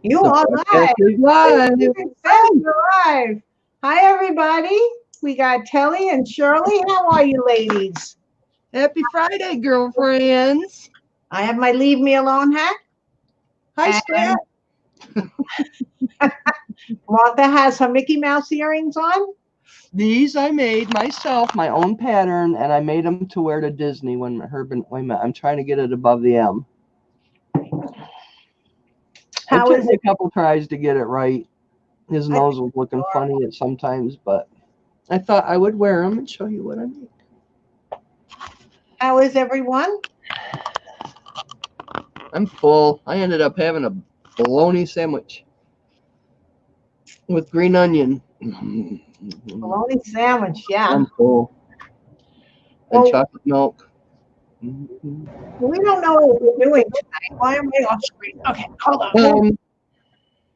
You The are podcast live. is live. It says you're live. Hi, everybody. We got Telly and Shirley. How are you, ladies? Happy Friday, girlfriends. I have my Leave Me Alone hat, Hi, and Stat. Martha has her Mickey Mouse earrings on. These I made myself, my own pattern, and I made them to wear to Disney when Herb. Wait a minute, I'm trying to get it above the M. It How took is me it? a couple tries to get it right. His I nose think was looking you're funny at sometimes, but I thought I would wear them and show you what I made. How is everyone? I'm full. I ended up having a bologna sandwich with green onion. Bologna sandwich, yeah. I'm full. And Well, chocolate milk. we don't know what we're doing tonight. Why am I off screen? Okay, hold on.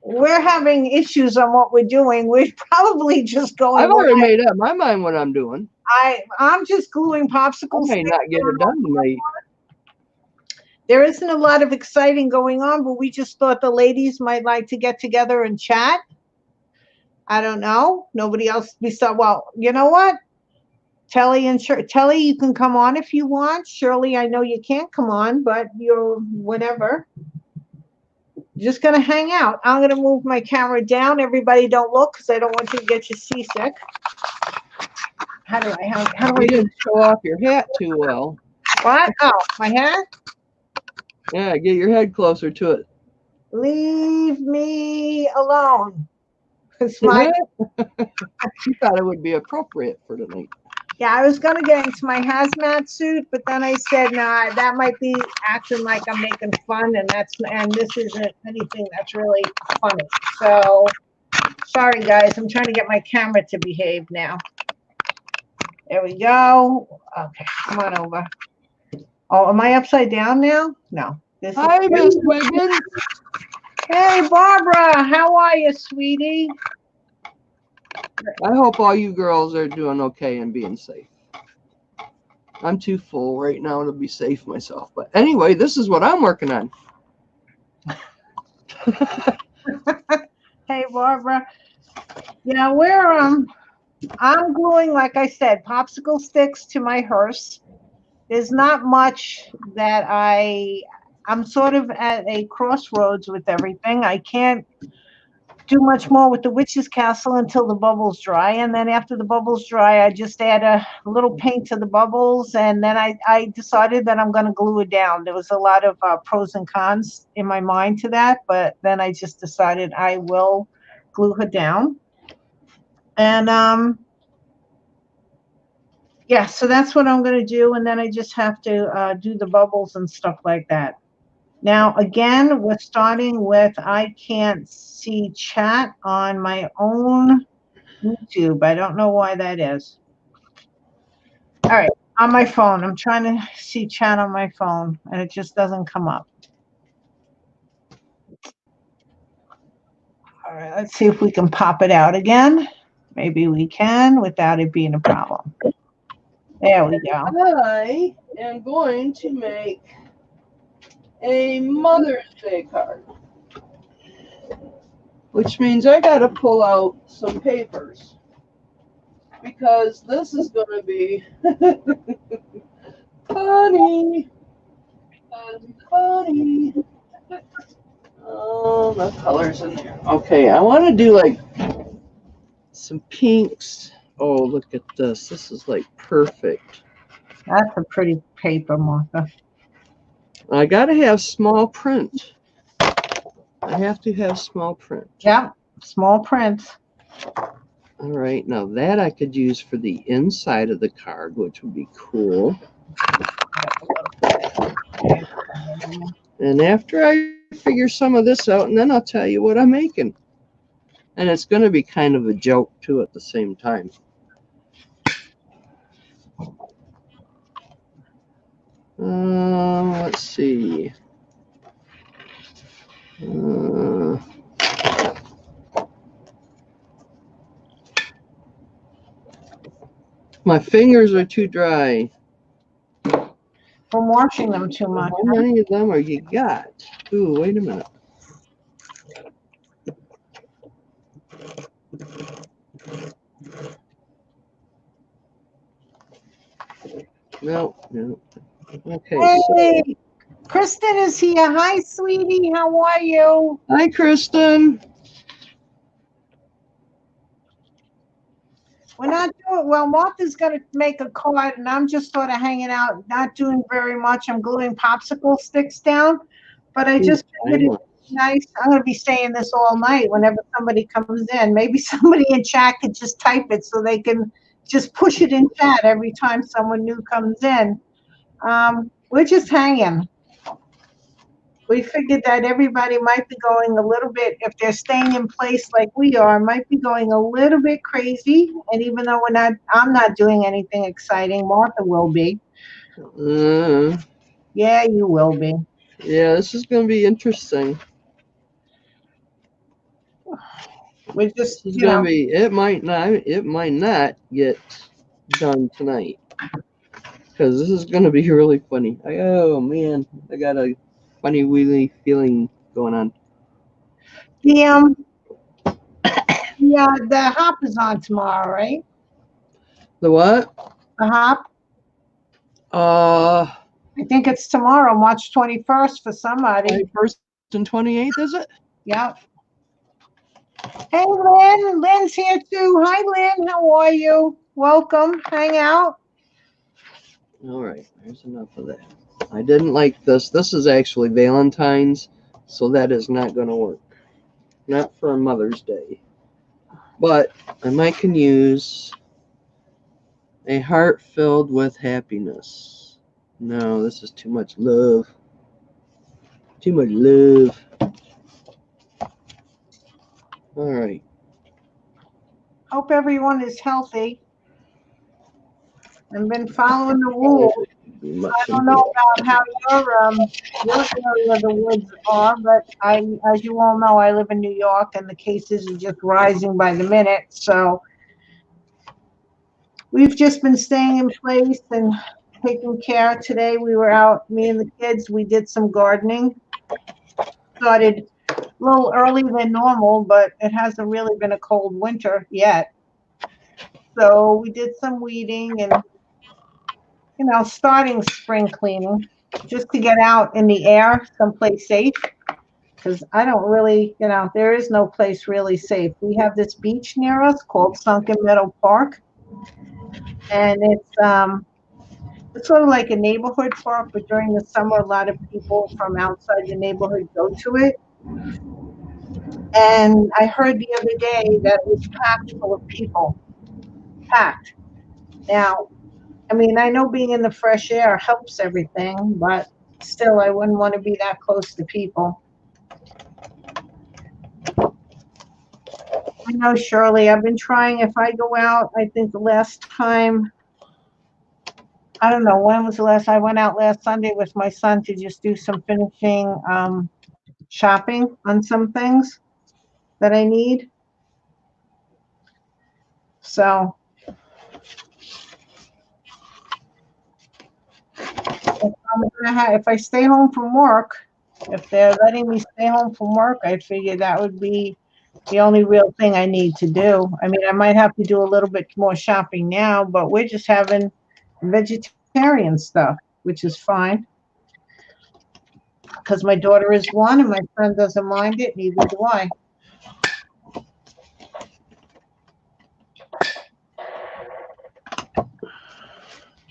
We're having issues on what we're doing. We're probably just going I've already made up my mind what I'm doing. I'm just gluing I popsicle may sticks. not get it done tonight. There isn't a lot of exciting going on, but we just thought the ladies might like to get together and chat. I don't know. Nobody else besides, well, you know what? Telly and Telly, you can come on if you want. Shirley, I know you can't come on, but you're whatever. Just gonna hang out. I'm gonna move my camera down. Everybody, don't look because I don't want you to get you seasick. How do You I do? didn't show off your hat too well. What? Oh, my hat. Yeah, get your head closer to it. Leave me alone. It's my You thought it would be appropriate for tonight. Yeah, I was gonna get into my hazmat suit, but then I said, nah, that might be acting like I'm making fun, and this isn't anything that's really funny. So sorry guys, I'm trying to get my camera to behave now. There we go. Okay, come on over. Oh, am I upside down now? No. Hi, Miss Wiggins. Hey Barbara, how are you, sweetie? I hope all you girls are doing okay and being safe. I'm too full right now to be safe myself. But anyway, this is what I'm working on. Hey Barbara. Yeah, I'm gluing, like I said, popsicle sticks to my hearse. There's not much that I'm sort of at a crossroads with everything. I can't do much more with the witch's castle until the bubbles dry, and then after the bubbles dry I just add a little paint to the bubbles, and then I decided that I'm going to glue it down. There was a lot of pros and cons in my mind to that, but then I just decided I will glue her down. And yeah, so that's what I'm going to do, and then I just have to do the bubbles and stuff like that. Now, again, we're starting with I can't see chat on my own YouTube. I don't know why that is. All right, on my phone. I'm trying to see chat on my phone, and it just doesn't come up. All right, let's see if we can pop it out again. Maybe we can without it being a problem. There we go. I am going to make a Mother's Day card, which means I got to pull out some papers because this is going to be funny. Funny. Oh, the colors in there. Okay, I want to do like some pinks. Oh, look at this. This is like perfect. That's a pretty paper, Martha. I got to have small print. I have to have small print. Yep, small print. All right, now that I could use for the inside of the card, which would be cool. And after I figure some of this out, and then I'll tell you what I'm making. And it's going to be kind of a joke, too, at the same time. Let's see. My fingers are too dry. From washing them too much. How many of them are you got? Ooh, wait a minute. No. Okay. So, Hey, Kristen is here. Hi, sweetie. How are you? hi, Kristen. We're not doing well. Martha's going to make a card, and I'm just sort of hanging out, not doing very much. I'm gluing popsicle sticks down, but I just figured it's nice. I'm going to be saying this all night whenever somebody comes in. Maybe somebody in chat could just type it so they can just push it in chat every time someone new comes in. We're just hanging. We figured that everybody might be going a little bit, if they're staying in place like we are, might be going a little bit crazy. And even though I'm not doing anything exciting, Martha will be. Yeah, you will be. Yeah, this is going to be interesting. We're just, This is going to be. It might not get done tonight because this is going to be really funny. Oh man, I got a funny wheelie feeling going on. Yeah, the hop is on tomorrow, right? The what? The hop. I think it's tomorrow, March 21st for somebody. 21st and 28th, is it? Yep. Hey, Lynn. Lynn's here too. Hi, Lynn. How are you? Welcome. Hang out. All right. There's enough of that. I didn't like this. This is actually Valentine's, so that is not going to work. Not for Mother's Day. But I might can use a heart filled with happiness. No, this is too much love. Too much love. All right. Hope everyone is healthy and been following the rules. I don't know about how your area of the woods are, but as you all know, I live in New York, and the cases are just rising by the minute. So we've just been staying in place and taking care. Today we were out, me and the kids. We did some gardening. Started a little earlier than normal, but it hasn't really been a cold winter yet. So we did some weeding and, starting spring cleaning just to get out in the air, someplace safe. Because I don't really, there is no place really safe. We have this beach near us called Sunken Meadow Park. And it's sort of like a neighborhood park, but during the summer, a lot of people from outside the neighborhood go to it. And I heard the other day that it was packed full of people. Packed. Now, I mean, I know being in the fresh air helps everything, but still, I wouldn't want to be that close to people. I know, Shirley, I've been trying, if I go out, I think the last time, I don't know, when was the last, I went out last Sunday with my son to just do some finishing shopping on some things that I need. So if I stay home from work, if they're letting me stay home from work, I figure that would be the only real thing I need to do. I mean, I might have to do a little bit more shopping now, but we're just having vegetarian stuff, which is fine. Because my daughter is one and my son doesn't mind it, neither do I.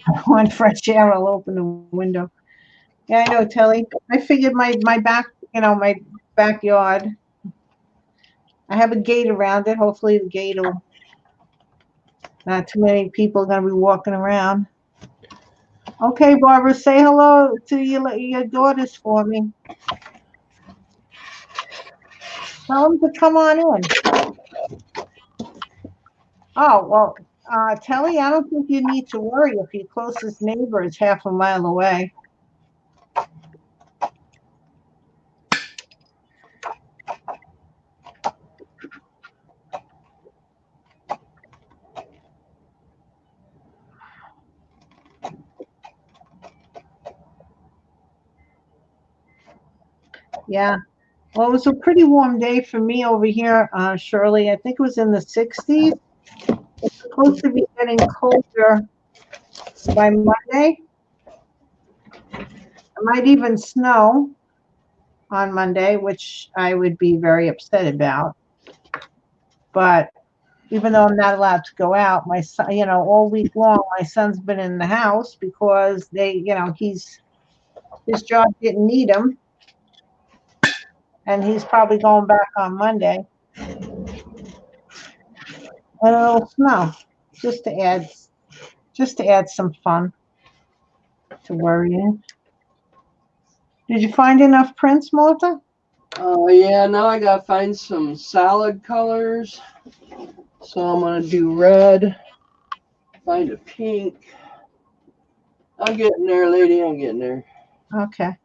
I want fresh air, I'll open the window. Yeah, I know, Telly. I figured my back, my backyard, I have a gate around it. Hopefully the gate will, not too many people are going to be walking around. Okay, Barbara, say hello to your daughters for me. Tell them to come on in. Oh, well, Telly, I don't think you need to worry if your closest neighbor is half a mile away. Yeah. Well, it was a pretty warm day for me over here, Shirley. I think it was in the 60s. It's supposed to be getting colder by Monday. It might even snow on Monday, which I would be very upset about. But even though I'm not allowed to go out, my son, all week long, my son's been in the house because his job didn't need him, and he's probably going back on Monday. And it'll snow just to add some fun to worrying. Did you find enough prints, Melissa? Oh yeah, now I gotta find some solid colors. So I'm gonna do red, find a pink. I'm getting there, lady, I'm getting there. Okay.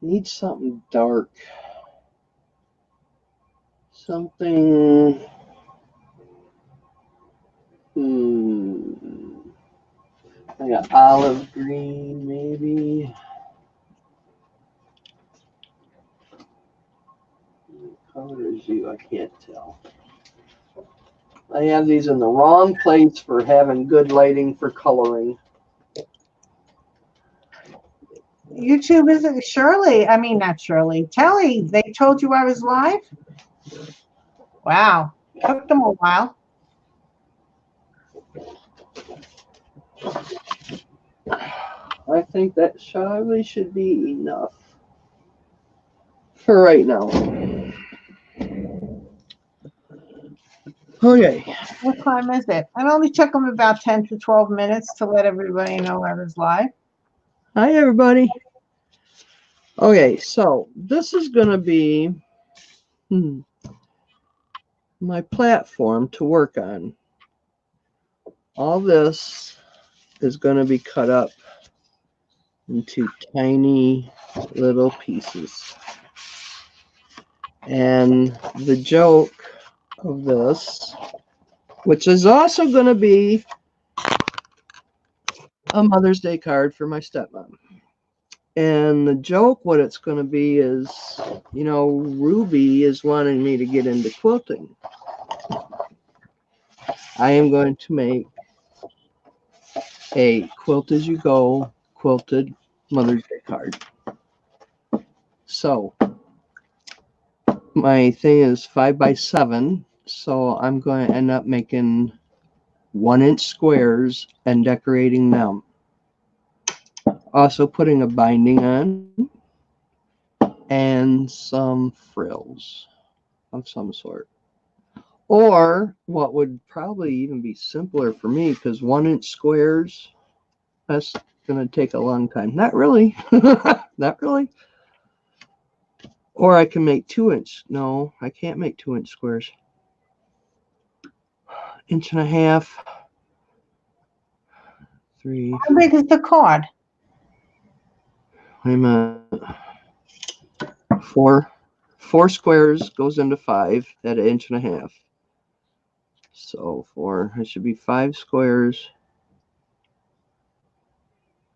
Need something dark. Something. I got olive green, maybe. What color is you? I can't tell. I have these in the wrong place for having good lighting for coloring. YouTube isn't Shirley. I mean, not Shirley. Telly, they told you I was live? Wow. Took them a while. I think that probably should be enough for right now. Okay. What time is it? I only took them about 10 to 12 minutes to let everybody know I was live. Hi, everybody. Okay, so this is going to be my platform to work on. All this is going to be cut up into tiny little pieces. And the joke of this, which is also going to be a Mother's Day card for my stepmom. And the joke, what it's going to be is, Ruby is wanting me to get into quilting. I am going to make a quilt as you go quilted Mother's Day card. So my thing is 5x7, so I'm going to end up making 1-inch squares and decorating them. Also putting a binding on and some frills of some sort. Or what would probably even be simpler for me, because 1-inch squares, that's going to take a long time. Not really. Not really. Or I can make 2-inch. No, I can't make 2-inch squares. 1.5 inches. 3. How big is the card? I'm at 4 squares goes into 5 at 1.5 inches. So it should be 5 squares,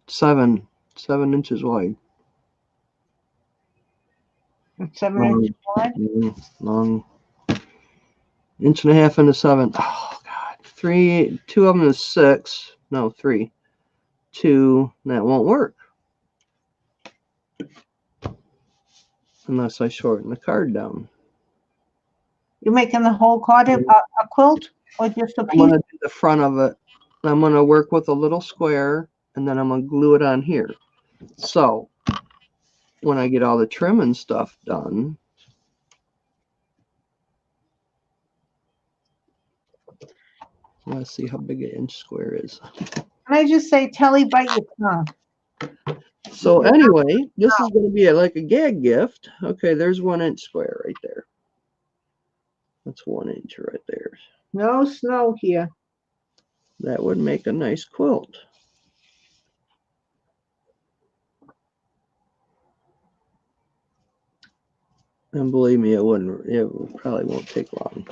7 inches wide. 7 inches wide? Long. 1.5 inches into 7. Oh God. 2 of them is 6. No, 3. 2. That won't work unless I shorten the card down. You're making the whole card a quilt, or just a I'm piece? going to do the front of it. I'm going to work with a little square, and then I'm going to glue it on here. So when I get all the trim and stuff done, let's see how big an inch square is. Can I just say, Telly, bite your tongue? So anyway, this is going to be like a gag gift. Okay, there's 1-inch square right there. That's 1 inch right there. No snow here. That would make a nice quilt. And believe me, it probably won't take long.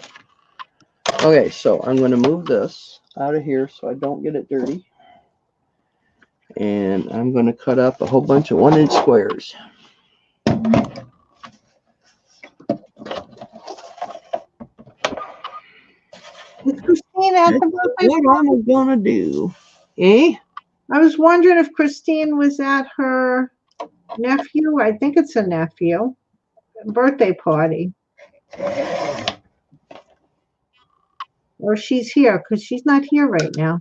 Okay, so I'm going to move this out of here so I don't get it dirty. And I'm going to cut up a whole bunch of 1-inch squares. Is Christine Christine at the birthday? What am I gonna do? Eh? I was wondering if Christine was at her nephew. I think it's a nephew birthday party, or she's here because she's not here right now.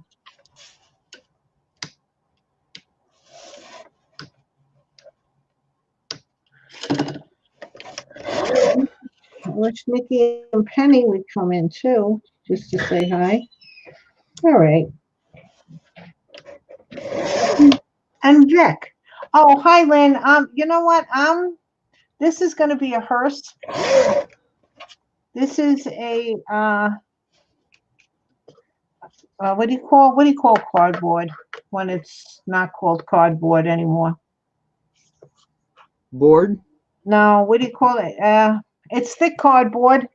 I wish Nikki and Penny would come in too, just to say hi. All right. And Vic. Oh, hi, Lynn. You know what? This is going to be a hearse. This is a what do you call cardboard when it's not called cardboard anymore? Bored? No, what do you call it? It's thick cardboard,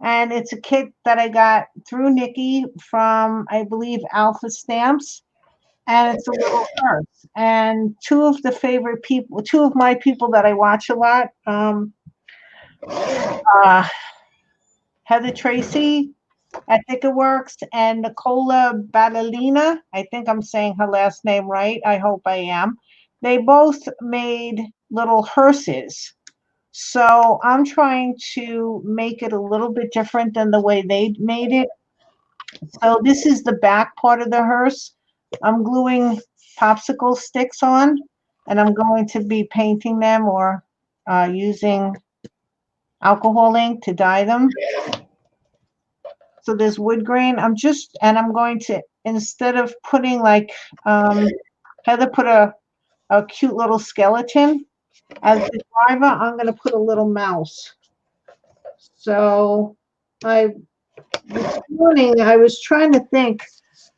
and it's a kit that I got through Nikki from, I believe, Alpha Stamps, and it's a little hearse. And two of my people that I watch a lot, Heather Tracy at Thicker Works and Nicola Badalina. I think I'm saying her last name right. I hope I am. They both made little hearses. So I'm trying to make it a little bit different than the way they made it. So this is the back part of the hearse. I'm gluing popsicle sticks on, and I'm going to be painting them or using alcohol ink to dye them. So there's wood grain. I'm going to, instead of putting like, Heather put a cute little skeleton as the driver, I'm going to put a little mouse. So this morning I was trying to think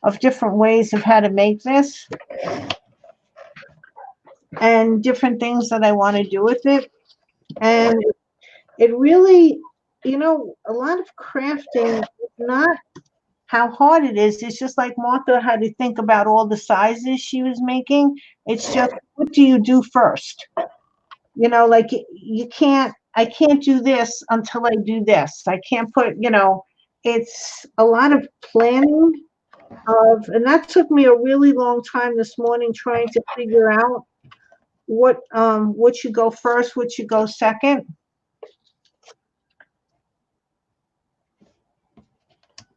of different ways of how to make this and different things that I want to do with it. And it really, a lot of crafting is not how hard it is. It's just like Martha had to think about all the sizes she was making. It's just, what do you do first? Like I can't do this until I do this. I can't put, it's a lot of planning and that took me a really long time this morning trying to figure out what should go first, what should go second.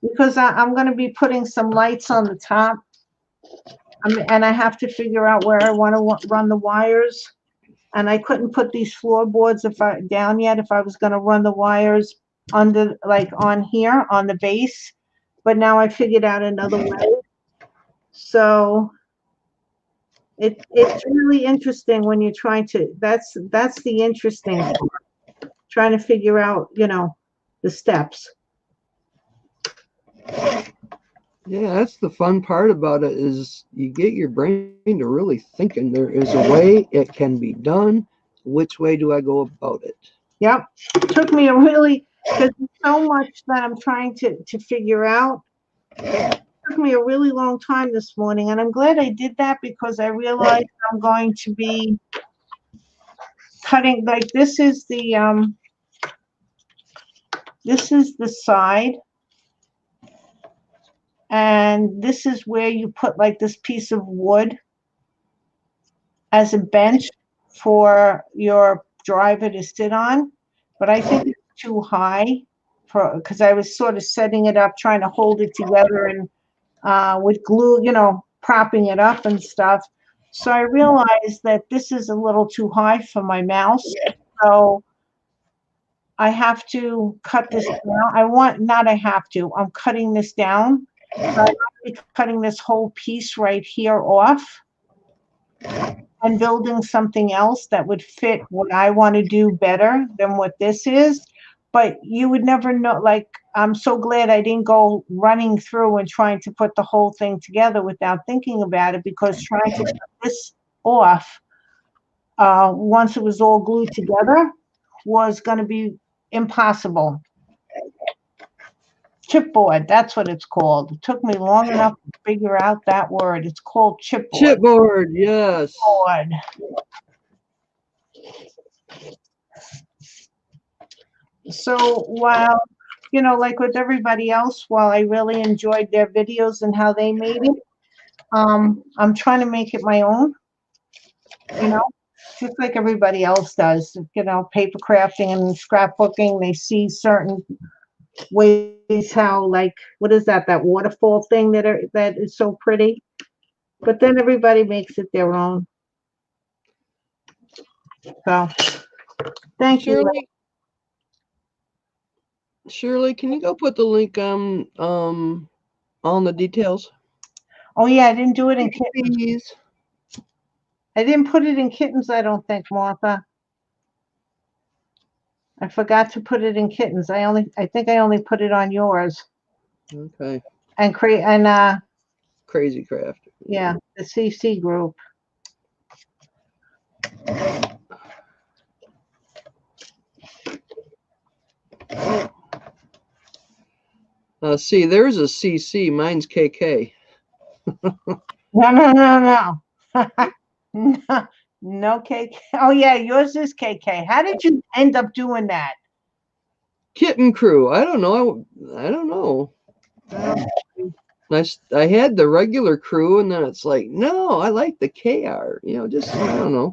Because I'm going to be putting some lights on the top. And I have to figure out where I want to run the wires. And I couldn't put these floorboards down yet if I was going to run the wires under, like on here on the base. But now I figured out another way. So it's really interesting when you're trying to, that's the interesting part, trying to figure out, the steps. Yeah, that's the fun part about it, is you get your brain to really thinking there is a way it can be done. Which way do I go about it? Yep. It took me because there's so much that I'm trying to figure out. It took me a really long time this morning, and I'm glad I did that because I realized I'm going to be cutting, like this is the side. And this is where you put like this piece of wood as a bench for your driver to sit on. But I think it's too high because I was sort of setting it up, trying to hold it together and with glue, propping it up and stuff. So I realized that this is a little too high for my mouse. So I have to cut this down. I'm cutting this down. So I'm going to be cutting this whole piece right here off and building something else that would fit what I want to do better than what this is. But you would never know. Like, I'm so glad I didn't go running through and trying to put the whole thing together without thinking about it, because trying to cut this off once it was all glued together was going to be impossible. Chipboard, that's what it's called. It took me long enough to figure out that word. It's called chipboard. Chipboard, yes. Chipboard. So while you know, like with everybody else, while I really enjoyed their videos and how they made it, I'm trying to make it my own, you know, just like everybody else does, you know, paper crafting and scrapbooking. They see certain ways how, like, what is that, that waterfall thing that is so pretty, but then everybody makes it their own. So, thank you. Shirley, can you go put the link on the details? Oh yeah, I didn't do it in kittens. Please. I didn't put it in kittens, I don't think, Martha. I forgot to put it in kittens. I think I only put it on yours. Okay. And Crazy Craft. yeah, the CC group. See, there's a CC. Mine's KK. No. No, no KK. Oh yeah, yours is KK. How did you end up doing that? Kitten Crew. I don't know. I don't know. I had the regular crew, and then it's like, no, I like the KR. You know, just I don't know.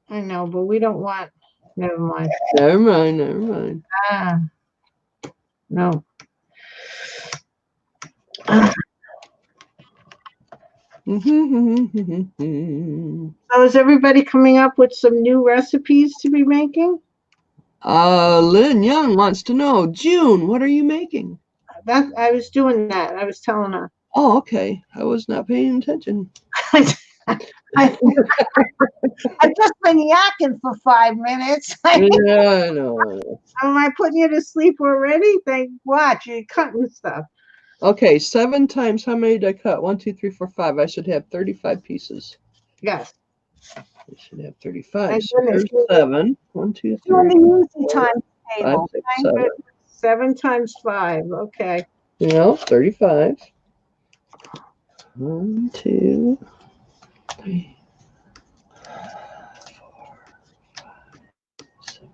I know, but we don't want. Never mind. Never mind. Never mind. Ah, no. So is everybody coming up with some new recipes to be making? Lynn Young wants to know, June, what are you making? That I was doing that. I was telling her. Oh, okay. I was not paying attention. I've just been yakking for 5 minutes. Yeah, I know. Am I putting you to sleep already? Watch, you're cutting stuff. Okay, 7 times how many did I cut? 1, 2, 3, 4, 5. I should have 35 pieces. Yes. I should have 35. My So goodness. there's 7. 1, 2, 3. Doing the easy time 5, table. 6, 7. 7 times 5. Okay. You know, 35. 1, 2, 3, 4, 5, 6, 7.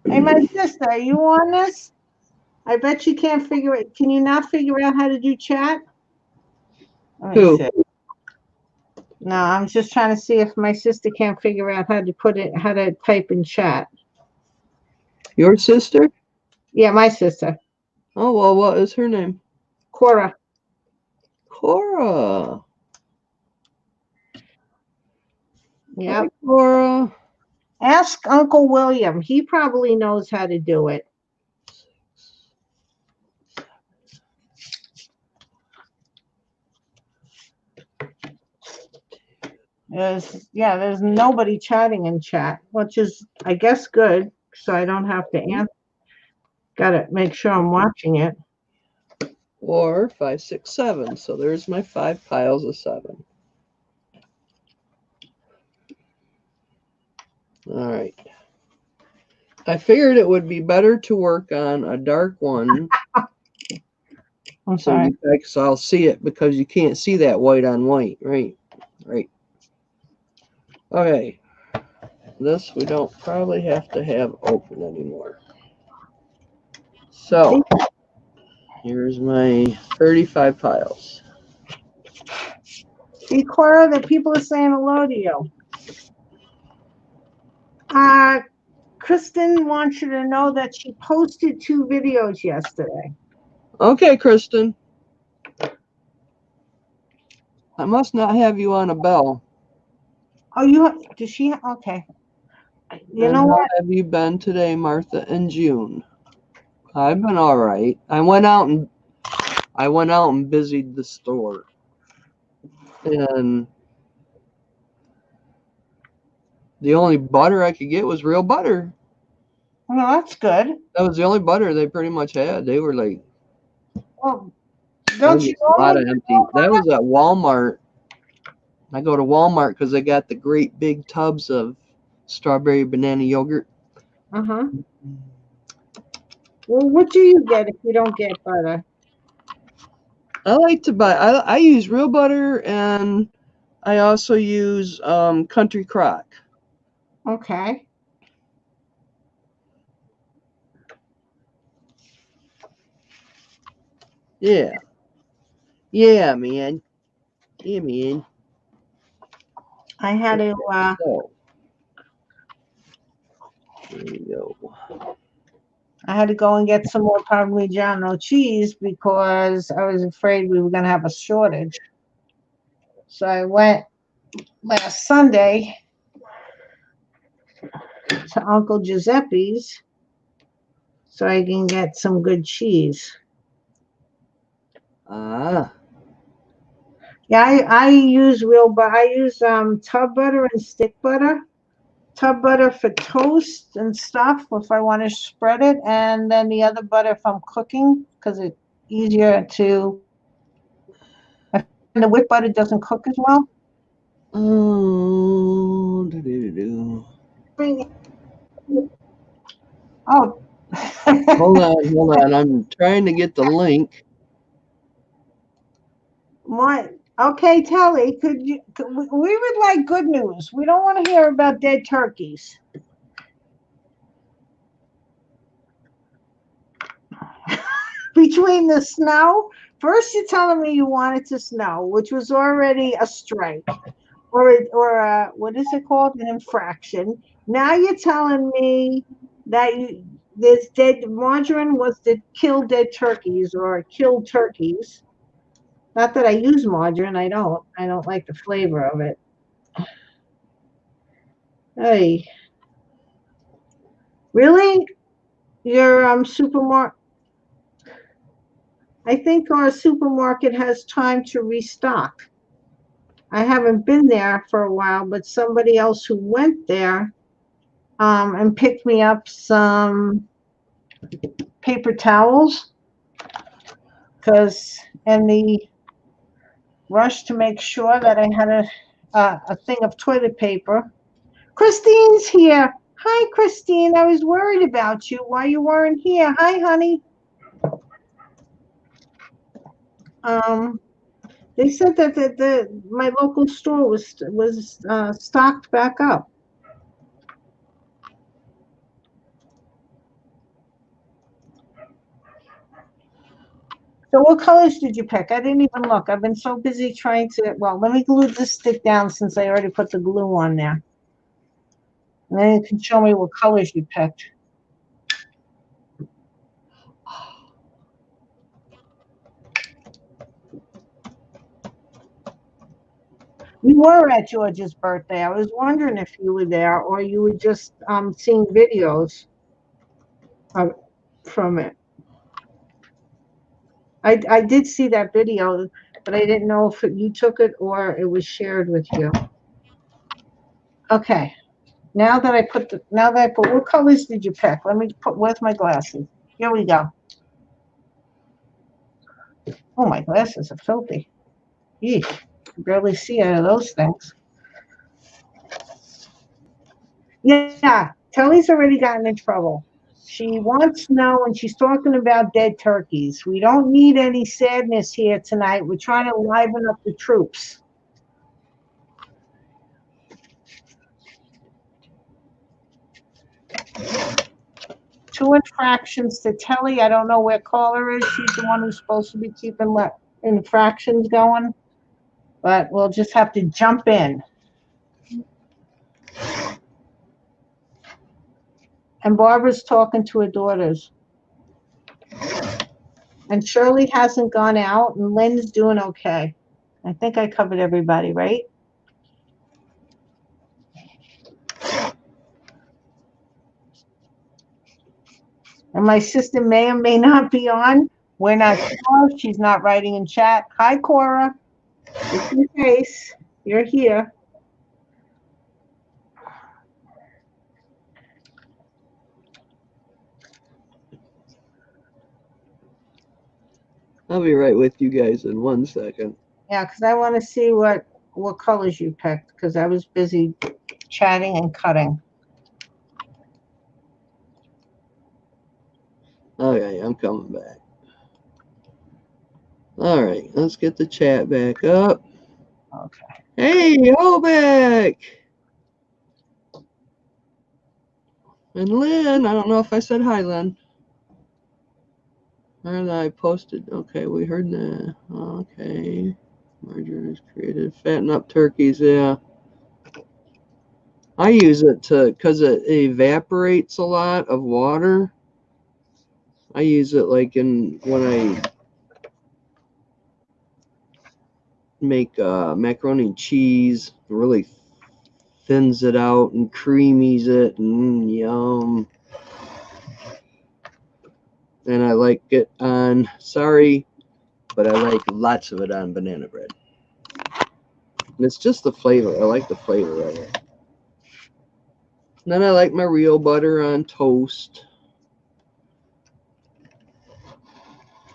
Hey, my sister, are you on this? I bet you can't figure it. Can you not figure out how to do chat? Who? No, I'm just trying to see if my sister can't figure out how to type in chat. Your sister? Yeah, my sister. Oh, well, what is her name? Cora. Cora. Yeah. Cora. Ask Uncle William. He probably knows how to do it. There's nobody chatting in chat, which is, I guess, good. So I don't have to answer. Gotta make sure I'm watching it. 4, 5, 6, 7. So there's my 5 piles of 7. All right. I figured it would be better to work on a dark one. I'm sorry. So I'll see it because you can't see that white on white, right? Right. Okay. This we don't probably have to have open anymore. So here's my 35 piles. See, Cora, the people are saying hello to you. Kristen wants you to know that she posted 2 videos yesterday. Okay, Kristen. I must not have you on a bell. Oh, does she? Okay. You know what? How have you been today, Martha and June? I've been all right. I went out and busied the store. And the only butter I could get was real butter. Well, that's good. That was the only butter they pretty much had. They were like, well, don't you a lot of empty. That was at Walmart. I go to Walmart because they got the great big tubs of strawberry banana yogurt. Uh-huh. Well, what do you get if you don't get butter? I like to buy. I use real butter, and I also use Country Crock. Okay. Yeah. Yeah, man. Yeah, man. I had to, So, there you go. I had to go and get some more Parmigiano cheese because I was afraid we were going to have a shortage. So I went last Sunday to Uncle Giuseppe's so I can get some good cheese. Ah. Yeah, I use I use tub butter and stick butter. Tub butter for toast and stuff if I want to spread it, and then the other butter if I'm cooking because it's easier to. I find the whipped butter doesn't cook as well. Oh. Oh. Hold on. I'm trying to get the link. Okay, Telly, we would like good news. We don't want to hear about dead turkeys. Between the snow, first you're telling me you want it to snow, which was already a strike, or what is it called, an infraction. Now you're telling me that this dead margarine was to kill dead turkeys or kill turkeys. Not that I use margarine, I don't. I don't like the flavor of it. Hey, really? Your supermarket? I think our supermarket has time to restock. I haven't been there for a while, but somebody else who went there and picked me up some paper towels and the rush to make sure that I had a thing of toilet paper. Christine's here. Hi, Christine. I was worried about you while you weren't here. Hi, honey. They said that my local store was stocked back up. So what colors did you pick? I didn't even look. I've been so busy trying to, well, let me glue this stick down since I already put the glue on there. And then you can show me what colors you picked. You were at George's birthday. I was wondering if you were there or you were just seeing videos from it. I did see that video, but I didn't know if you took it or it was shared with you. Okay. Now that I put, what colors did you pick? Where's my glasses? Here we go. Oh, my glasses are filthy. Eesh, I barely see out of those things. Yeah, Kelly's already gotten in trouble. She wants to know when she's talking about dead turkeys. We don't need any sadness here tonight. We're trying to liven up the troops. Two infractions to Telly. I don't know where caller is. She's the one who's supposed to be keeping infractions going. But we'll just have to jump in. And Barbara's talking to her daughters. And Shirley hasn't gone out, and Lynn's doing okay. I think I covered everybody, right? And my sister may or may not be on. We're not sure. She's not writing in chat. Hi, Cora. It's your face. You're here. I'll be right with you guys in 1 second. Yeah, because I want to see what colors you picked because I was busy chatting and cutting. Okay, I'm coming back. All right, let's get the chat back up. Okay. Hey, Hobeck! And Lynn, I don't know if I said hi, Lynn. And I posted. Okay, we heard that. Okay. Margarine is created. Fatten up turkeys, yeah. I use it because it evaporates a lot of water. I use it like when I make macaroni and cheese. It really thins it out and creamies it, and yum. And I like it on, sorry, but I like lots of it on banana bread. And it's just the flavor. I like the flavor of it. And then I like my real butter on toast.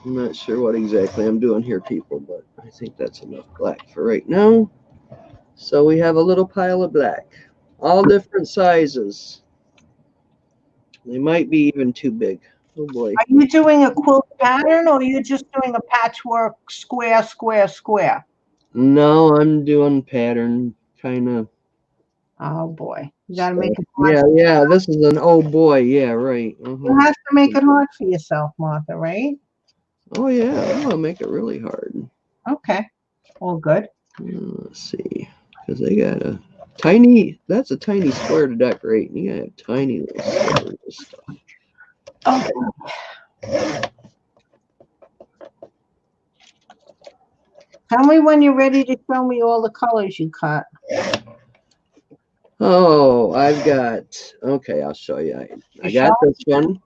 I'm not sure what exactly I'm doing here, people, but I think that's enough black for right now. So we have a little pile of black, all different sizes. They might be even too big. Oh boy. Are you doing a quilt pattern or are you just doing a patchwork square, square, square? No, I'm doing pattern kind of. Oh boy, you got to stuff. make it hard. Yeah. This is an oh boy. Yeah, right. You have to make it hard for yourself, Martha, right? Oh yeah, I'm gonna make it really hard. Okay, all good. Let's see, because they got a tiny. That's a tiny square to decorate, and you gotta have tiny little squares of stuff. Okay. Tell me when you're ready to show me all the colors you cut. Oh, I've got. Okay, I'll show you. I got this one,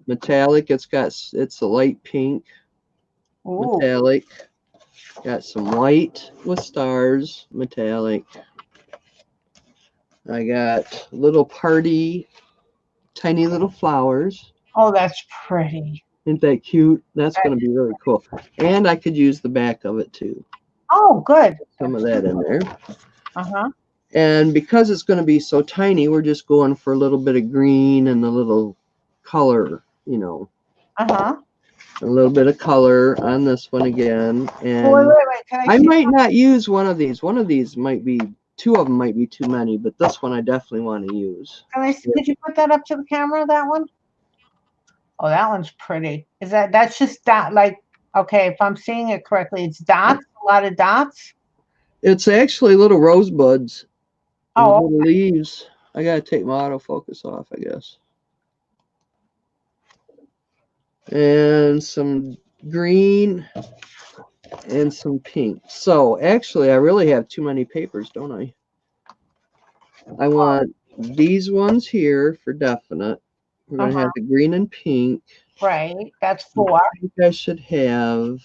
metallic. It's a light pink, Ooh, metallic. Got some white with stars, metallic. I got little party, tiny little flowers. oh, that's pretty. Isn't that cute? That's going to be really cool. And I could use the back of it too. Oh, good. Some of that in there. Uh-huh. And because it's going to be so tiny, we're just going for a little bit of green and a little color, Uh-huh. a little bit of color on this one again. And Wait. Can I I see? might not use one of these. One of these might be, two of them might be too many, but this one I definitely want to use. Can I see? Could you put that up to the camera, that one? Oh, that one's pretty. That's just dot, like, okay, if I'm seeing it correctly, it's dots, a lot of dots. It's actually little rosebuds. Oh, Little leaves. I gotta take my autofocus off, I guess. And some green and some pink. So actually, I really have too many papers, don't I? I want these ones here for definite. We're gonna have the green and pink. right. That's 4. I think I should have.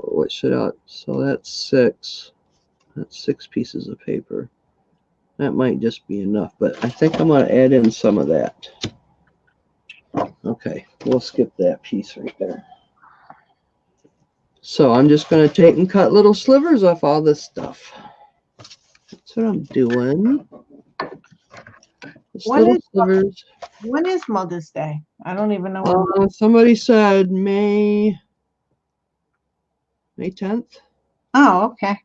What should I? So that's 6. That's 6 pieces of paper. That might just be enough, but I think I'm going to add in some of that. Okay, we'll skip that piece right there. So I'm just going to take and cut little slivers off all this stuff. That's what I'm doing. Just little slivers. When is Mother's Day? I don't even know. Somebody said May 10th. Oh, okay.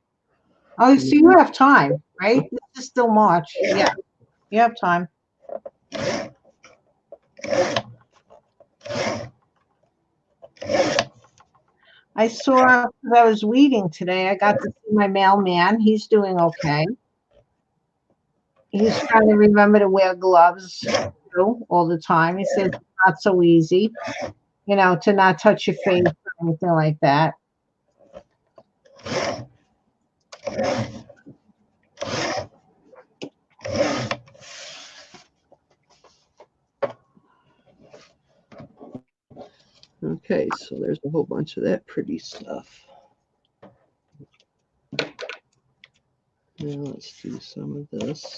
Oh, so you have time, right? This is still March. Yeah, you have time. I saw, because I was reading today, I got to see my mailman. He's doing okay. He's trying to remember to wear gloves all the time. He says it's not so easy, to not touch your face or anything like that. Okay, so there's a whole bunch of that pretty stuff. Now let's do some of this.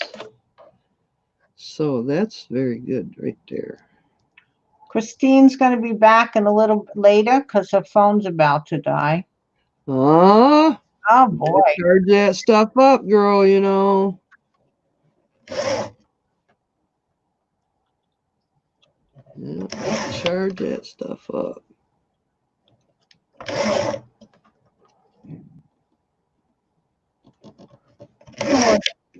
So that's very good right there. Christine's going to be back in a little bit later because her phone's about to die. Oh boy. Charge that stuff up, girl, Yeah, charge that stuff up.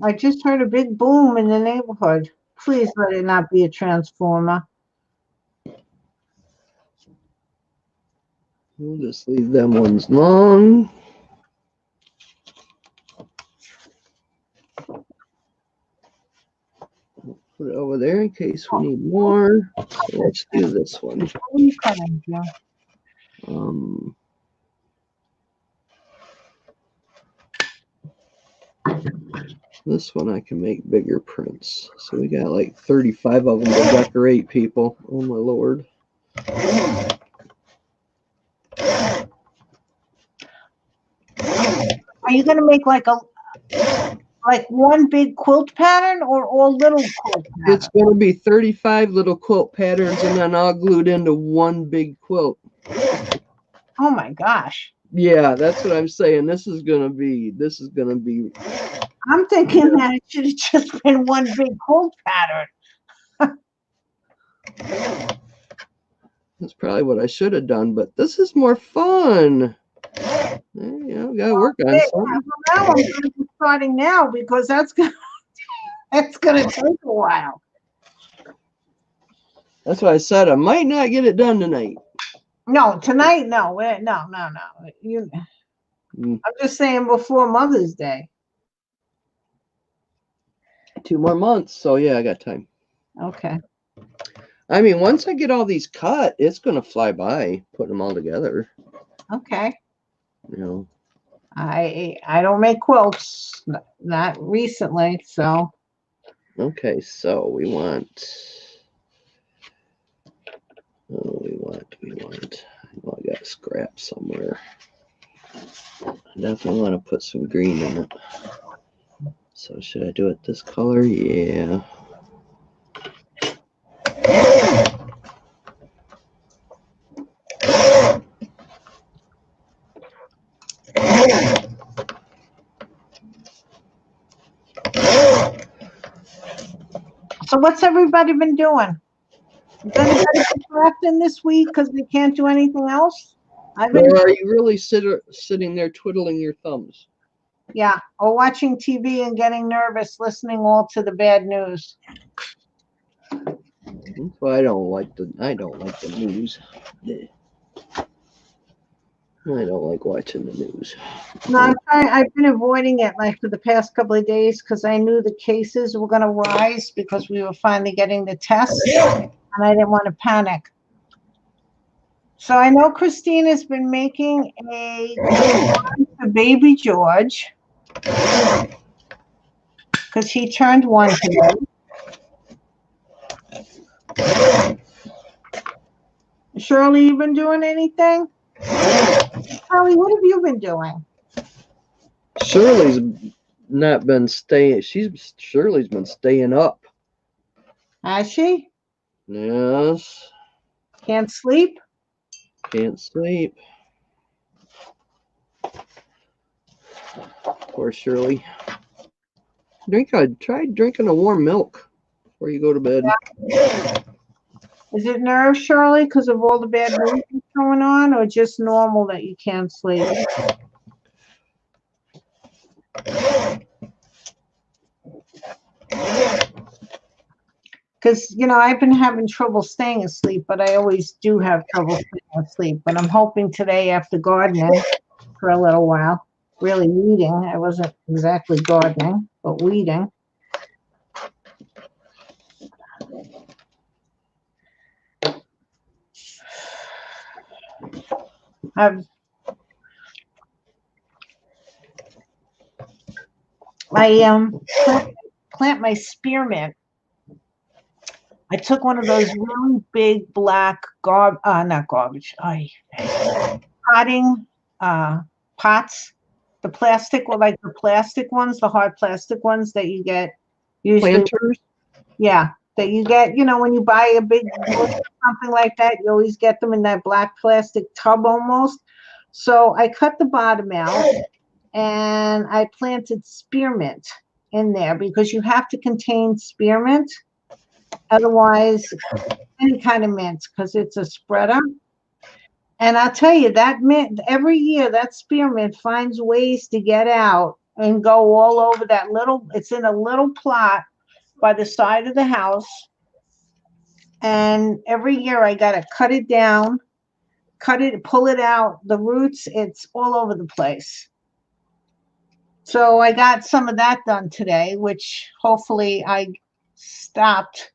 I just heard a big boom in the neighborhood. Please let it not be a transformer. We'll just leave them ones long. Put it over there in case we need more. So let's do this one. What are you cutting, Joe? This one I can make bigger prints. So we got like 35 of them to decorate, people. Oh my lord. Are you gonna make like one big quilt pattern or all little quilt patterns? It's going to be 35 little quilt patterns and then all glued into one big quilt. Oh my gosh. Yeah, that's what I'm saying. This is gonna be. I'm thinking that it should have just been one big quilt pattern. That's probably what I should have done, but this is more fun. You know, gotta work on something. Now I'm gonna be starting now because that's gonna take a while. That's why I said I might not get it done tonight. No, tonight, no. No. I'm just saying before Mother's Day. 2 more months, so yeah, I got time. Okay. I mean, once I get all these cut, it's gonna fly by putting them all together. Okay. You know. I don't make quilts, not recently, so. Okay, so we want. Oh, we want. Well, I got scrap somewhere. I definitely want to put some green in it. So should I do it this color? Yeah. So what's everybody been doing? Is anybody crafting this week because they can't do anything else? Or are you really sitting there twiddling your thumbs? Yeah, or watching TV and getting nervous, listening all to the bad news. Well, I don't like the news. I don't like watching the news. No, I've been avoiding it like for the past couple of days because I knew the cases were going to rise because we were finally getting the tests, and I didn't want to panic. So I know Christina's been making a for baby George because he turned 1 today. Shirley, you been doing anything? Shirley, what have you been doing? Shirley's not been staying. Shirley's been staying up. Has she? Yes. Can't sleep? Can't sleep. Poor Shirley. Try drinking a warm milk before you go to bed. Yeah. Is it nerves, Shirley, because of all the bad news going on, or just normal that you can't sleep? Because, I've been having trouble staying asleep, but I always do have trouble staying asleep. But I'm hoping today after gardening for a little while, really weeding. I wasn't exactly gardening, but weeding. I plant my spearmint. I took one of those really big black potting pots, the plastic, or like the plastic ones, the hard plastic ones that you get usually. Planters? Yeah, that you get, when you buy a big something like that, you always get them in that black plastic tub almost. So I cut the bottom out and I planted spearmint in there because you have to contain spearmint. Otherwise, any kind of mint, because it's a spreader. And I'll tell you, that mint, every year, that spearmint finds ways to get out and go all over that it's in a little plot. by the side of the house. And every year I got to cut it down, pull it out. The roots, it's all over the place. So I got some of that done today, which hopefully I stopped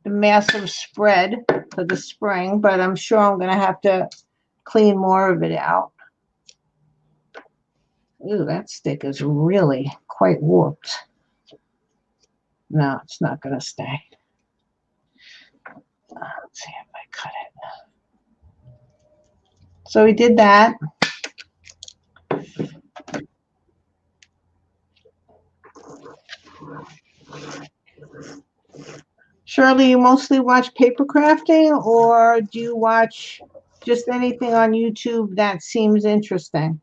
the massive spread for the spring, but I'm sure I'm going to have to clean more of it out. Ooh, that stick is really quite warped. No, it's not going to stay. Let's see if I cut it. So we did that. Shirley, you mostly watch paper crafting, or do you watch just anything on YouTube that seems interesting?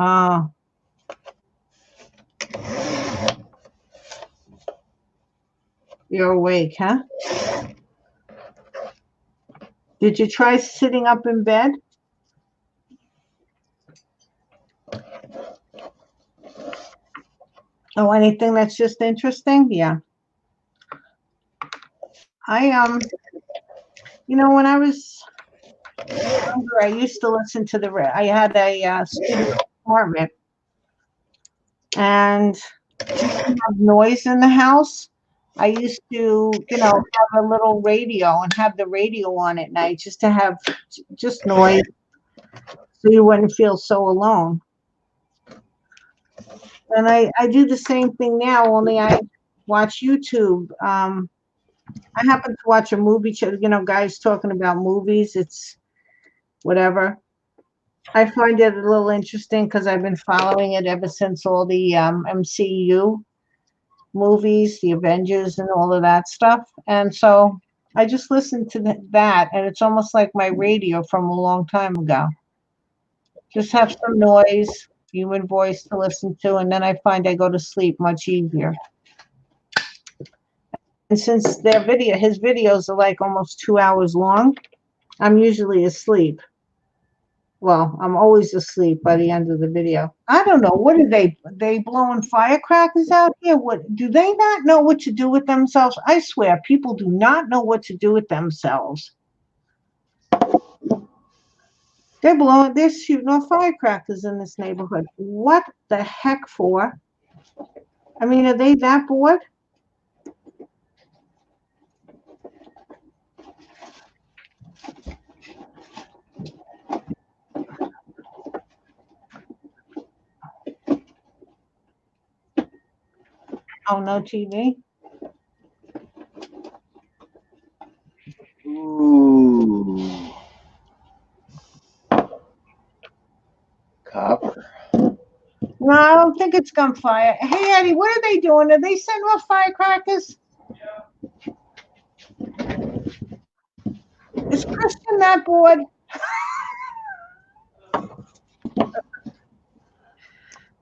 Oh. You're awake, huh? Did you try sitting up in bed? Oh, anything that's just interesting? Yeah. You know, when I was younger, I used to listen to I had a studio apartment, and just to have noise in the house, I used to, you know, have a little radio and have the radio on at night just to have just noise so you wouldn't feel so alone. And I do the same thing now, only I watch YouTube. I happen to watch a movie, you know, guys talking about movies. It's whatever. I find it a little interesting because I've been following it ever since all the MCU movies, the Avengers and all of that stuff. And so I just listen to that, and it's almost like my radio from a long time ago. Just have some noise, human voice to listen to, and then I find I go to sleep much easier. And since his videos are like almost 2 hours long, I'm usually asleep. Well, I'm always asleep by the end of the video. I don't know. What are they blowing firecrackers out here? What do they not know what to do with themselves? I swear, people do not know what to do with themselves. They're shooting off firecrackers in this neighborhood. What the heck for? I mean, are they that bored? Oh, no TV? Ooh. Copper. No, I don't think it's gunfire. Hey, Eddie, what are they doing? Are they setting off firecrackers? Is Kristen that bored?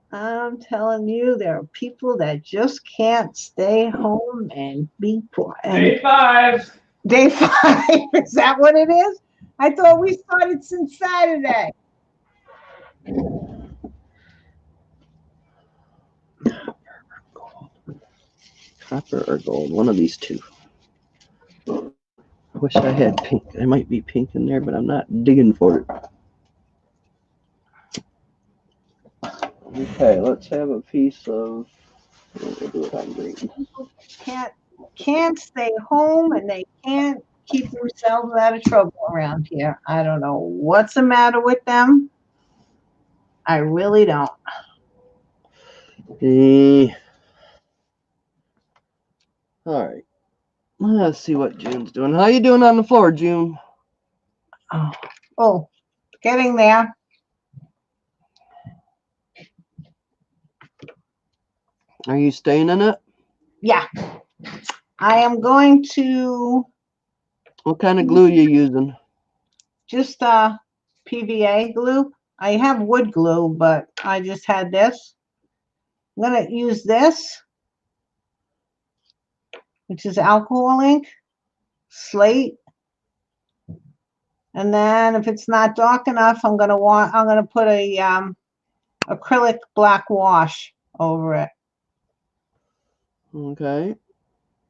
I'm telling you, there are people that just can't stay home and be poor. Day 5. Day 5. Is that what it is? I thought we started since Saturday. Copper or gold, one of these two. I wish I had pink. There might be pink in there, but I'm not digging for it. Okay, let's have a piece of. We'll do it on green. People can't stay home, and they can't keep themselves out of trouble around here. I don't know what's the matter with them. I really don't. All right. Let's see what June's doing. How you doing on the floor, June? Oh, getting there. Are you staying in it? Yeah. I am going to. What kind of glue you using? Just PVA glue. I have wood glue, but I just had this. I'm going to use this, which is alcohol ink, slate, And then if it's not dark enough, I'm gonna put a acrylic black wash over it. Okay.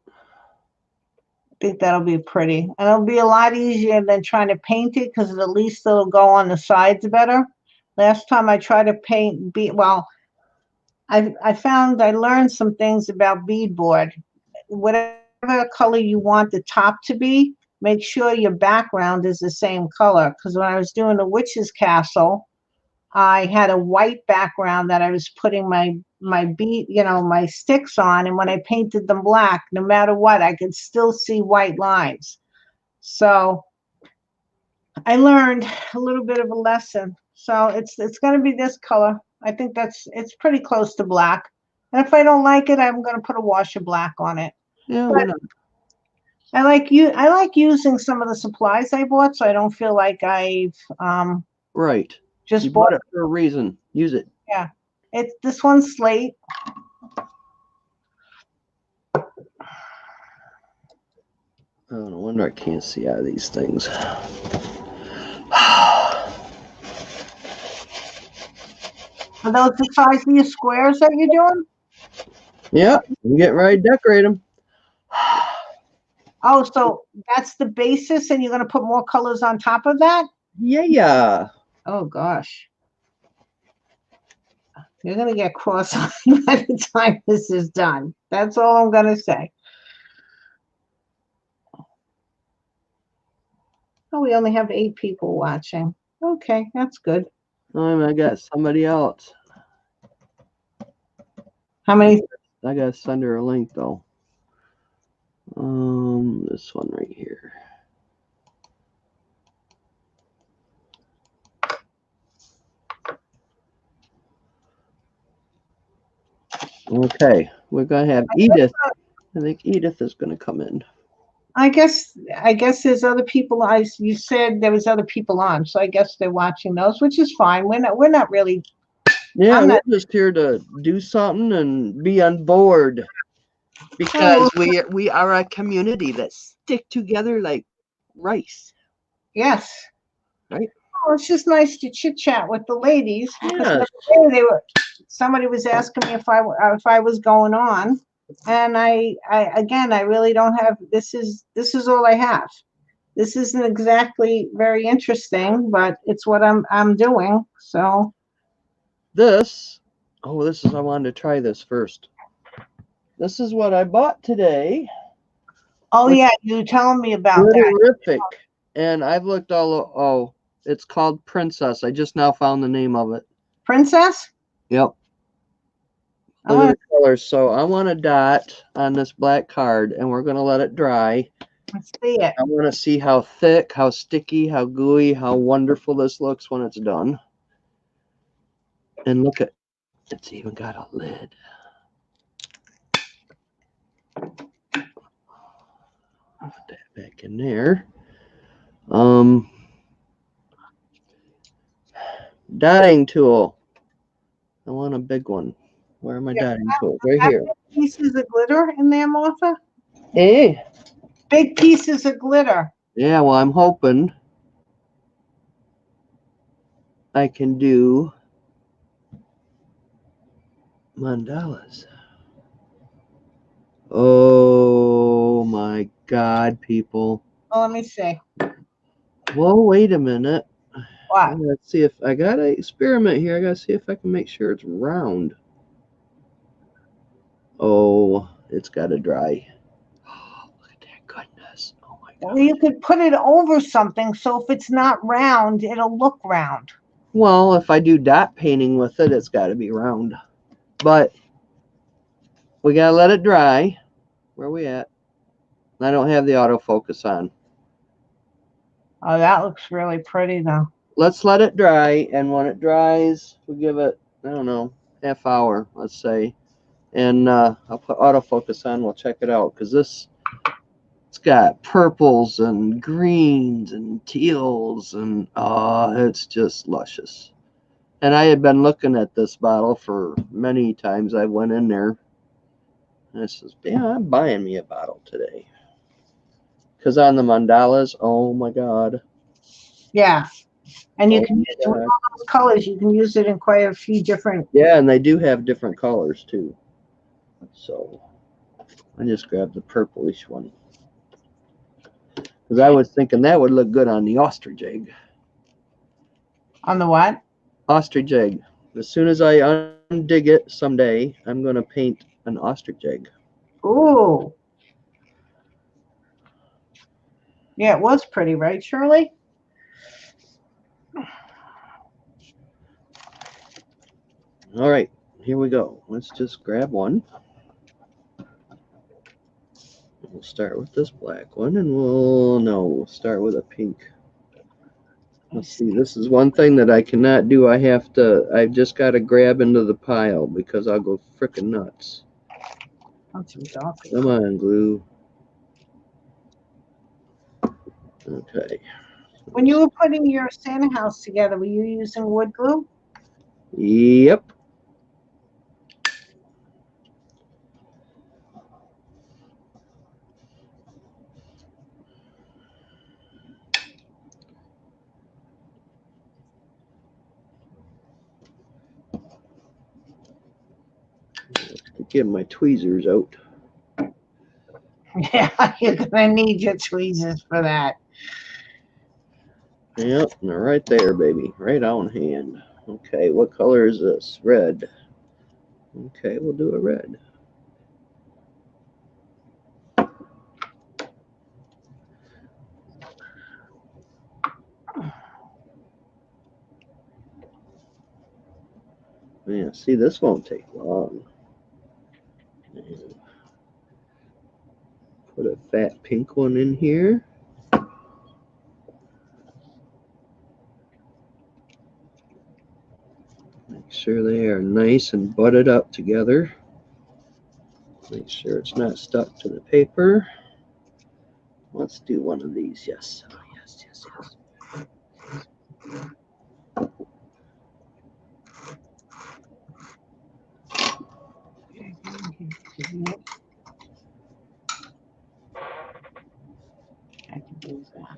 I think that'll be pretty. And it'll be a lot easier than trying to paint it because at least it'll go on the sides better. Last time I tried to paint I found I learned some things about beadboard. Whatever color you want the top to be, make sure your background is the same color. Because when I was doing the witch's castle, I had a white background that I was putting my bead, my sticks on, and when I painted them black, no matter what, I could still see white lines. So I learned a little bit of a lesson. So it's going to be this color. I think it's pretty close to black. And if I don't like it, I'm going to put a wash of black on it. Yeah, But why not? I like using some of the supplies I bought, so I don't feel like I've Right. just You bought bought it for a reason. Use it. Yeah, this one's slate. Oh, no wonder I can't see out of these things. Are those the size of your squares that you're doing? Yep, I'm getting ready to decorate them. Oh, so that's the basis, and you're going to put more colors on top of that? Yeah. Oh, gosh. You're going to get cross-eyed by the time this is done. That's all I'm going to say. Oh, we only have 8 people watching. Okay, that's good. I got somebody else. How many? I gotta send her a link though. This one right here. Okay, we're gonna have Edith. I think Edith is gonna come in. I guess there's other people. You said there was other people on, so I guess they're watching those, which is fine. We're not really. Yeah, we're just here to do something and be on board because we are a community that stick together like rice. Yes. Right. Oh, it's just nice to chit chat with the ladies. Yeah. Somebody was asking me if I was going on, and I really don't have. This is all I have. This isn't exactly very interesting, but it's what I'm doing. So this is I wanted to try this first. This is what I bought today. Oh yeah, you telling me about that. Terrific. And I've looked all it's called Princess. I just now found the name of it. Princess? Yep. Look at the colors. So I want a dot on this black card and we're gonna let it dry. Let's see it. I want to see how thick, how sticky, how gooey, how wonderful this looks when it's done. And look at it's even got a lid. Put that back in there. Dotting tool. I want a big one. Where are my dotting tools? Right here. Pieces of glitter in there, Martha? Hey. Big pieces of glitter. Yeah, well, I'm hoping I can do mandalas. Oh my God, people. Oh, let me see. Well, wait a minute. What? Let's see if I gotta experiment here. I gotta see if I can make sure it's round. Oh, it's gotta dry. Oh, look at that goodness. Oh my God. Well, you could put it over something so if it's not round, it'll look round. Well, if I do dot painting with it, it's gotta be round. But we gotta let it dry. Where are we at? I don't have the autofocus on. Oh, that looks really pretty though. Let's let it dry, and when it dries, we'll give it, I don't know, half hour, let's say. And I'll put autofocus on, we'll check it out, because it's got purples and greens and teals, and it's just luscious. And I had been looking at this bottle for many times. I went in there, and I says, yeah, I'm buying me a bottle today. Because on the mandalas, oh my God. Yeah. And you Oh can my use it with God. all those colors. You can use it in quite a few different. Yeah, and they do have different colors too. So I just grabbed the purplish one because I was thinking that would look good on the ostrich egg. On the what? Ostrich egg. As soon as I undig it someday, I'm gonna paint an ostrich egg. Ooh. Yeah, it was pretty, right, Shirley? All right, here we go. Let's just grab one. We'll start with this black one, and we'll start with a pink. Let's see, this is one thing that I cannot do. I've just got to grab into the pile because I'll go frickin' nuts. That's some dark. Come on, glue. Okay. When you were putting your Santa house together, were you using wood glue? Yep. Get my tweezers out. Yeah, you're gonna need your tweezers for that. Yep, and they're right there, baby. Right on hand. Okay, what color is this? Red. Okay, we'll do a red. Yeah, see, this won't take long. Put a fat pink one in here. Make sure they are nice and butted up together. Make sure it's not stuck to the paper. Let's do one of these. Yes. Oh, yes, yes, yes. I can do that.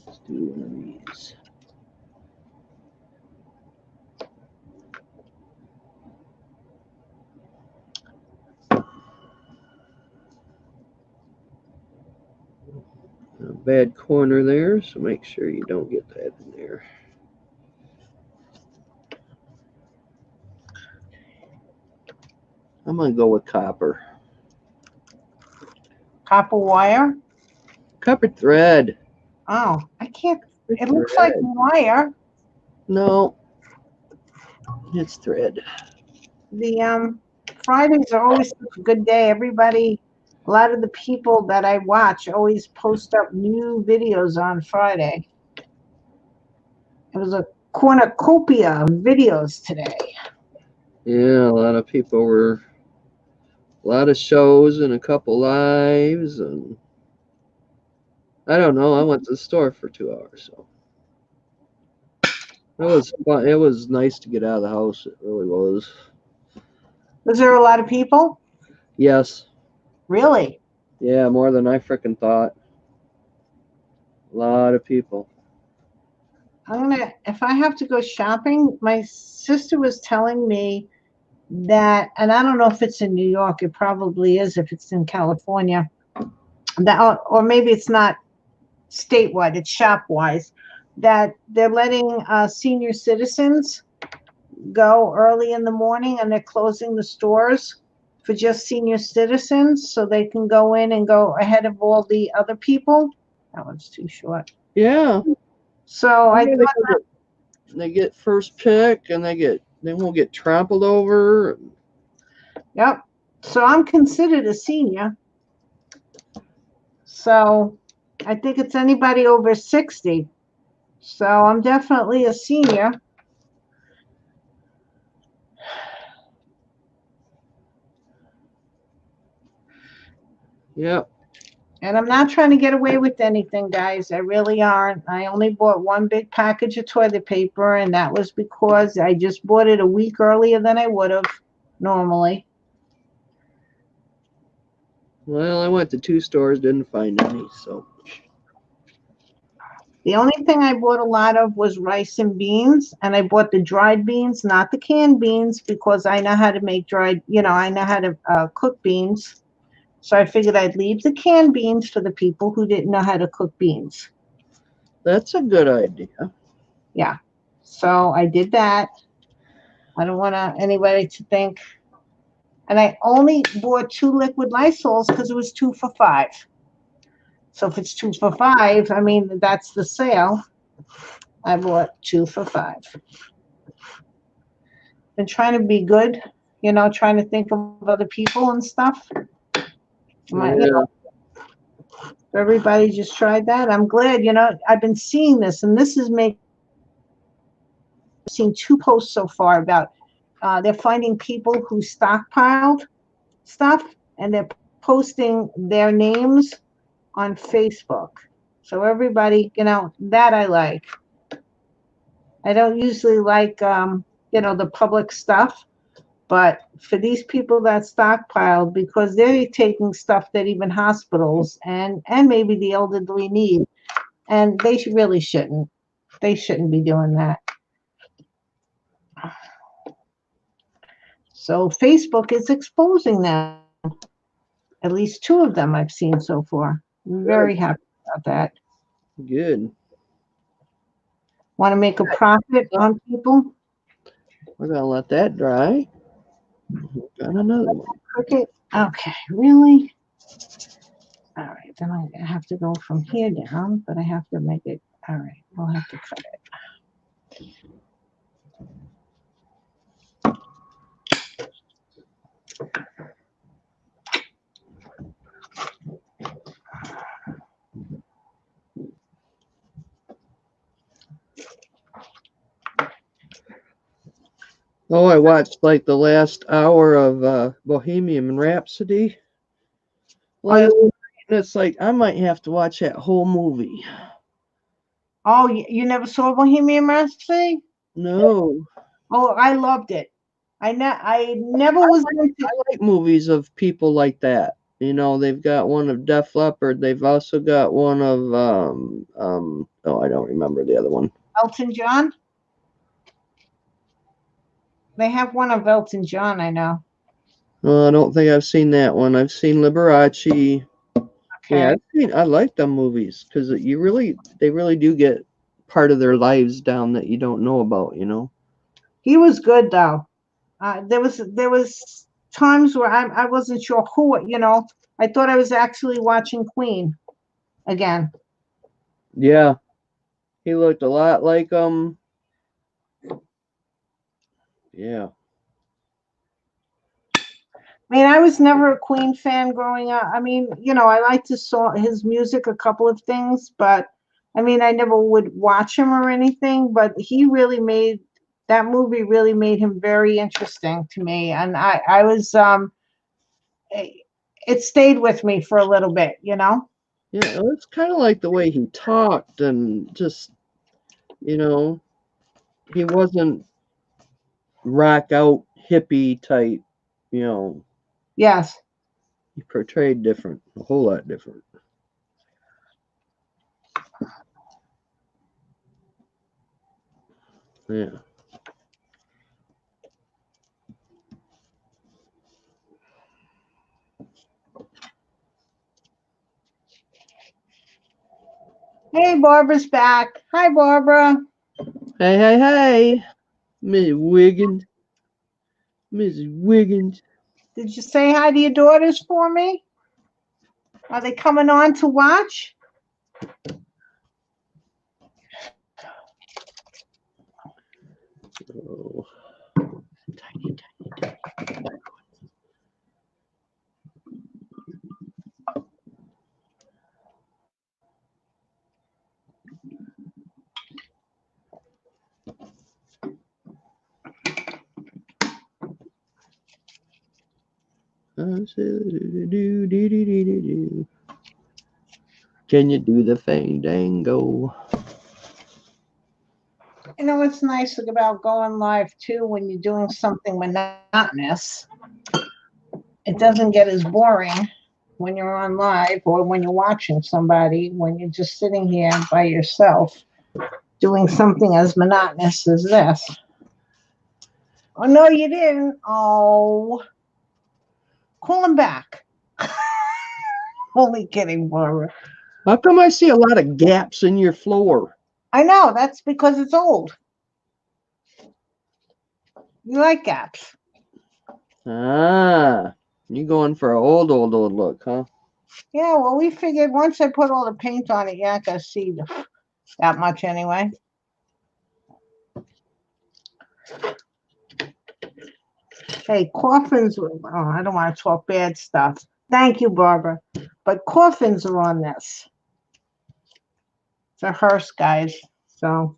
Let's do one of these. A bad corner there, so make sure you don't get that in there. I'm gonna go with copper. Copper wire? Copper thread. Oh, I can't. It's It looks like thread. wire. No, it's thread. The Fridays are always such a good day. Everybody, a lot of the people that I watch always post up new videos on Friday. It was a cornucopia of videos today. Yeah, a lot of people were, a lot of shows and a couple lives, and I don't know. I went to the store for 2 hours, so it was fun. It was nice to get out of the house. It really was. Was there a lot of people? Yes. Really? Yeah, more than I frickin' thought. A lot of people. If I have to go shopping, my sister was telling me that, and I don't know if it's in New York, it probably is if it's in California, that, or maybe it's not statewide, it's shop-wise, that they're letting senior citizens go early in the morning and they're closing the stores for just senior citizens so they can go in and go ahead of all the other people. That one's too short. Yeah. So I Yeah, thought, they get first pick, and they won't get trampled over. yep. So I'm considered a senior. So I think it's anybody over 60. So I'm definitely a senior. Yep. And I'm not trying to get away with anything, guys. I really aren't. I only bought one big package of toilet paper, and that was because I just bought it a week earlier than I would have normally. Well, I went to 2 stores, didn't find any, so. The only thing I bought a lot of was rice and beans, and I bought the dried beans, not the canned beans, because I know how to make dried, I know how to cook beans. So I figured I'd leave the canned beans for the people who didn't know how to cook beans. That's a good idea. Yeah. So I did that. I don't want anybody to think. And I only bought 2 liquid Lysols because it was 2 for $5. So if it's 2 for $5, I mean, that's the sale. I bought 2 for $5. Been trying to be good, trying to think of other people and stuff. Yeah. Everybody just tried that. I'm glad, I've been seeing this, and this is making. I've seen 2 posts so far about they're finding people who stockpiled stuff, and they're posting their names on Facebook. So everybody, that I like. I don't usually like, the public stuff, but for these people that stockpiled, because they're taking stuff that even hospitals and maybe the elderly need, and they really shouldn't. They shouldn't be doing that. So Facebook is exposing them. At least 2 of them I've seen so far. I'm very happy about that. Good. Want to make a profit on people? We're gonna let that dry. Got another one. Okay. Okay. Really? All right. Then I have to go from here down, but I have to make it. All right. We'll have to cut it. Oh, I watched like the last hour of Bohemian Rhapsody. Last night, and it's like I might have to watch that whole movie. Oh, you never saw Bohemian Rhapsody? No. Oh, I loved it. I never was into. I like movies of people like that. They've got one of Def Leppard. They've also got one of I don't remember the other one. Elton John. They have one of Elton John, I know. Well, I don't think I've seen that one. I've seen Liberace. Okay. Yeah, I like them movies because they really do get part of their lives down that you don't know about. He was good though. There was times where I wasn't sure who. I thought I was actually watching Queen again. Yeah, he looked a lot like Yeah. I mean, I was never a Queen fan growing up. I mean, I liked his music, a couple of things, but I mean, I never would watch him or anything. But that movie really made him very interesting to me, and I was it stayed with me for a little bit. Yeah, it's kind of like the way he talked and just, he wasn't rock out hippie type, Yes. he portrayed different, a whole lot different. Yeah. Hey, Barbara's back. Hi, Barbara. Hey, Miss Wiggins. Mrs. Wiggins. Did you say hi to your daughters for me? Are they coming on to watch? Oh. Tiny. Can you do the fandango? What's nice about going live too when you're doing something monotonous. It doesn't get as boring when you're on live or when you're watching somebody, when you're just sitting here by yourself doing something as monotonous as this. Oh, no, you didn't. Oh, call him back. Only kidding, Barbara. How come I see a lot of gaps in your floor? I know, that's because it's old. You like gaps. Ah, you going for an old look, huh? Yeah, well, we figured once I put all the paint on it, you're not going to see that much anyway. Hey, coffins, oh, I don't want to talk bad stuff. Thank you, Barbara. But coffins are on this. It's a hearse, guys. So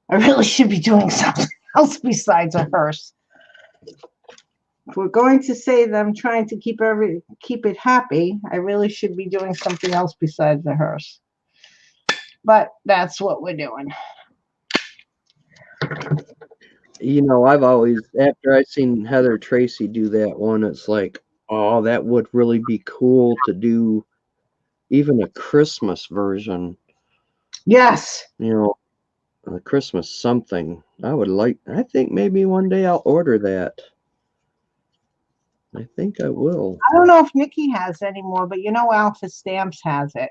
I really should be doing something else besides a hearse. If we're going to say that I'm trying to keep it happy, I really should be doing something else besides the hearse. But that's what we're doing. You know, I've always, after I seen Heather Tracy do that one, it's like, oh, that would really be cool to do even a Christmas version. Yes. You know, a Christmas something. I think maybe one day I'll order that. I think I will. I don't know if Nikki has anymore, but you know Alpha Stamps has it.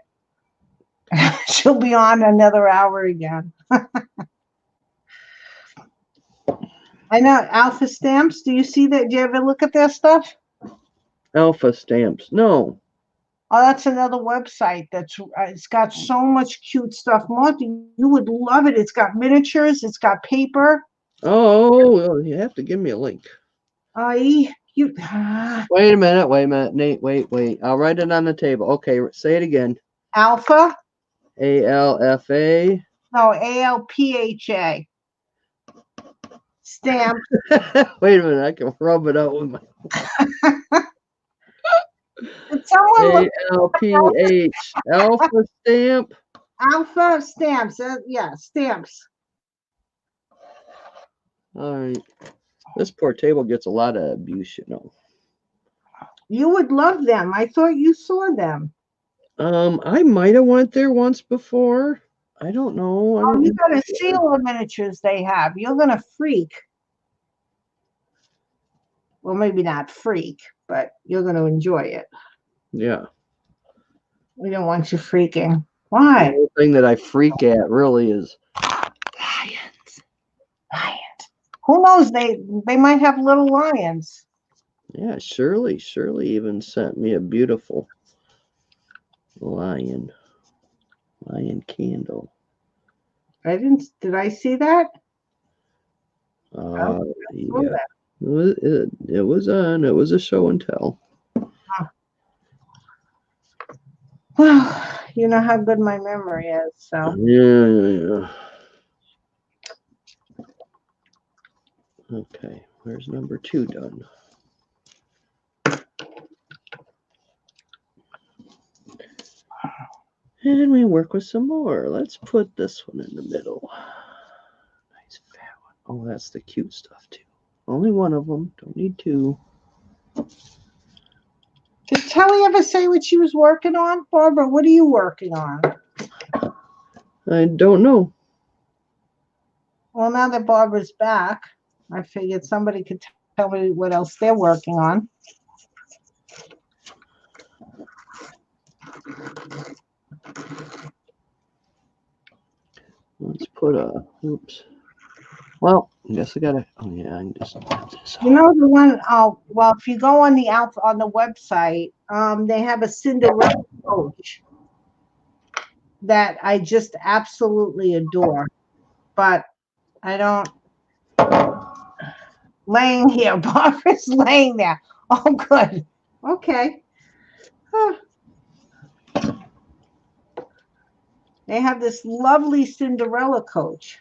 She'll be on another hour again. I know Alpha Stamps. Do you see that? Do you ever look at their stuff? Alpha Stamps. No. Oh, that's another website that's it's got so much cute stuff. Martha, you would love it. It's got miniatures. It's got paper. Oh, well, you have to give me a link. You. Wait a minute, Nate. Wait. I'll write it on the table. Okay, say it again. Alpha? ALFA. No, ALPHA. Stamp. Wait a minute, I can rub it out with my Did someone look ALPH. Alpha Stamp. Alpha Stamps? Yeah, stamps. All right. This poor table gets a lot of abuse, you know. You would love them. I thought you saw them. I might have went there once before. I don't know. You gotta see all the miniatures they have. You're gonna freak. Well, maybe not freak, but you're gonna enjoy it. Yeah. We don't want you freaking. Why? The only thing that I freak at really is Lions. Who knows? They might have little lions. yeah, Shirley even sent me a beautiful lion candle. Did I see that? Yeah. It was on. It was a show and tell. Well, you know how good my memory is, so. Yeah. Okay, where's number 2 done? And we work with some more. Let's put this one in the middle. Nice fat one. Oh, that's the cute stuff too. Only one of them. Don't need 2. Did Telly ever say what she was working on? Barbara, what are you working on? I don't know. Well, now that Barbara's back, I figured somebody could tell me what else they're working on. Let's put a, oops. Well, I guess I gotta, oh yeah, I can just put this You know the one, well, if you go on the website, they have a Cinderella coach that I just absolutely adore. But I don't, laying here, Barbara's laying there. Oh, good. Okay. Huh. They have this lovely Cinderella coach.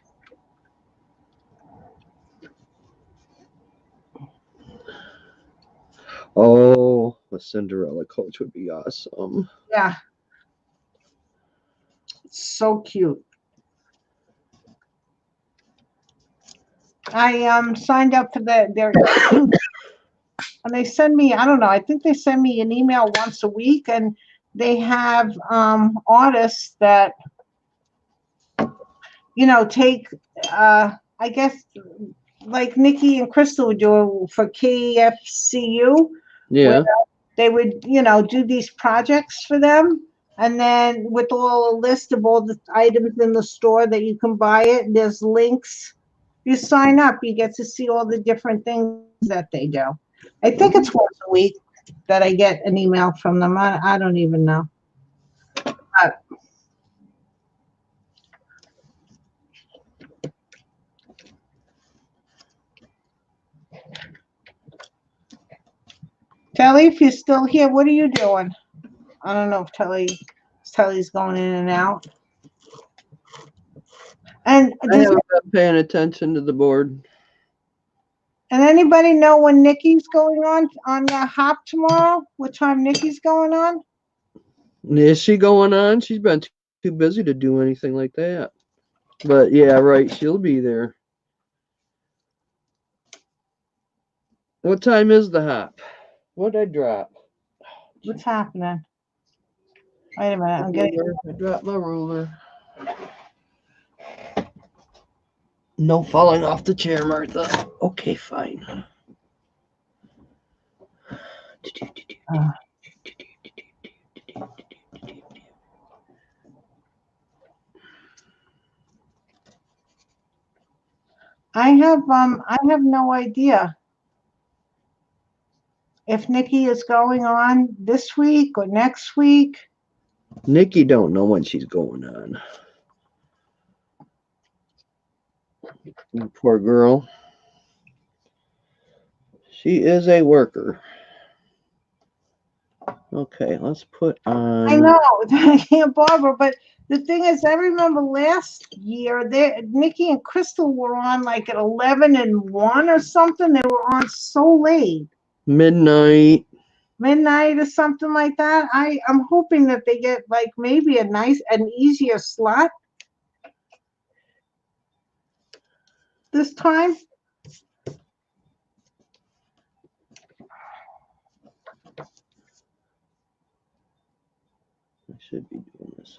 Oh, a Cinderella coach would be awesome. Yeah. So cute. I signed up for and they send me, I don't know, I think they send me an email once a week, and they have artists that, you know, take, I guess, like Nikki and Crystal would do for KFCU, where Yeah. they would, you know, do these projects for them. And then with all a list of all the items in the store that you can buy it, there's links. You sign up, you get to see all the different things that they do. I think it's once a week that I get an email from them. I don't even know. Telly, if you're still here, what are you doing? I don't know if Telly's going in and out. And I does haven't been paying attention to the board. and anybody know when Nikki's going on the hop tomorrow? What time Nikki's going on? Is she going on? She's been too busy to do anything like that. But yeah, right, she'll be there. What time is the hop? What did I drop? What's happening? Wait a minute, I'm getting. I dropped my ruler. No falling off the chair, Martha. Okay, fine. I have no idea if Nikki is going on this week or next week. Nikki don't know when she's going on. Poor girl. She is a worker. Okay, let's put on. I know, I can't Barbara, but the thing is, I remember last year, Nikki and Crystal were on like at 11 and 1 or something. They were on so late. Midnight Midnight or something like that. I'm hoping that they get like maybe an easier slot this time. I should be doing this.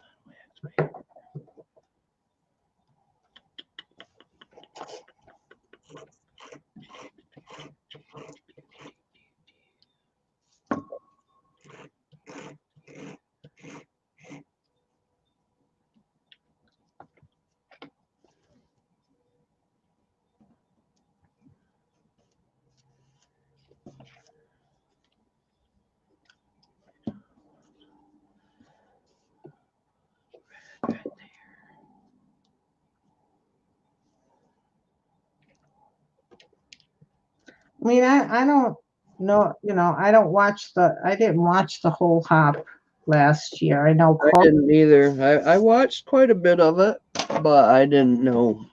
I mean, I don't know, I didn't watch the whole hop last year. I know I didn't either. I watched quite a bit of it, but I didn't know.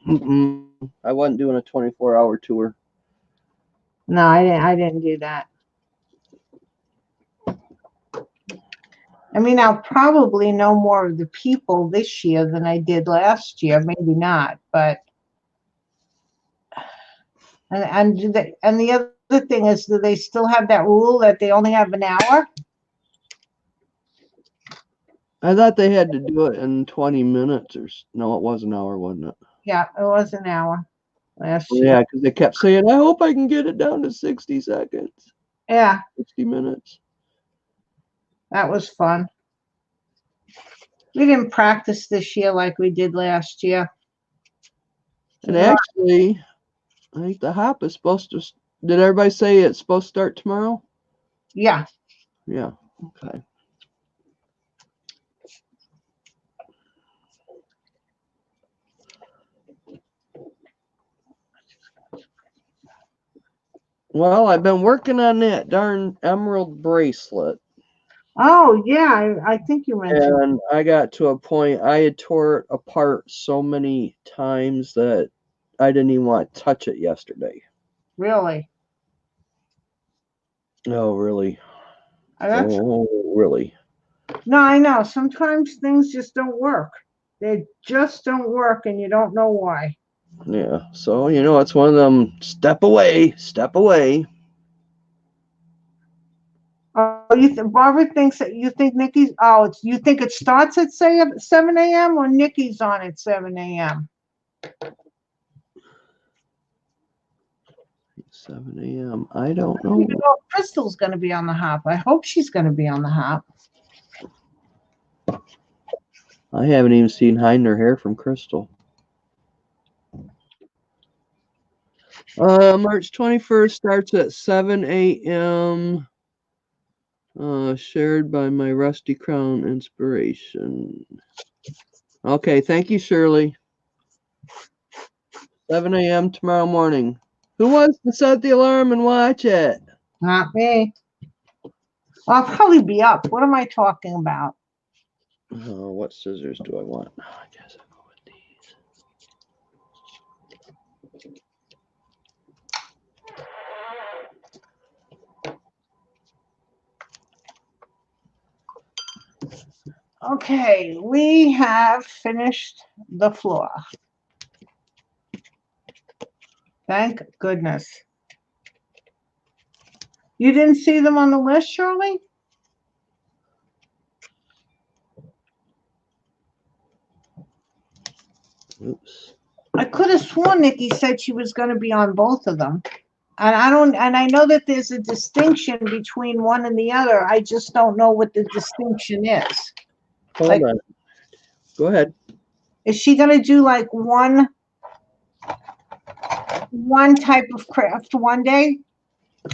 I wasn't doing a 24-hour tour. No, I didn't do that. I mean, I'll probably know more of the people this year than I did last year. Maybe not, but and the other thing is, do they still have that rule that they only have an hour? I thought they had to do it in 20 minutes no, it was an hour, wasn't it? Yeah, it was an hour last year. Yeah, because they kept saying, I hope I can get it down to 60 seconds. Yeah, 60 minutes. that was fun. We didn't practice this year like we did last year. And actually, I think the hop is supposed to. Did everybody say it's supposed to start tomorrow? Yeah. Yeah. Okay. Well, I've been working on that darn emerald bracelet. Oh, yeah, I think you mentioned. And I got to a point, I had tore it apart so many times that I didn't even want to touch it yesterday. Really? Oh, really? That's, Oh, really? no, I know. Sometimes things just don't work. They just don't work, and you don't know why. Yeah. So, it's one of them step away, step away. Barbara thinks that you think Nikki's, you think it starts at say 7 a.m. or Nikki's on at 7 a.m.? 7 a.m. I don't I don't know. even know if Crystal's going to be on the hop. I hope she's going to be on the hop. I haven't even seen hide nor hair from Crystal. March 21st starts at 7 a.m. Shared by my Rusty Crown Inspiration. Okay, thank you, Shirley. 7 a.m. tomorrow morning. Who wants to set the alarm and watch it? Not me. I'll probably be up. What am I talking about? What scissors do I want? I guess I'll go with these. Okay, we have finished the floor. Thank goodness. You didn't see them on the list, Shirley? Oops. I could have sworn Nikki said she was going to be on both of them. And I know that there's a distinction between one and the other. I just don't know what the distinction is. Hold on. Go ahead. Is she going to do like one type of craft one day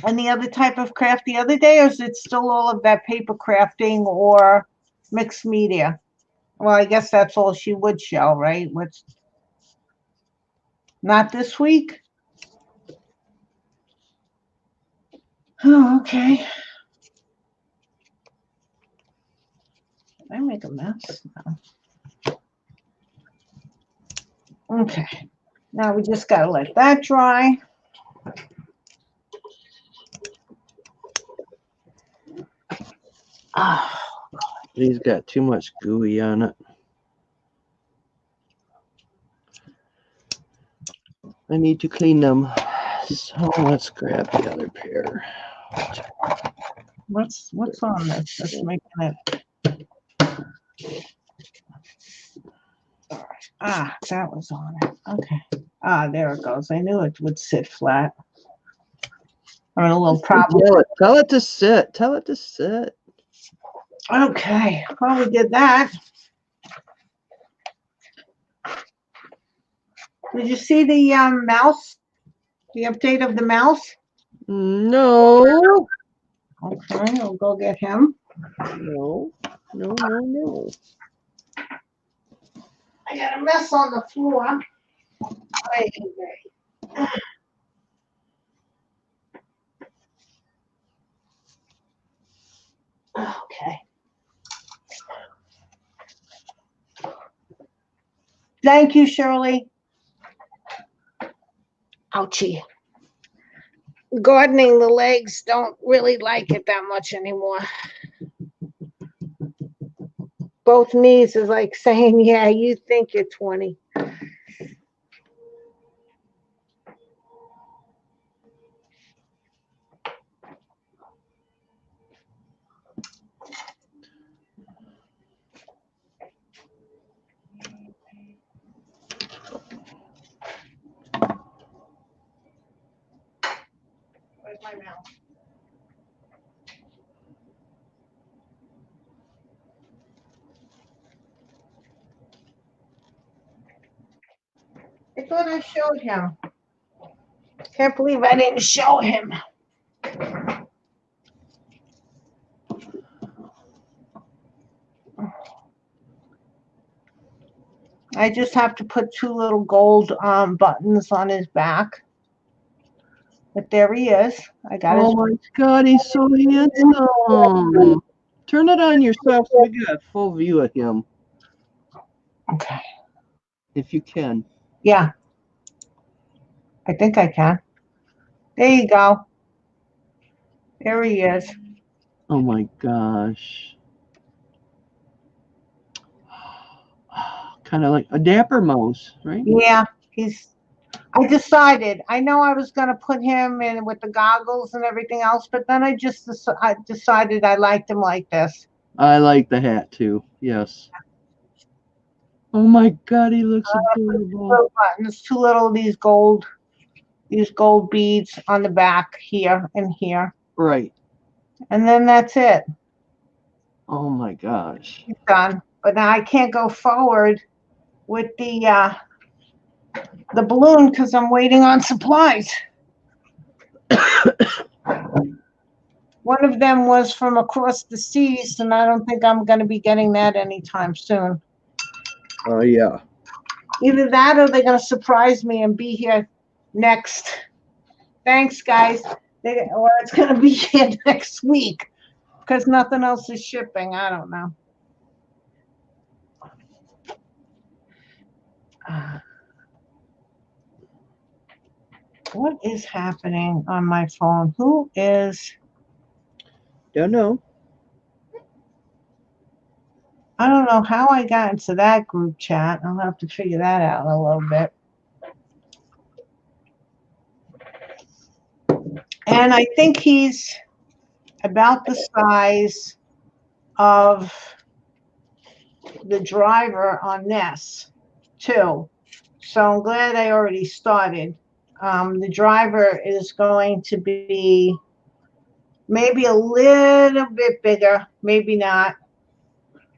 and the other type of craft the other day? Or is it still all of that paper crafting or mixed media? Well, I guess that's all she would show, right? What's not this week? Oh, okay. Did I make a mess? No. Okay. Now we just got to let that dry. Oh, He's got too much gooey on it. I need to clean them. So let's grab the other pair. what's on this? That's making it. Ah, that was on it. Okay. Ah, there it goes. I knew it would sit flat. I'm in a little problem. Tell it to sit. Tell it to sit. Okay. Well, we did that. Did you see the mouse? The update of the mouse? No. Okay, we'll go get him. No. I got a mess on the floor. Okay. Thank you, Shirley. Ouchie. Gardening, the legs don't really like it that much anymore. Both knees is like saying, yeah, you think you're 20. Where's my mouse? I thought I showed him. Can't believe I didn't show him. I just have to put two little gold buttons on his back. But there he is. I got his. Oh my God, he's so handsome. Turn it on yourself so we get a full view of him. Okay. If you can. Yeah. I think I can. There you go. There he is. Oh my gosh. Kind of like a dapper mouse, right? Yeah, he's I decided, I know I was going to put him in with the goggles and everything else, but then I decided I liked him like this. I like the hat too. Yes. Oh my God, he looks adorable. Little buttons, two little these gold beads on the back here and here, Right. and then that's it. Oh my gosh. It's done. But now I can't go forward with the balloon because I'm waiting on supplies. One of them was from across the seas, and I don't think I'm going to be getting that anytime soon. Oh yeah. Either that or they're going to surprise me and be here next. Thanks, guys. Or it's going to be here next week because nothing else is shipping. I don't know. What is happening on my phone? Who is? Don't know. I don't know how I got into that group chat. I'll have to figure that out in a little bit. And I think he's about the size of the driver on this, too. So I'm glad I already started. The driver is going to be maybe a little bit bigger, maybe not,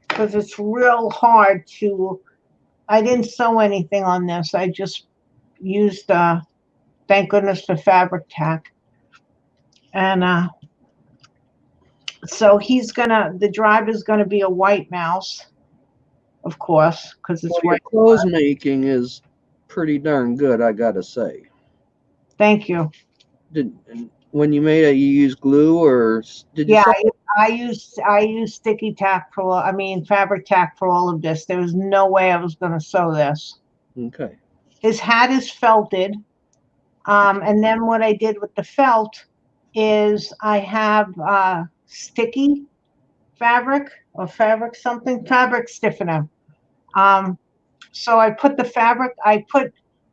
because it's real hard to. I didn't sew anything on this. I just used, thank goodness for fabric tack. And so the driver's gonna be a white mouse, of course, because it's Well, your white. clothes making is pretty darn good, I gotta say. Thank you. When you made it, you used glue or did you? Yeah, I use sticky tack fabric tack for all of this. There was no way I was gonna sew this. Okay. His hat is felted. And then what I did with the felt is I have sticky fabric or fabric stiffener. So I put the fabric,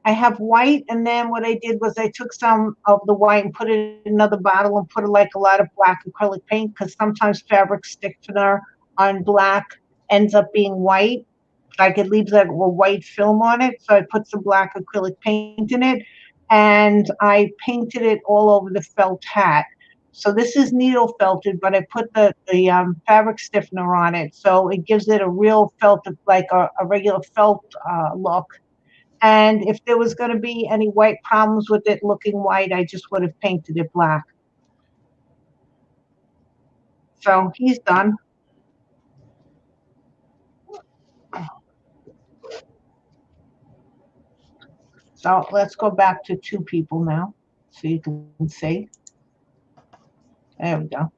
I have white, and then what I did was I took some of the white and put it in another bottle and put like a lot of black acrylic paint because sometimes fabric stiffener on black ends up being white. Like it leaves like a white film on it. So I put some black acrylic paint in it and I painted it all over the felt hat. So this is needle felted, but I put the fabric stiffener on it. So it gives it a real felt, like a regular felt look. And if there was going to be any white problems with it looking white, I just would have painted it black. So he's done. So let's go back to two people now so you can see. There we go.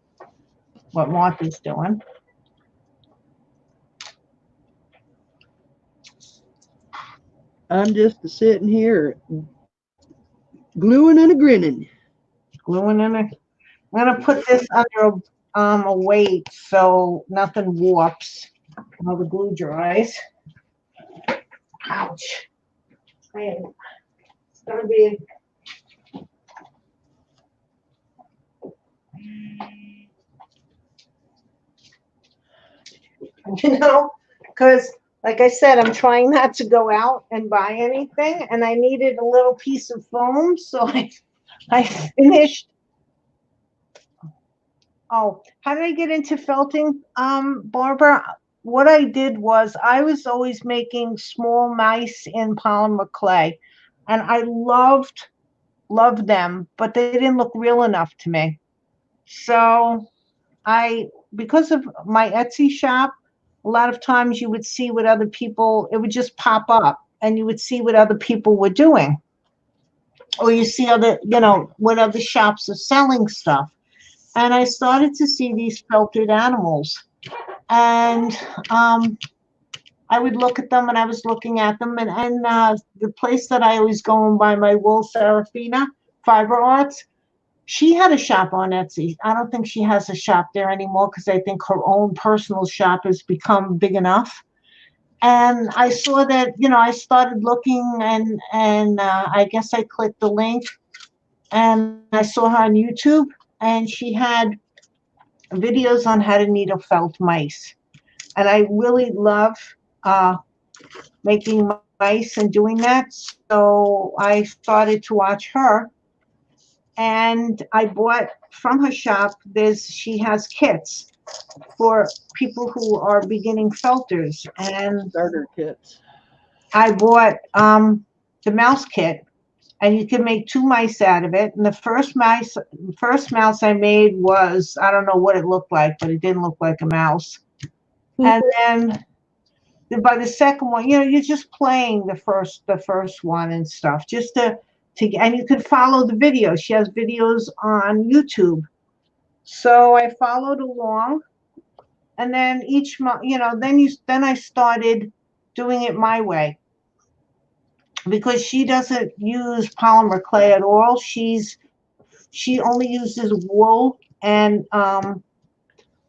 What Martha's doing. I'm just sitting here gluing and a grinning. Gluing in it. I'm going to put this under a weight so nothing warps while the glue dries. Ouch. It's going to be. Because like I said, I'm trying not to go out and buy anything, and I needed a little piece of foam, so I finished. Oh, how did I get into felting, Barbara? What I did was I was always making small mice in polymer clay, and I loved them, but they didn't look real enough to me. So because of my Etsy shop, a lot of times you would see what other people, it would just pop up and you would see what other people were doing. Or you see what other shops are selling stuff. And I started to see these felted animals. And I would look at them and I was looking at them. And the place that I always go and buy my wool, Serafina, Fiber Arts, she had a shop on Etsy. I don't think she has a shop there anymore because I think her own personal shop has become big enough. And I saw that, I started looking, and I guess I clicked the link, and I saw her on YouTube, and she had videos on how to needle felt mice. And I really love uh, making mice and doing that. So I started to watch her, and I bought from her shop. She has kits for people who are beginning felters, and Starter kits. I bought the mouse kit, and you can make two mice out of it. And the first mouse I made was, I don't know what it looked like, but it didn't look like a mouse. And then by the second one, you're just playing the first one and stuff, just and you can follow the video. She has videos on YouTube. So I followed along, and then each month, then I started doing it my way, because she doesn't use polymer clay at all. She only uses wool, and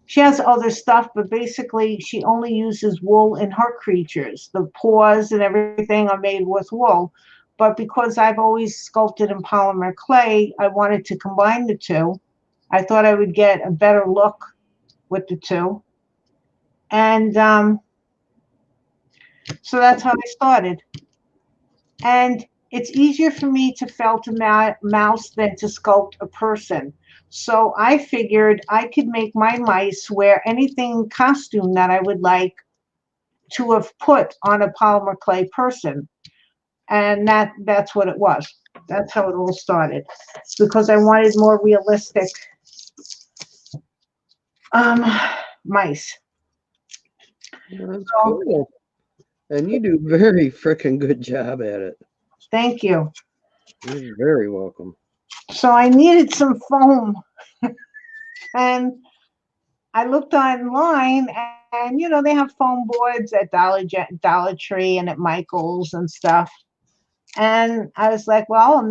she has other stuff, but basically she only uses wool in her creatures. The paws and everything are made with wool. But because I've always sculpted in polymer clay, I wanted to combine the two. I thought I would get a better look with the two. And so that's how I started. And it's easier for me to felt a mouse than to sculpt a person. So I figured I could make my mice wear anything costume that I would like to have put on a polymer clay person. And that's what it was. That's how it all started. Because I wanted more realistic um, mice. That's So, cool. And you do very freaking good job at it. thank you. You're very welcome. So I needed some foam. And I looked online, and they have foam boards at Dollar Tree and at Michael's and stuff. And I was like, well, I'm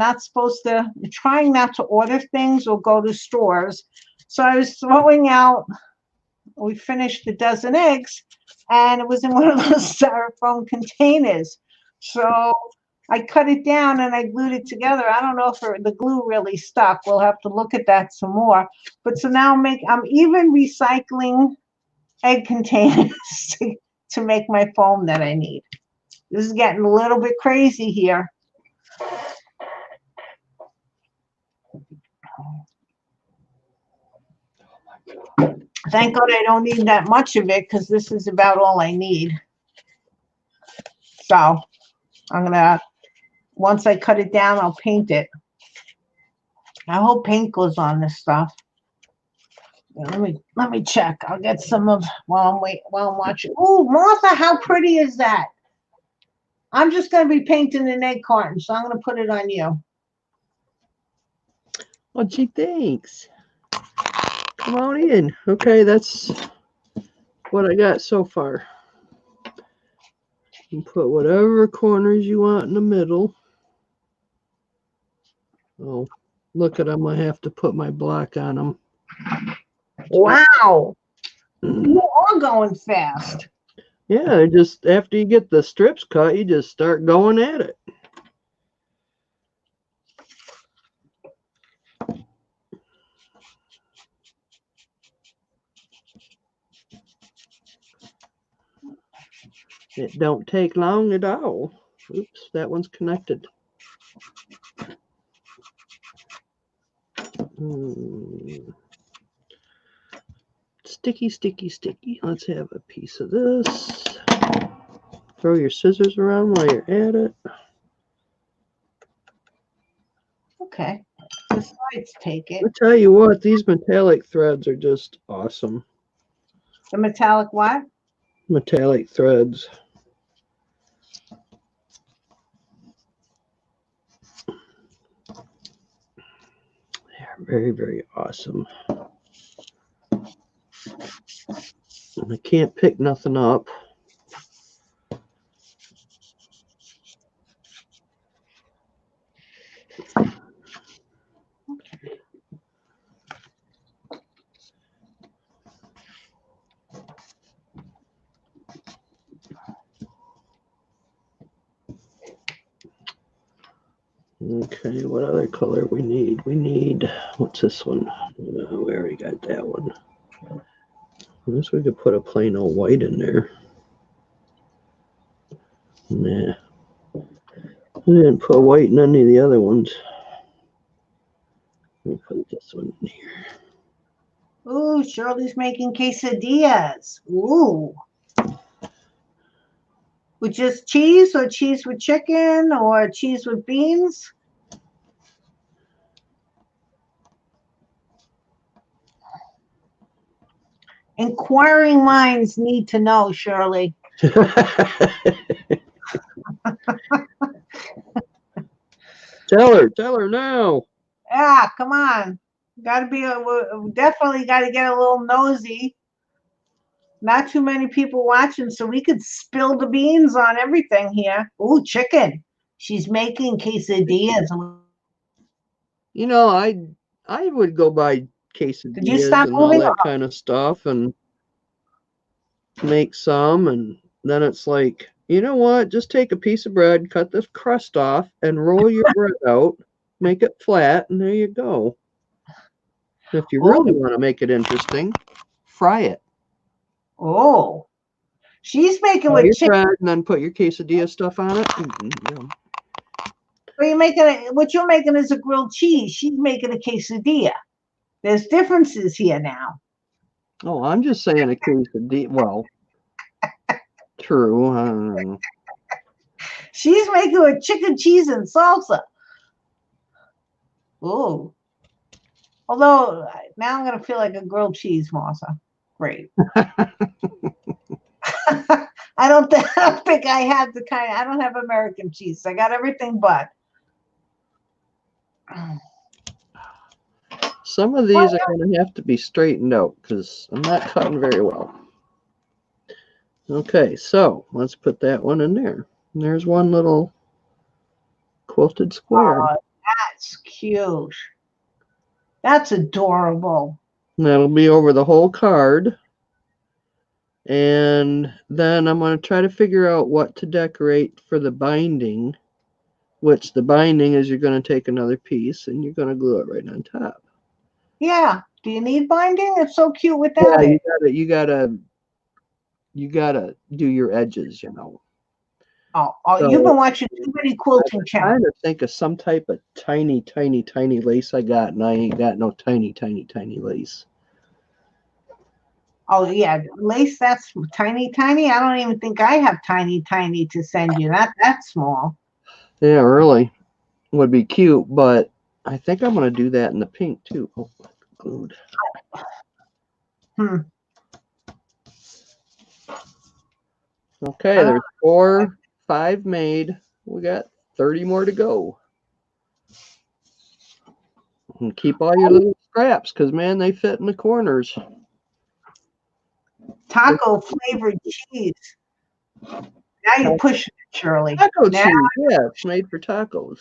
trying not to order things or go to stores. So I was throwing out, we finished a dozen eggs, and it was in one of those styrofoam containers. So I cut it down and I glued it together. I don't know if the glue really stuck. We'll have to look at that some more. But so now I'm even recycling egg containers to make my foam that I need. This is getting a little bit crazy here. Thank God I don't need that much of it, because this is about all I need. So once I cut it down, I'll paint it. I hope paint goes on this stuff. Let me check. I'll get some of while I'm watching. Oh, Martha, how pretty is that? I'm just going to be painting an egg carton, so I'm going to put it on you. Oh, gee, thanks. Come on in. Okay, that's what I got so far. You can put whatever corners you want in the middle. Oh, look at them. I have to put my block on them. Wow. You are going fast. Yeah, just after you get the strips cut, you just start going at it. It don't take long at all. Oops, that one's connected. Sticky, sticky, sticky. Let's have a piece of this. Throw your scissors around while you're at it. Okay. The sides take it. I'll tell you what, these metallic threads are just awesome. The metallic what? Metallic threads. They're very, very awesome. And I can't pick nothing up. Okay, what other color we need? We need, what's this one? We already got that one. I guess we could put a plain old white in there. Nah. I didn't put white in any of the other ones. Let me put this one in here. Ooh, Shirley's making quesadillas. Ooh. With just cheese or cheese with chicken or cheese with beans? Inquiring minds need to know, Shirley. Tell her now. Yeah, come on. Gotta be, definitely gotta get a little nosy. Not too many people watching, so we could spill the beans on everything here. Ooh, chicken. She's making quesadillas. You know, I would go buy Did you quesadillas stop and all moving? that kind of stuff and make some, and then it's like, you know what? Just take a piece of bread, cut the crust off, and roll your bread out, make it flat, and there you go. If you really Oh, want to make it interesting, fry it. oh. She's making Fry with your chicken. bread and then put your quesadilla stuff on it. And, What you're making is a grilled cheese. She's making a quesadilla. There's differences here now. oh, I'm just saying a quesadilla. Well, true. I don't know. She's making with chicken, cheese, and salsa. Ooh. Although now I'm gonna feel like a grilled cheese, Martha. Great. I don't think I have the kind. I don't have American cheese. I got everything but. Some of these are going to have to be straightened out because I'm not cutting very well. Okay, so let's put that one in there. And there's one little quilted square. Oh, that's cute. That's adorable. And that'll be over the whole card. And then I'm going to try to figure out what to decorate for the binding, which the binding is you're going to take another piece and you're going to glue it right on top. Yeah. Do you need binding? It's so cute without Yeah, it. you gotta do your edges, you know. Oh, So you've been watching too many quilting I'm channels. trying to think of some type of tiny, tiny, tiny lace I got, and I ain't got no tiny, tiny, tiny lace. Oh yeah, lace that's tiny, tiny. I don't even think I have tiny, tiny to send you. Not that small. Yeah, really would be cute, but I think I'm gonna do that in the pink too. Oh, glued. Hmm. Okay, there's 5 made. We got 30 more to go. And keep all your little scraps, because man, they fit in the corners. Taco flavored cheese. Now you're pushing it, Shirley. Taco Now, cheese, yeah, it's made for tacos.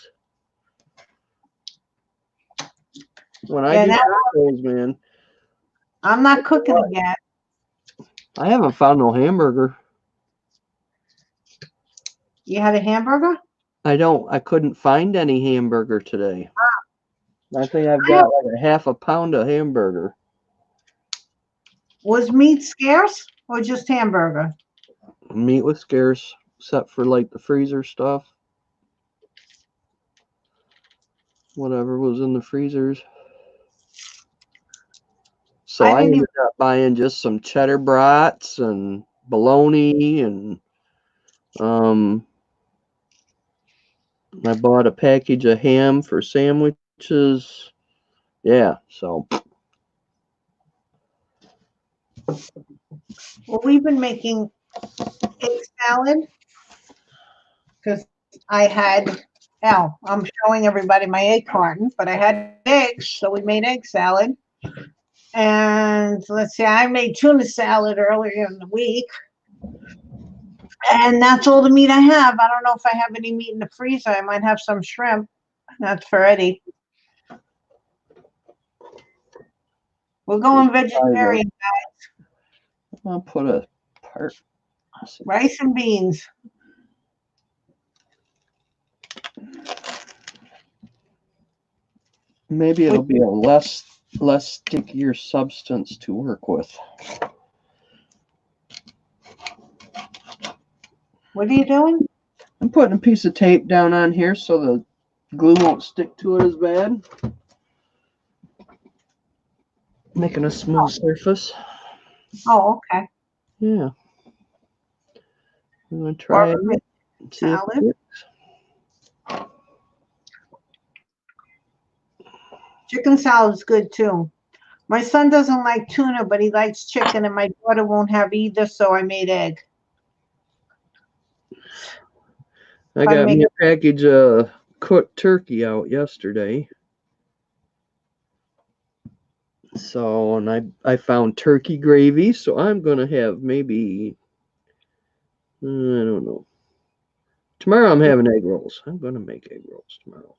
When I yeah, do now tacos, man, I'm not cooking again. I haven't found no hamburger. You had a hamburger? I couldn't find any hamburger today. I think I've I got have, like a half a pound of hamburger. was meat scarce or just hamburger? Meat was scarce, except for like the freezer stuff. Whatever was in the freezers. So I ended up buying just some cheddar brats and bologna, and I bought a package of ham for sandwiches. Yeah, so Well, we've been making egg salad because I had. Now I'm showing everybody my egg carton, but I had eggs, so we made egg salad. And let's see, I made tuna salad earlier in the week. And that's all the meat I have. I don't know if I have any meat in the freezer. I might have some shrimp. That's for Eddie. We're going vegetarian, I'll put a part. rice and beans. Maybe it'll be a less stickier substance to work with. What are you doing? I'm putting a piece of tape down on here so the glue won't stick to it as bad. Making a smooth surface. Oh, okay. Yeah. I'm going to try it. See if it works. Chicken salad's good too. My son doesn't like tuna, but he likes chicken, and my daughter won't have either, so I made egg. I got me a package of cooked turkey out yesterday. So, and I found turkey gravy, so I'm going to have maybe, I don't know. Tomorrow I'm having egg rolls. I'm going to make egg rolls tomorrow.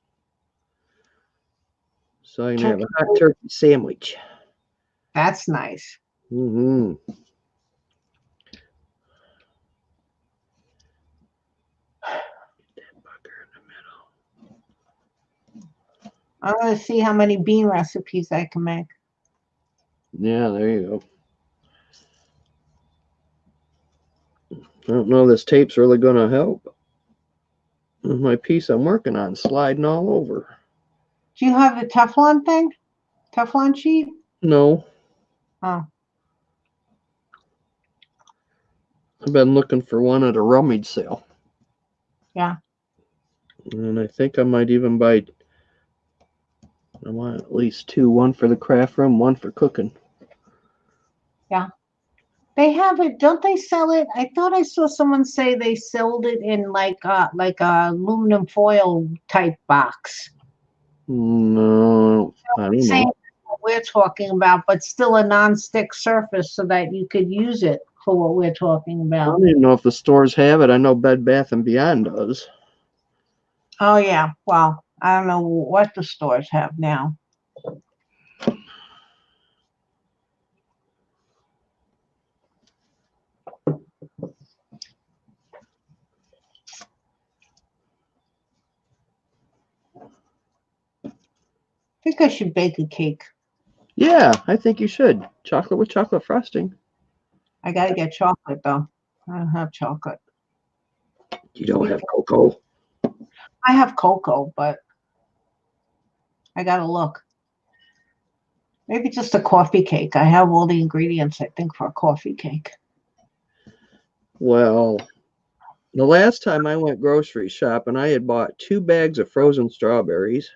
So I can have a hot turkey sandwich. That's nice. Mm-hmm. I'm going to see how many bean recipes I can make. Yeah, there you go. I don't know if this tape's really going to help. My piece I'm working on sliding all over. Do you have the Teflon thing? Teflon sheet? No. Oh. I've been looking for one at a rummage sale. Yeah. And I think I might even buy, I want at least two, one for the craft room, one for cooking. Yeah. They have it, don't they sell it? I thought I saw someone say they sold it in like a aluminum foil type box. No, I don't Same know. what we're talking about, but still a non-stick surface so that you could use it for what we're talking I about. don't even know if the stores have it. I know Bed Bath & Beyond does. Oh yeah, well, I don't know what the stores have now. I think I should bake a cake. Yeah, I think you should. Chocolate with chocolate frosting. I gotta get chocolate though. I don't have chocolate. You don't have cocoa? I have cocoa, but I gotta look. Maybe just a coffee cake. I have all the ingredients, I think, for a coffee cake. Well, the last time I went grocery shopping, I had bought 2 bags of frozen strawberries.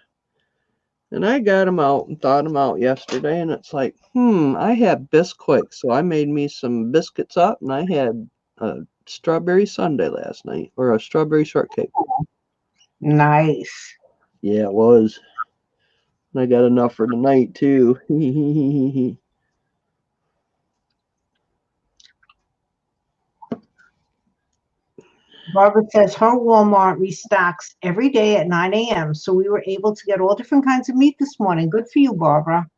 And I got them out and thawed them out yesterday, and it's like, I have Bisquick. So I made me some biscuits up, and I had a strawberry sundae last night, or a strawberry shortcake. Nice. Yeah, it was. I got enough for tonight, too. Barbara says her Walmart restocks every day at 9 a.m. So we were able to get all different kinds of meat this morning. Good for you, Barbara.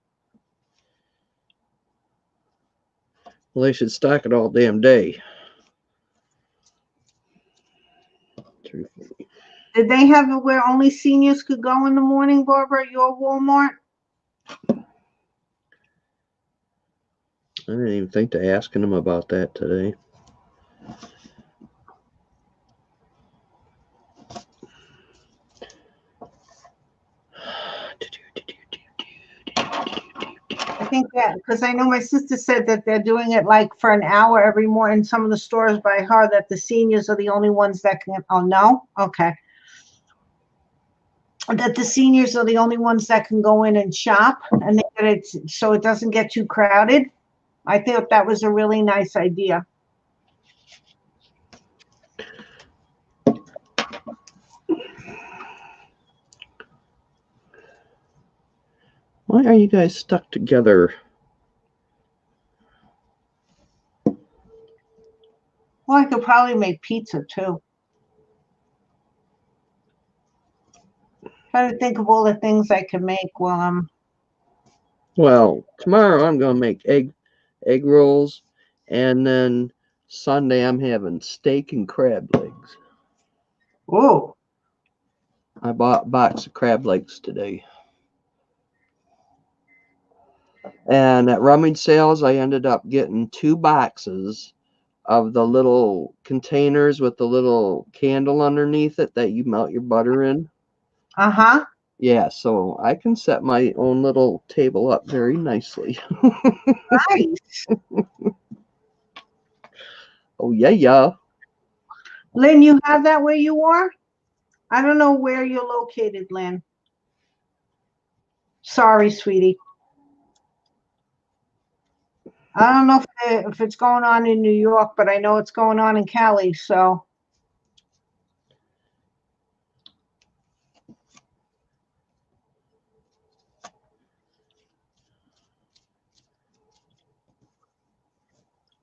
Well, they should stock it all damn day. Did they have it where only seniors could go in the morning, Barbara, at your Walmart? I didn't even think to asking them about that today. I think that, because I know my sister said that they're doing it like for an hour every morning. Some of the stores by her that the seniors are the only ones that can. Oh, no? Okay. That the seniors are the only ones that can go in and shop, and they get it so it doesn't get too crowded. I thought that was a really nice idea. Why are you guys stuck together? Well, I could probably make pizza too. Trying to think of all the things I could make while I'm. Well, tomorrow I'm gonna make egg rolls, and then Sunday I'm having steak and crab legs. Ooh. I bought a box of crab legs today. And at rummage sales, I ended up getting 2 boxes of the little containers with the little candle underneath it that you melt your butter in. Uh-huh. Yeah, so I can set my own little table up very nicely. Nice. Oh, yeah, yeah. Lynn, you have that where you are? I don't know where you're located, Lynn. Sorry, sweetie. I don't know if it's going on in New York, but I know it's going on in Cali, so.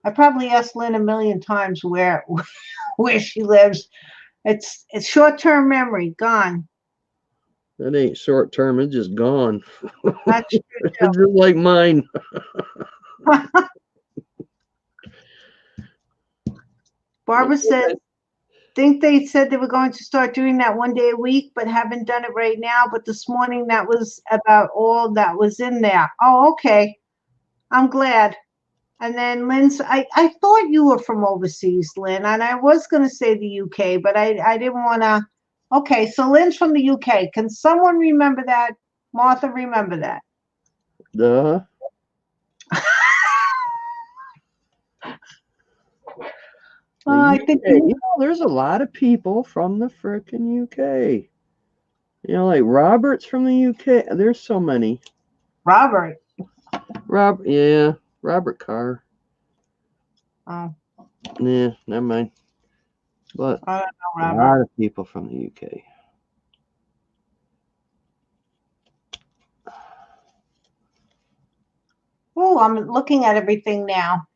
I probably asked Lynn a million times where she lives. It's short-term memory, gone. That ain't short term, it's just gone. That's true It's just like mine. too. Barbara says, think they said they were going to start doing that 1 day a week, but haven't done it right now. But this morning, that was about all that was in there. Oh, okay. I'm glad. And then Lynn's, I thought you were from overseas, Lynn, and I was going to say the UK, but I didn't want to. Okay, so Lynn's from the UK. Can someone remember that? Martha, remember that. Duh. I think there's a lot of people from the frickin' UK. You know, like Robert's from the UK. There's so many. Robert. Robert Carr. Oh, Yeah, never mind. But I don't know, a Robert. lot of people from the UK. Oh, I'm looking at everything now.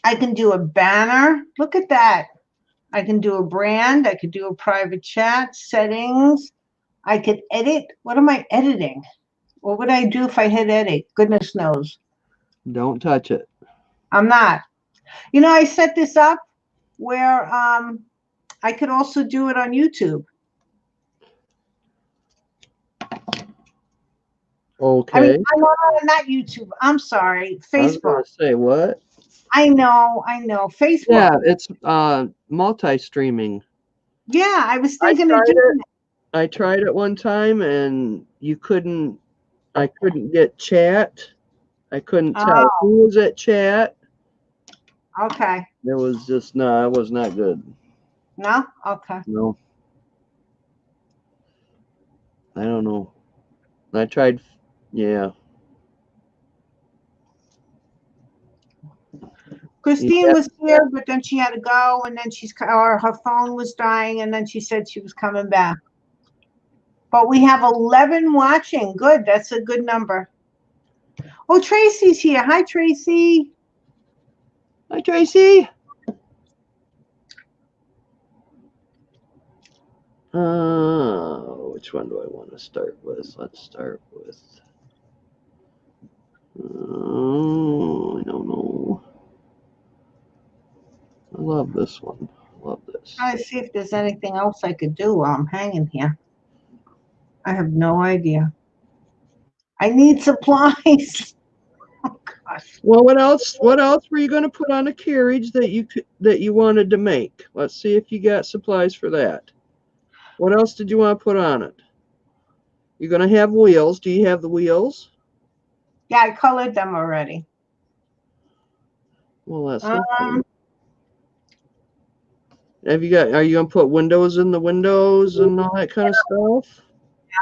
I can do a banner. Look at that. I can do a brand. I could do a private chat, settings. I could edit. What am I editing? What would I do if I hit edit? Goodness knows. Don't touch it. I'm not. You know, I set this up where I could also do it on YouTube. Okay. I mean, not YouTube. I'm sorry, I was Facebook. gonna say what? I know. Facebook. Yeah, it's multi-streaming. Yeah, I was thinking of doing it. I tried it one time and I couldn't get chat. I couldn't tell who was at chat. Okay. It was just it was not good. No? Okay. No. I don't know. I tried, yeah. Christine was here, but then she had to go, and then her phone was dying, and then she said she was coming back. But we have 11 watching. Good. That's a good number. Oh, Tracy's here. Hi, Tracy. Hi, Tracy. Which one do I want to start with? Let's start with. I don't know. I love this one. Love this. Trying to see if there's anything else I could do while I'm hanging here. I have no idea. I need supplies. Oh gosh. Well, what else were you going to put on a carriage that you wanted to make? Let's see if you got supplies for that. What else did you want to put on it? You're going to have wheels. Do you have the wheels? Yeah, I colored them already. Well, that's nothing. Are you going to put windows in the windows and all that kind of stuff?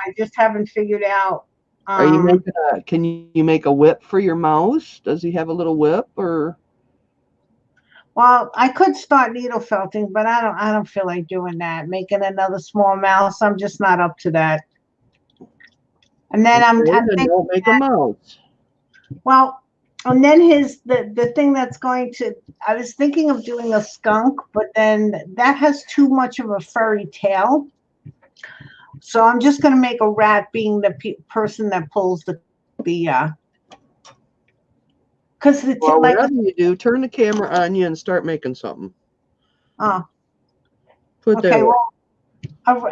I just haven't figured out. Are you making can you make a whip for your mouse? Does he have a little whip or? Well, I could start needle felting, but I don't feel like doing that. Making another small mouse, I'm just not up to that. And then I'm thinking, don't make a mouse. Well, and then the thing that's going to, I was thinking of doing a skunk, but then that has too much of a furry tail. So I'm just going to make a rat, being the person that pulls the because whatever you do, turn the camera on you and start making something. Oh. Put Okay. that. Well,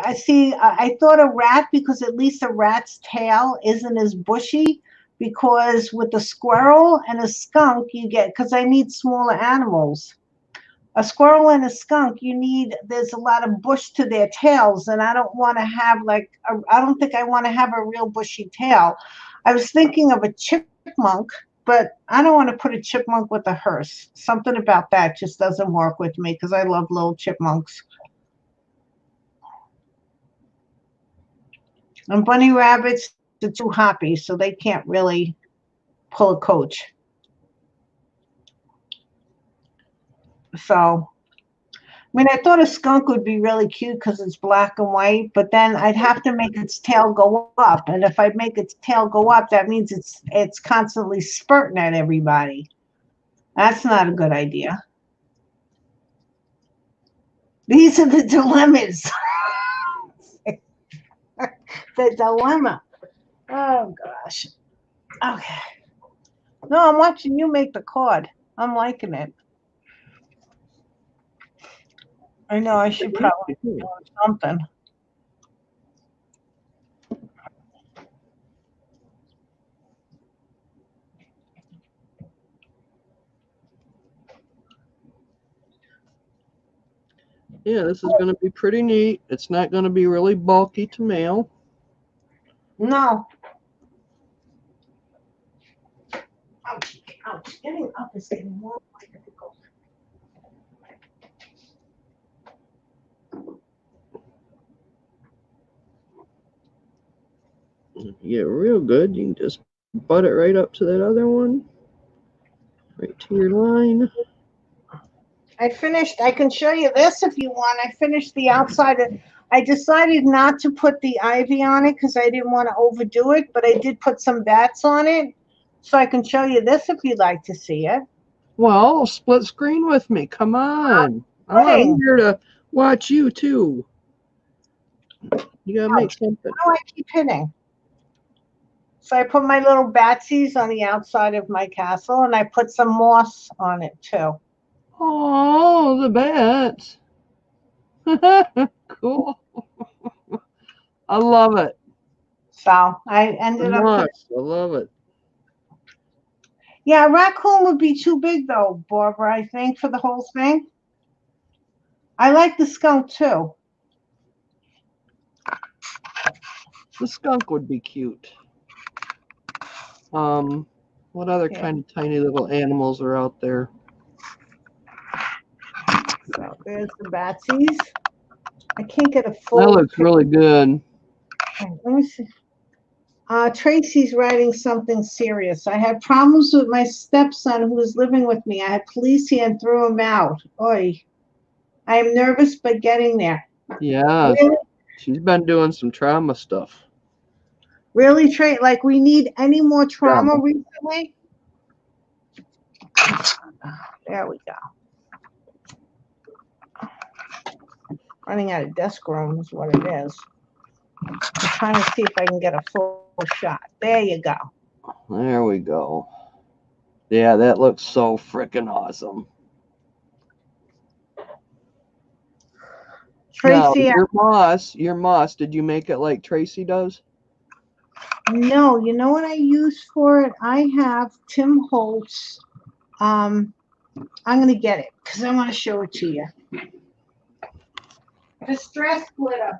I see. I thought a rat, because at least a rat's tail isn't as bushy, because with the squirrel and a skunk, you get, because I need smaller animals. A squirrel and a skunk, there's a lot of bush to their tails, and I don't want to have I don't think I want to have a real bushy tail. I was thinking of a chipmunk, but I don't want to put a chipmunk with a hearse. Something about that just doesn't work with me because I love little chipmunks. And bunny rabbits are too hoppy, so they can't really pull a coach. So, I mean, I thought a skunk would be really cute because it's black and white, but then I'd have to make its tail go up. And if I make its tail go up, that means it's constantly spurting at everybody. That's not a good idea. These are the dilemmas. The dilemma. Oh, gosh. Okay. No, I'm watching you make the card. I'm liking it. I know I should probably do something. Yeah, this is going to be pretty neat. It's not going to be really bulky to mail. No. Ouch, ouch. Getting up is getting more difficult. Yeah, real good. You can just butt it right up to that other one. Right to your line. I can show you this if you want. I finished the outside. I decided not to put the ivy on it because I didn't want to overdo it, but I did put some bats on it. So I can show you this if you'd like to see it. Well, split screen with me. Come on. I'm here to watch you too. You gotta make something. How do I keep hitting? So I put my little batsies on the outside of my castle, and I put some moss on it too. Oh, the bats. Cool. I love it. So I ended up. I love it. Yeah, a raccoon would be too big though, Barbara, I think, for the whole thing. I like the skunk too. The skunk would be cute. What other kind of tiny little animals are out there? So there's the batsies. I can't get a full. That looks really good. Let me see. Tracy's writing something serious. I had problems with my stepson who was living with me. I had police here and threw him out. Oy. I am nervous but getting there. Yeah, really? She's been doing some trauma stuff. Really, Trey? Like we need any more trauma recently? There we go. Running out of desk room is what it is. I'm trying to see if I can get a full shot. There you go. There we go. Yeah, that looks so freaking awesome. Tracy, now, your moss, did you make it like Tracy does? No, you know what I use for it? I have Tim Holtz. I'm going to get it because I want to show it to you. Distress glitter.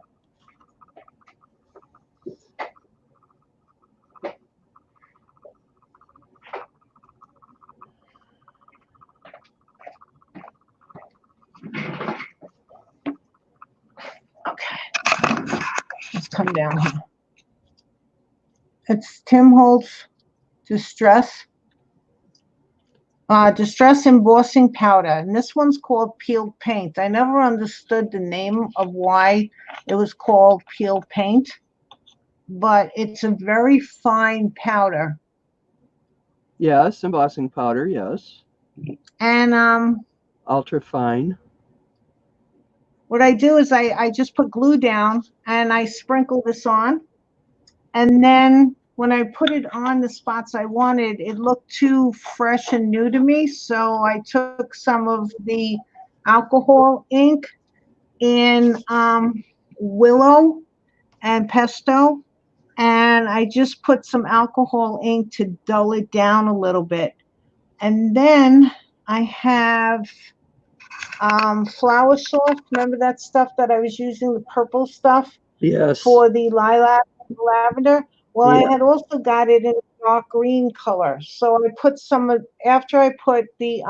Okay. Let's come down here. It's Tim Holtz Distress embossing powder, and this one's called peeled paint. I never understood the name of why it was called peeled paint, but it's a very fine powder. Yes, embossing powder, yes. And ultra fine. What I do is I just put glue down and I sprinkle this on, and then when I put it on the spots I wanted, it looked too fresh and new to me. So I took some of the alcohol ink in willow and pesto, and I just put some alcohol ink to dull it down a little bit. And then I have Flower Soft. Remember that stuff that I was using, the purple stuff Yes. for the lilac and lavender? Well, I Yeah. had also got it in a dark green color. So I put after I put the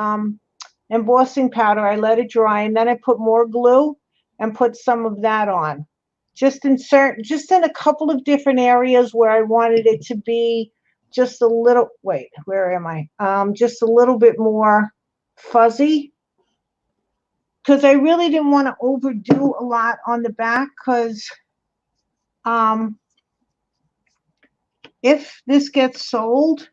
embossing powder, I let it dry, and then I put more glue and put some of that on. Just in a couple of different areas where I wanted it to be just a little, wait, where am I? Just a little bit more fuzzy, because I really didn't want to overdo a lot on the back, because um, if this gets sold,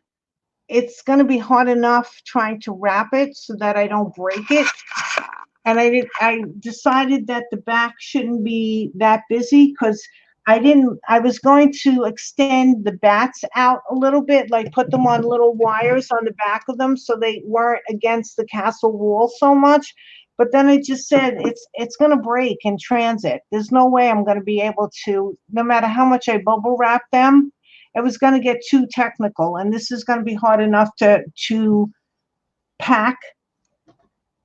it's going to be hard enough trying to wrap it so that I don't break it. And I decided that the back shouldn't be that busy, because I was going to extend the bats out a little bit, like put them on little wires on the back of them so they weren't against the castle wall so much. But then I just said it's going to break in transit. There's no way I'm going to be able to, no matter how much I bubble wrap them, it was going to get too technical, and this is going to be hard enough to pack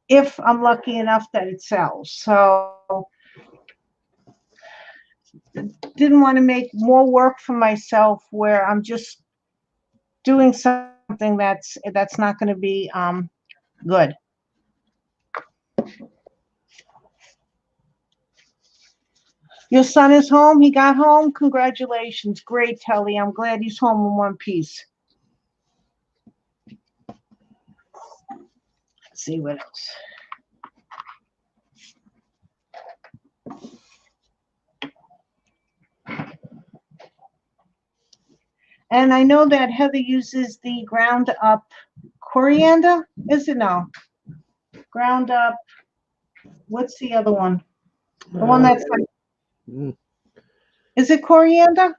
if I'm lucky enough that it sells. So didn't want to make more work for myself where I'm just doing something that's not going to be good. Your son is home. He got home. Congratulations. Great, Telly. I'm glad he's home in one piece. Let's see what else. And I know that Heather uses the ground up coriander. Is it no? Ground up. What's the other one? The one that's like, is it coriander?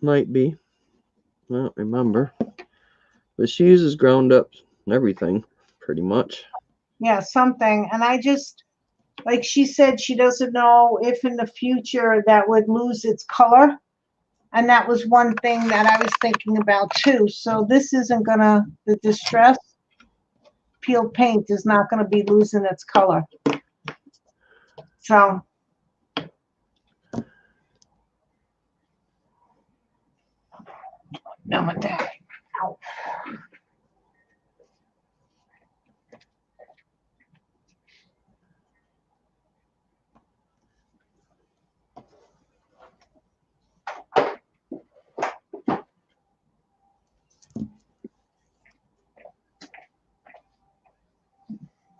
Might be. I don't remember. But she uses ground up everything, pretty much. Yeah, something. And I just, like she said, she doesn't know if in the future that would lose its color. And that was one thing that I was thinking about too. So this isn't gonna, the distress peeled paint is not gonna be losing its color. So. No, with that. Ow.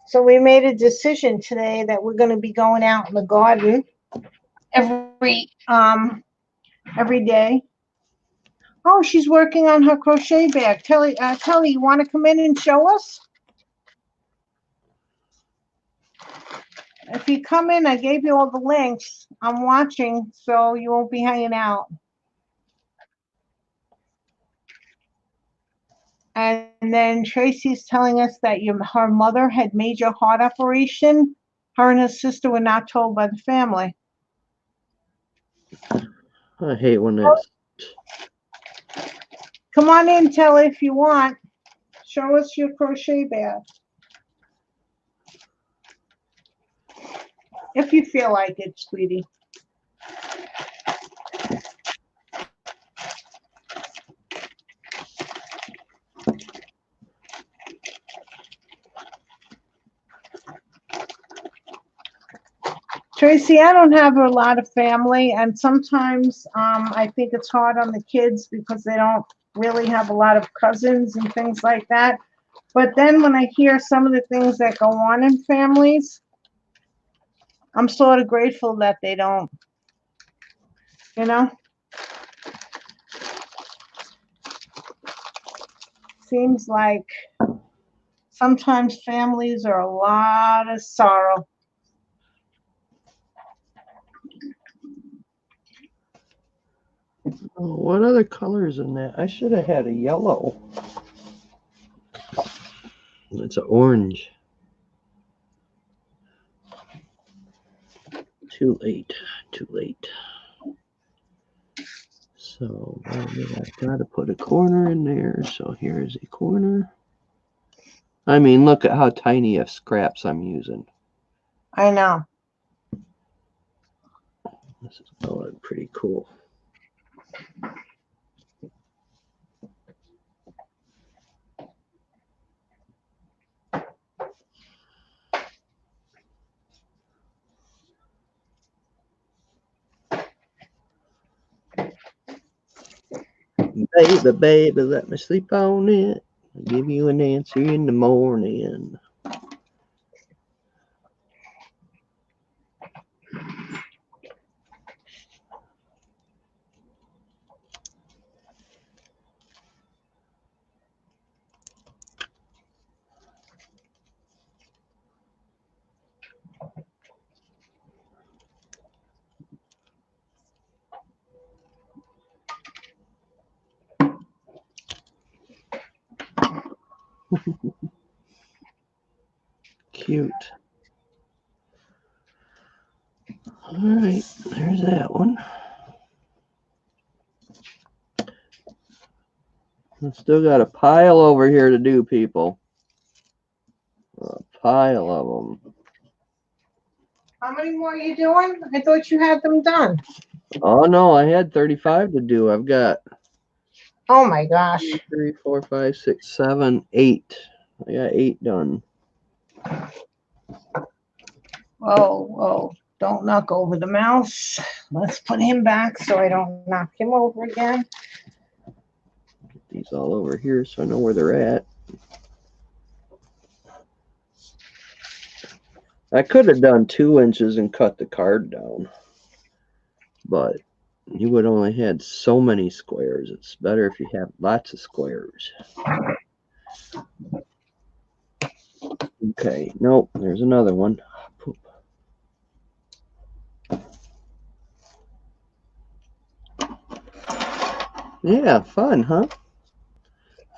So we made a decision today that we're going to be going out in the garden every day. Oh, she's working on her crochet bag. Telly, you want to come in and show us? If you come in, I gave you all the links. I'm watching, so you won't be hanging out. And then Tracy's telling us that her mother had major heart operation. Her and her sister were not told by the family. I hate when that's. Come on in, Telly, if you want. Show us your crochet bag. If you feel like it, sweetie. Tracy, I don't have a lot of family, and sometimes I think it's hard on the kids because they don't really have a lot of cousins and things like that. But then when I hear some of the things that go on in families, I'm sort of grateful that they don't, you know? Seems like sometimes families are a lot of sorrow. Oh, what other colors in that? I should have had a yellow. It's an orange. Too late. Too late. So I've got to put a corner in there. So here's a corner. I mean, look at how tiny of scraps I'm using. I know. This is going pretty cool. Baby, baby, let me sleep on it. I'll give you an answer in the morning. Cute. All right, there's that one. I still got a pile over here to do, people. A pile of them. How many more are you doing? I thought you had them done. Oh no, I had 35 to do. I've got Oh my gosh. 2, 3, 4, 5, 6, 7, 8. I got 8 done. Oh, don't knock over the mouse. Let's put him back so I don't knock him over again. Get these all over here so I know where they're at. I could have done 2 inches and cut the card down, but you would only had so many squares. It's better if you have lots of squares. Okay, nope, there's another one. Poop. Yeah, fun, huh?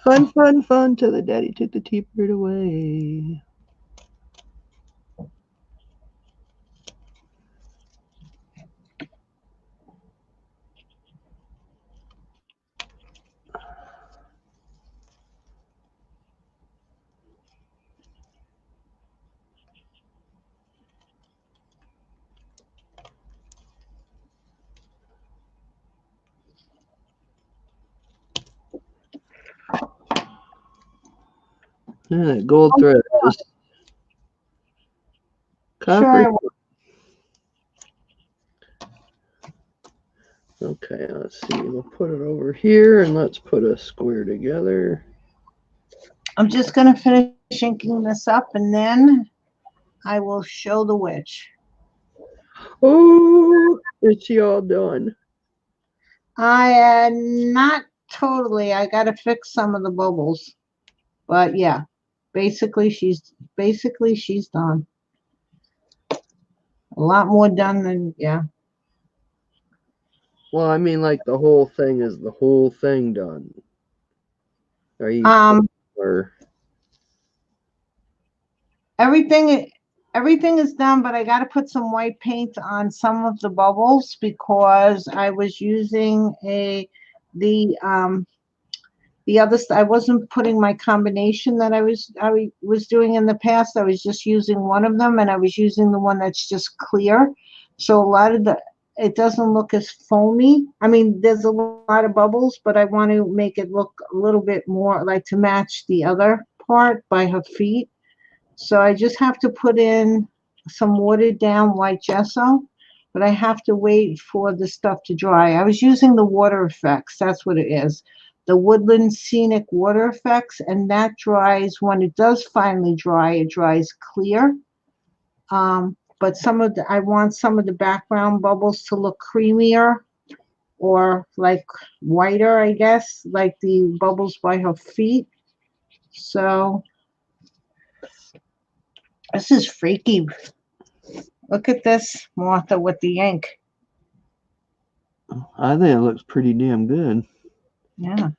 Fun, fun, fun till the daddy took the T-bird away. Yeah, that gold thread is copper. Sure. Okay, let's see. We'll put it over here and let's put a square together. I'm just going to finish inking this up and then I will show the witch. Oh, is she all done? Not totally. I got to fix some of the bubbles. But yeah, basically she's done. A lot more done than, yeah. Well, I mean, like the whole thing is the whole thing done. Are you or everything is done, but I got to put some white paint on some of the bubbles because I was using I wasn't putting my combination that I was doing in the past. I was just using one of them, and I was using the one that's just clear. So a lot of it doesn't look as foamy. I mean, there's a lot of bubbles, but I want to make it look a little bit more like to match the other part by her feet. So I just have to put in some watered down white gesso, but I have to wait for the stuff to dry. I was using the water effects. That's what it is. The Woodland Scenic Water Effects, and that dries, when it does finally dry, it dries clear. But I want some of the background bubbles to look creamier or like whiter, I guess, like the bubbles by her feet. So this is freaky. Look at this, Martha, with the ink. I think it looks pretty damn good. Yeah.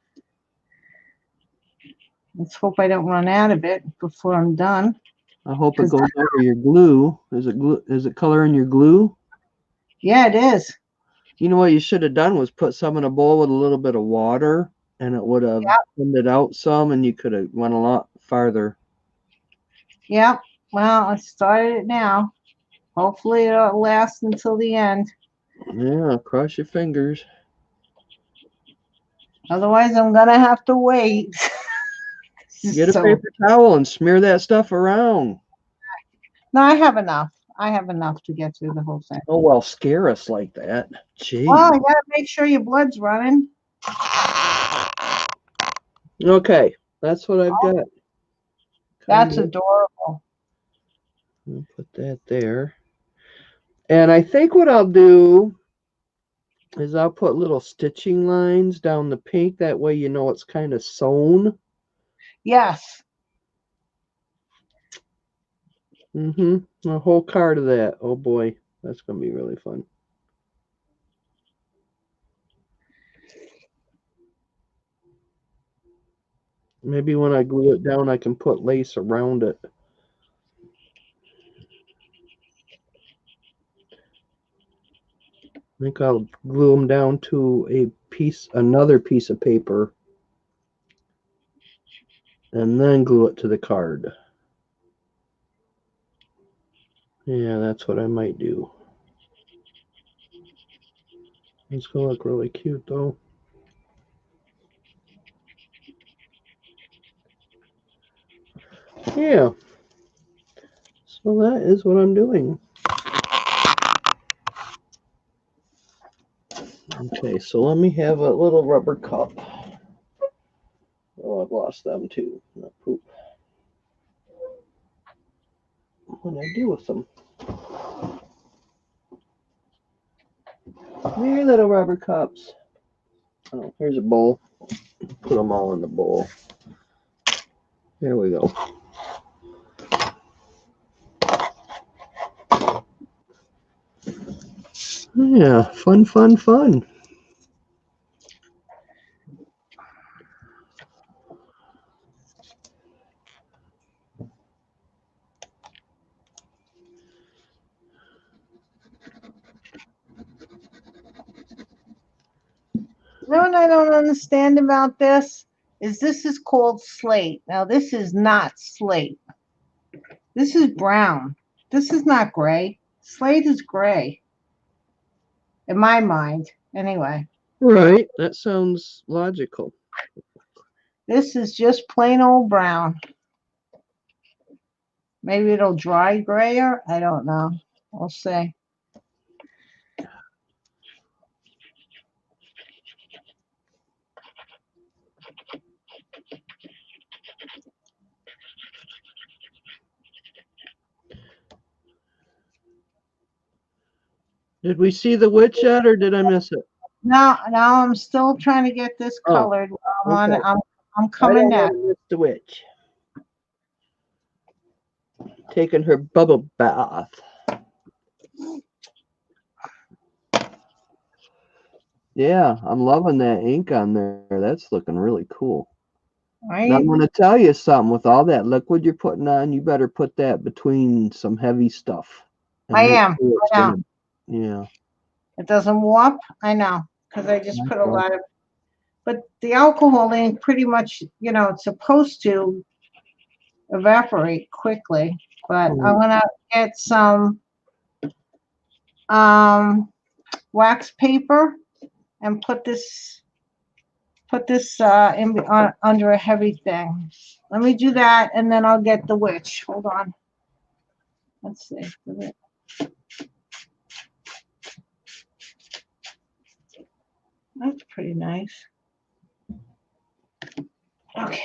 Let's hope I don't run out of it before I'm done. I hope it goes over your glue. Is it coloring your glue? Yeah, it is. You know what you should have done was put some in a bowl with a little bit of water, and it would have Yep. thinned it out some, and you could have went a lot farther. Yep. Well, I started it now. Hopefully it'll last until the end. Yeah, cross your fingers. Otherwise, I'm gonna have to wait. Get a So, paper towel and smear that stuff around. no, I have enough. I have enough to get through the whole thing. Oh, well, scare us like that. Gee. Well, you gotta make sure your blood's running. Okay, that's what I've got. That's Kinda. adorable. I'll put that there. And I think what I'll do is I'll put little stitching lines down the pink. That way you know it's kind of sewn. Yes. A whole card of that. Oh boy, that's going to be really fun. Maybe when I glue it down, I can put lace around it. I think I'll glue them down to another piece of paper, and then glue it to the card. Yeah, that's what I might do. It's going to look really cute, though. Yeah. So that is what I'm doing. Okay, so let me have a little rubber cup. Oh, I've lost them too. Not poop. What do I do with them? Here, little rubber cups. Oh, here's a bowl. Put them all in the bowl. There we go. Yeah, fun, fun, fun. You know what I don't understand about this this is called slate. Now this is not slate. This is brown. This is not gray. Slate is gray. In my mind, anyway. Right, that sounds logical. This is just plain old brown. Maybe it'll dry grayer. I don't know. We'll see. Did we see the witch yet, or did I miss it? Now I'm still trying to get this Oh, colored. I'm okay. I'm coming I back. don't miss the witch. Taking her bubble bath. Yeah, I'm loving that ink on there. That's looking really cool. Right? Now I'm going to tell you something. With all that liquid you're putting on, you better put that between some heavy stuff. I am. I know. Yeah. It doesn't warp. I know, because I just put a lot of. But the alcohol ink pretty much, it's supposed to evaporate quickly. But I'm gonna get some wax paper and put this under a heavy thing. Let me do that, and then I'll get the witch. Hold on. Let's see. That's pretty nice. Okay.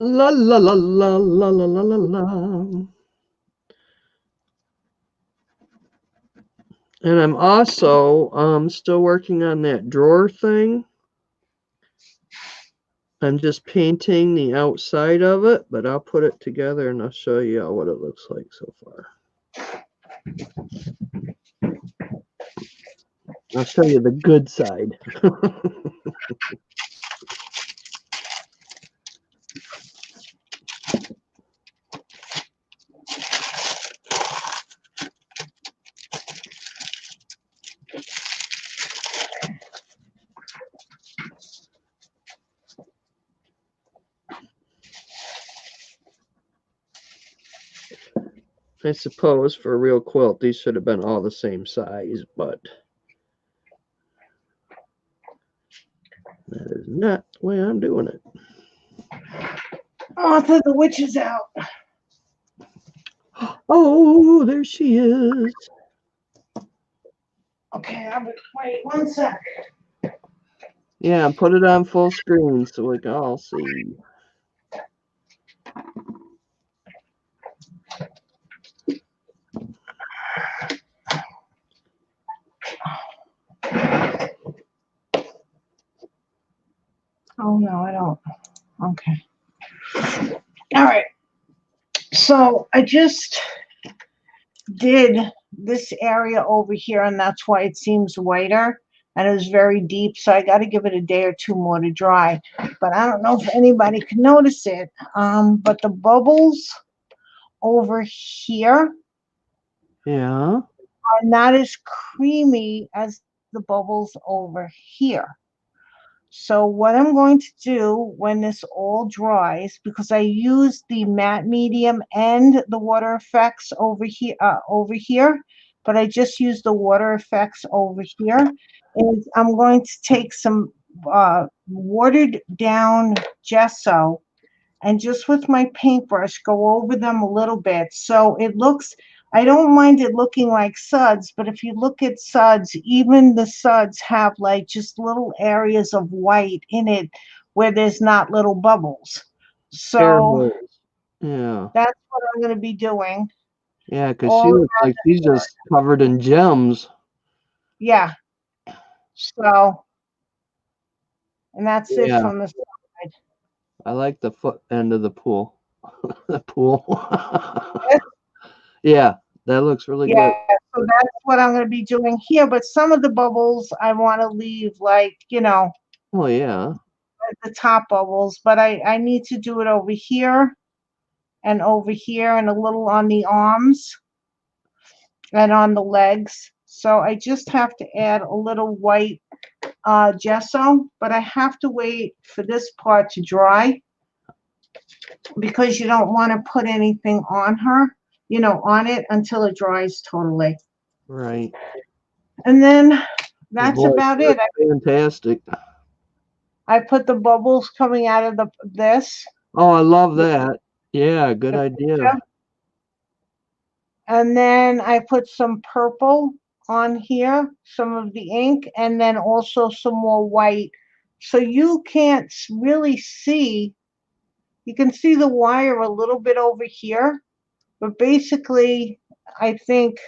La la la la la la la la la. And I'm also still working on that drawer thing. I'm just painting the outside of it, but I'll put it together and I'll show you what it looks like so far. I'll show you the good side. I suppose for a real quilt, these should have been all the same size, but that is not the way I'm doing it. Martha, the witch is out. Oh, there she is. Okay, wait 1 sec. Yeah, put it on full screen so we can all see. Oh, no, I don't. Okay. All right. So I just did this area over here, and that's why it seems whiter. And it was very deep, so I got to give it a day or two more to dry. But I don't know if anybody can notice it. But the bubbles over here Yeah. are not as creamy as the bubbles over here. So what I'm going to do when this all dries, because I use the matte medium and the water effects over here, but I just use the water effects over here, is I'm going to take some watered down gesso and just with my paintbrush go over them a little bit. So it looks, I don't mind it looking like suds, but if you look at suds, even the suds have like just little areas of white in it where there's not little bubbles. Air So holes. Yeah. that's what I'm going to be doing. Yeah, because she All looks like she's just covered in gems. Yeah. So, and that's it Yeah. from the side. I like the foot end of the pool. The pool. Yeah, that looks really good. Yeah, so that's what I'm going to be doing here. But some of the bubbles I want to leave like, Oh, yeah. the top bubbles, but I need to do it over here and a little on the arms and on the legs. So I just have to add a little white gesso, but I have to wait for this part to dry because you don't want to put anything on her, on it until it dries totally. Right. And then that's Boy, about it. fantastic. I put the bubbles coming out of this. Oh, I love that. Yeah, good idea. And then I put some purple on here, some of the ink, and then also some more white. So you can't really see, you can see the wire a little bit over here, but basically, I think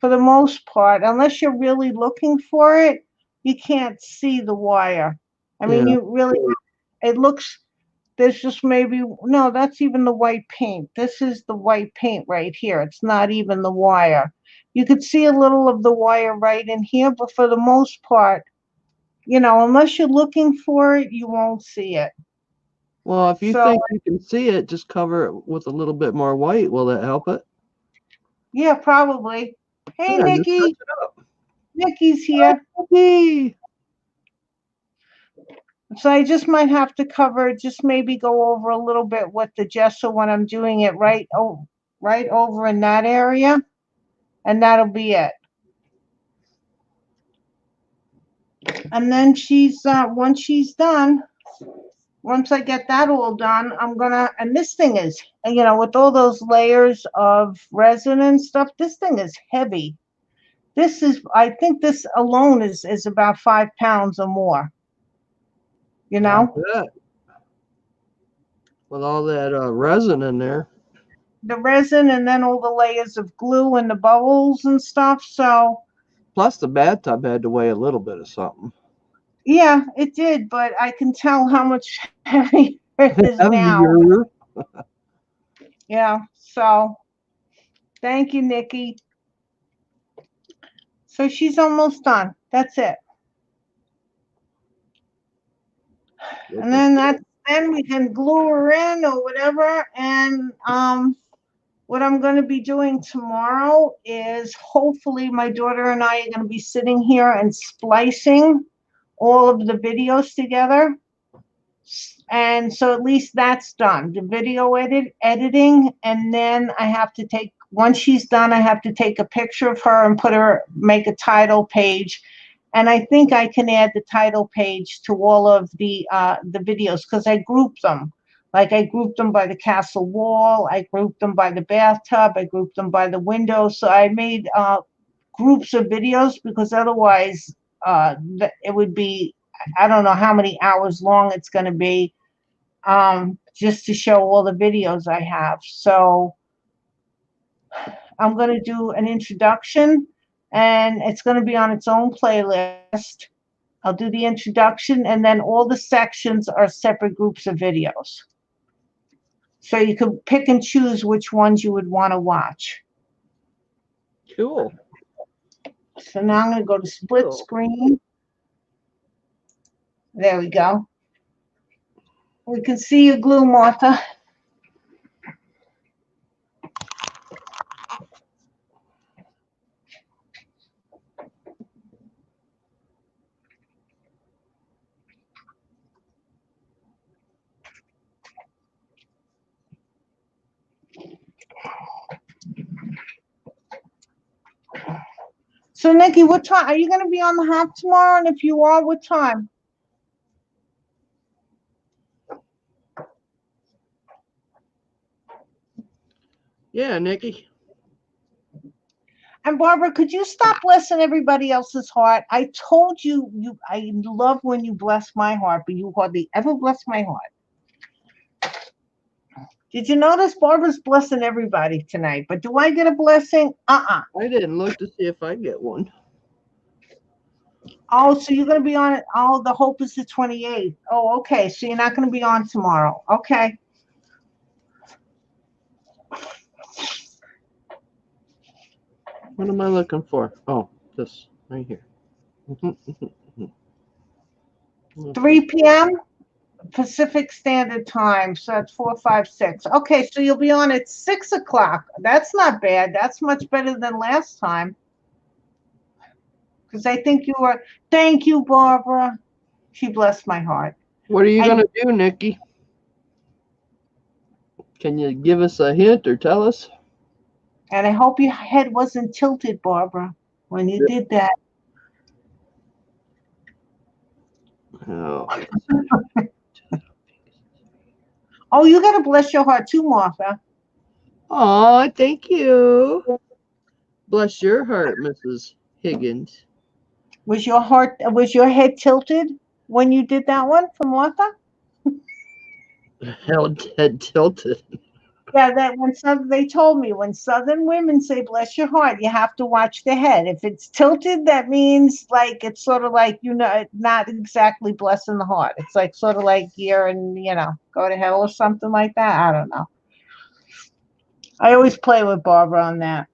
for the most part, unless you're really looking for it, you can't see the wire. I mean, Yeah. you really, it looks, there's just maybe, no, that's even the white paint. This is the white paint right here. It's not even the wire. You could see a little of the wire right in here, but for the most part, unless you're looking for it, you won't see it. Well, if you So, think you can see it, just cover it with a little bit more white. Will that help it? yeah, probably. Hey, Yeah, just touch Nikki. it up. Nikki's here. Hey. So I just might have to cover, just maybe go over a little bit with the gesso when I'm doing it right over in that area, and that'll be it. And then once she's done, once I get that all done, and this thing is, with all those layers of resin and stuff, this thing is heavy. I think this alone is about 5 pounds or more. I bet. With all that resin in there. The resin and then all the layers of glue and the bubbles and stuff. So Plus, the bathtub had to weigh a little bit of something. yeah, it did, but I can tell how much heavier it is now. Heavier. Yeah, so thank you, Nikki. So she's almost done. That's it. And then we can glue her in or whatever. And what I'm going to be doing tomorrow is hopefully my daughter and I are going to be sitting here and splicing all of the videos together. And so at least that's done, the video editing. And then I have to once she's done, I have to take a picture of her and make a title page. And I think I can add the title page to all of the videos because I grouped them. Like I grouped them by the castle wall, I grouped them by the bathtub, I grouped them by the window. So I made groups of videos because otherwise it would be, I don't know how many hours long it's going to be just to show all the videos I have. So I'm going to do an introduction and it's going to be on its own playlist. I'll do the introduction and then all the sections are separate groups of videos. So you can pick and choose which ones you would want to watch. Cool. So now I'm going to go to split screen. There we go. We can see your glue, Martha. So, Nikki, what time are you going to be on the hop tomorrow? And if you are, what time? Yeah, Nikki. And Barbara, could you stop blessing everybody else's heart? I told you, I love when you bless my heart, but you hardly ever bless my heart. Did you notice Barbara's blessing everybody tonight? But do I get a blessing? I didn't look to see if I get one. Oh, so you're going to be on it. Oh, the hope is the 28th. Oh, okay. So you're not going to be on tomorrow. Okay. What am I looking for? Oh, this right here. 3 p.m. Pacific Standard Time. So that's 4, 5, 6. Okay, so you'll be on at 6 o'clock. That's not bad. That's much better than last time. Because I think you were. Thank you, Barbara. She blessed my heart. What are you going to do, Nikki? Can you give us a hint or tell us? And I hope your head wasn't tilted, Barbara, when you did that. Oh. Oh, you got to bless your heart too, Martha. Oh, thank you. Bless your heart, Mrs. Higgins. Was your head tilted when you did that one for Martha? Head tilted. Yeah, they told me when Southern women say bless your heart, you have to watch the head. If it's tilted, that means like it's sort of like not exactly blessing the heart. It's like sort of like you're go to hell or something like that. I don't know. I always play with Barbara on that.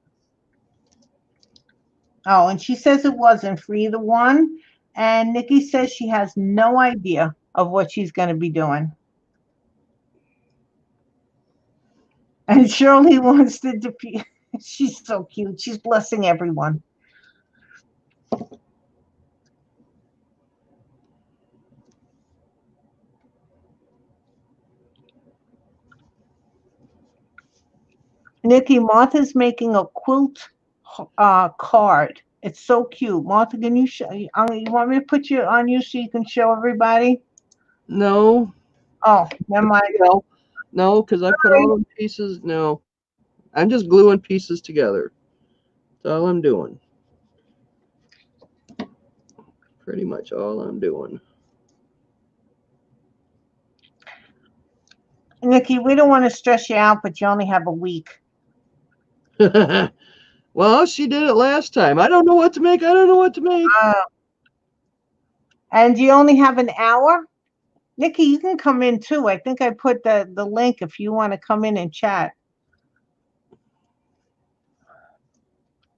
Oh, and she says it wasn't for either one. And Nikki says she has no idea of what she's going to be doing. And Shirley wants to defeat. She's so cute. She's blessing everyone. Nikki, Martha's making a quilt card. It's so cute. Martha, can you show? You want me to put you on you so you can show everybody? No. Oh, never mind. No, because I put all the pieces. No, I'm just gluing pieces together. That's all I'm doing. Pretty much all I'm doing. Nikki, we don't want to stress you out, but you only have a week. Well, she did it last time. I don't know what to make. And you only have an hour? Nikki, you can come in too. I think I put the link if you want to come in and chat.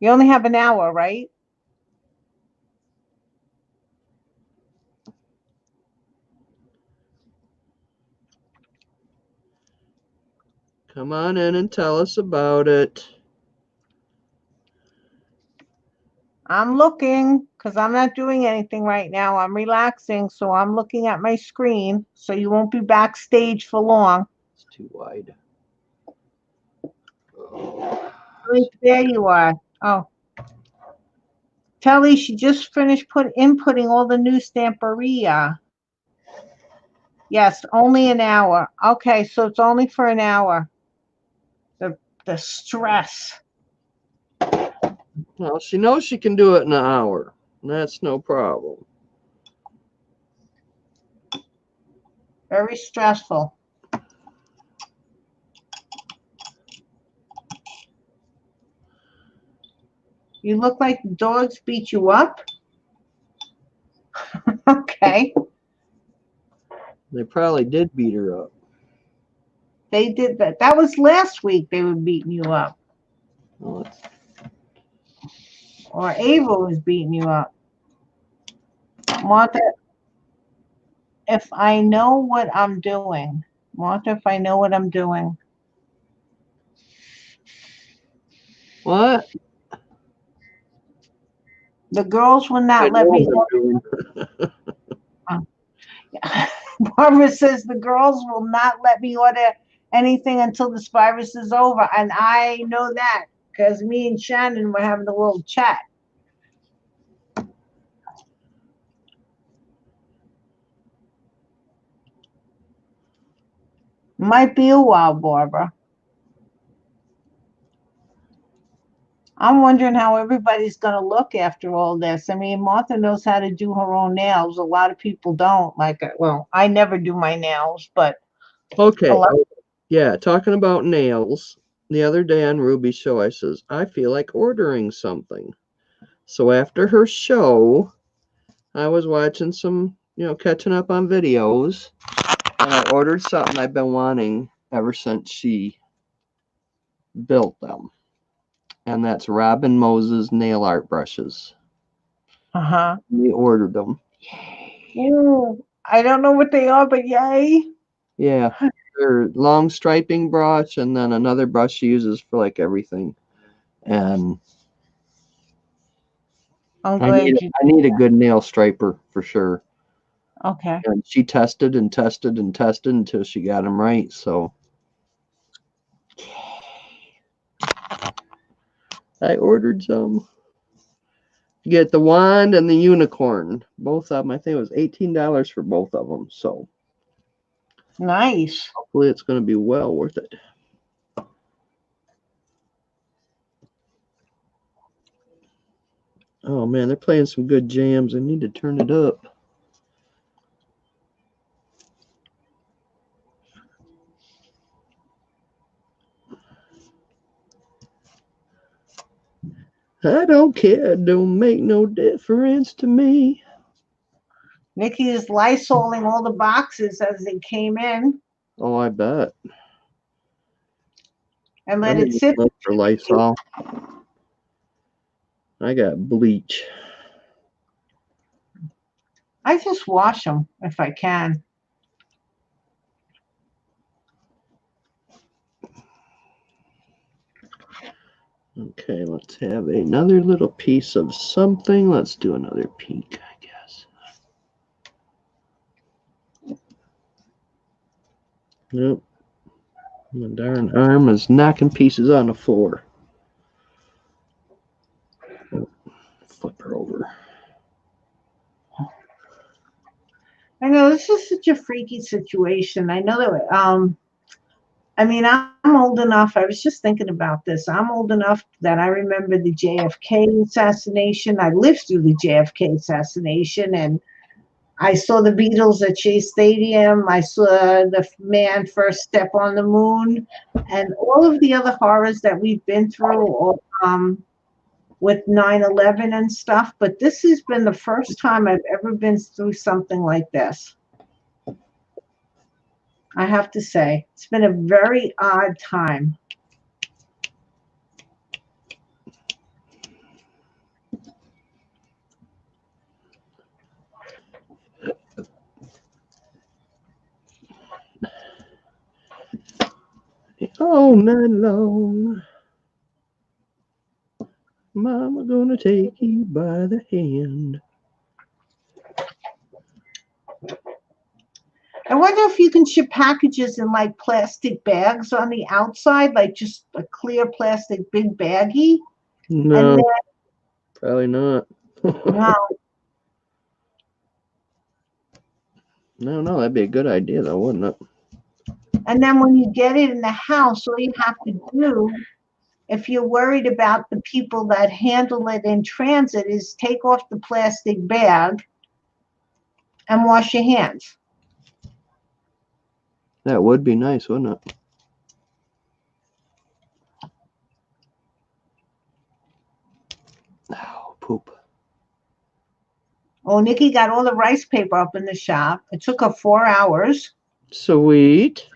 You only have an hour, right? Come on in and tell us about it. I'm looking because I'm not doing anything right now. I'm relaxing, so I'm looking at my screen. So you won't be backstage for long. It's too wide. Right there you are. Oh, Telly, she just finished inputting all the new Stamperia. Yes, only an hour. Okay, so it's only for an hour. The stress. Well, she knows she can do it in an hour. That's no problem. Very stressful. You look like the dogs beat you up. Okay. They probably did beat her up. They did that. That was last week they were beating you up. Well, Or Ava was beating you up. Martha, if I know what I'm doing. Martha, if I know what I'm doing. what? The girls will I not let know me what I'm doing. Barbara says the girls will not let me order anything until this virus is over. And I know that because me and Shannon were having a little chat. Might be a while, Barbara. I'm wondering how everybody's going to look after all this. I mean, Martha knows how to do her own nails. A lot of people don't. Well, I never do my nails, but Okay. a lot. Yeah, talking about nails. The other day on Ruby's show, I says, I feel like ordering something. So after her show, I was watching some, catching up on videos. And I ordered something I've been wanting ever since she built them. And that's Robin Moses nail art brushes. Uh-huh. We ordered them. Ooh, I don't know what they are, but yay. Yeah. They're long striping brush and then another brush she uses for like everything. And I'm I glad need a good nail striper for sure. Okay. And she tested and tested and tested until she got them right. So I ordered some. Get the wand and the unicorn. Both of them. I think it was $18 for both of them. So Nice. hopefully it's going to be well worth it. Oh man, they're playing some good jams. I need to turn it up. I don't care. It don't make no difference to me. Nikki is Lysoling all the boxes as they came in Oh, I bet. and I let it need sit. one for Lysol. I got bleach. I just wash them if I can. Okay, let's have another little piece of something. Let's do another pink, I guess. Nope. My darn arm is knocking pieces on the floor. Flip her over. I know this is such a freaky situation. I know that I mean, I'm old enough. I was just thinking about this. I'm old enough that I remember the JFK assassination. I lived through the JFK assassination, and I saw the Beatles at Shea Stadium. I saw the man first step on the moon, and all of the other horrors that we've been through with 9/11 and stuff. But this has been the first time I've ever been through something like this. I have to say, it's been a very odd time. all night long. Mama gonna take you by the hand. I wonder if you can ship packages in like plastic bags on the outside, like just a clear plastic big baggie. No, And probably not. no, No, that'd be a good idea though, wouldn't it? and then when you get it in the house, all you have to do, if you're worried about the people that handle it in transit, is take off the plastic bag and wash your hands. That would be nice, wouldn't it? Oh, poop. Oh, Nikki got all the rice paper up in the shop. It took her 4 hours. Sweet.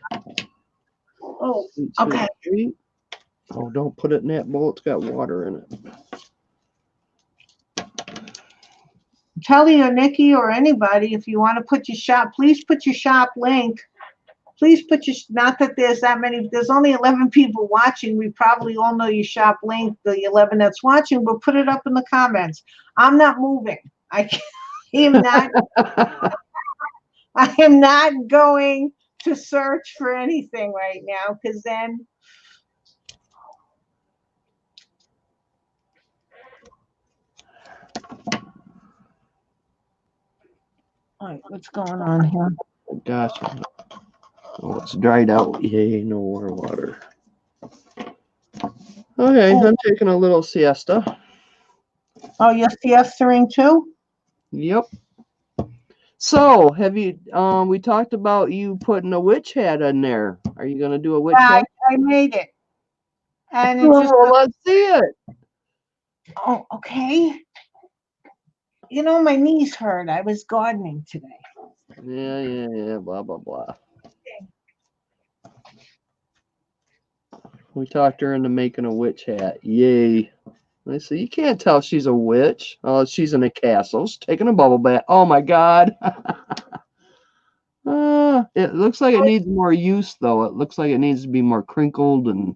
Oh, Sweet, okay. sweet. Oh, don't put it in that bowl. It's got water in it. Telly or Nikki or anybody, if you want to put your shop, please put your shop link. Please put your, not that there's that many, there's only 11 people watching. We probably all know your shop link, the 11 that's watching, but put it up in the comments. I'm not moving. I am not, I am not going to search for anything right now, because then all right, what's going on here? Gosh. Oh, it's dried out. Yay, no more water. Okay, Oh. I'm taking a little siesta. Oh, you're siestaing too? Yep. So, have you, we talked about you putting a witch hat in there. Are you going to do a witch Yeah, hat? I made it. And it just, Oh, let's see it. oh, okay. You know, my knees hurt. I was gardening today. Yeah, blah, blah, blah. We talked her into making a witch hat. Yay. I see, you can't tell she's a witch. Oh, she's in a castle. She's taking a bubble bath. Oh, my God. It looks like it needs more use, though. It looks like it needs to be more crinkled and...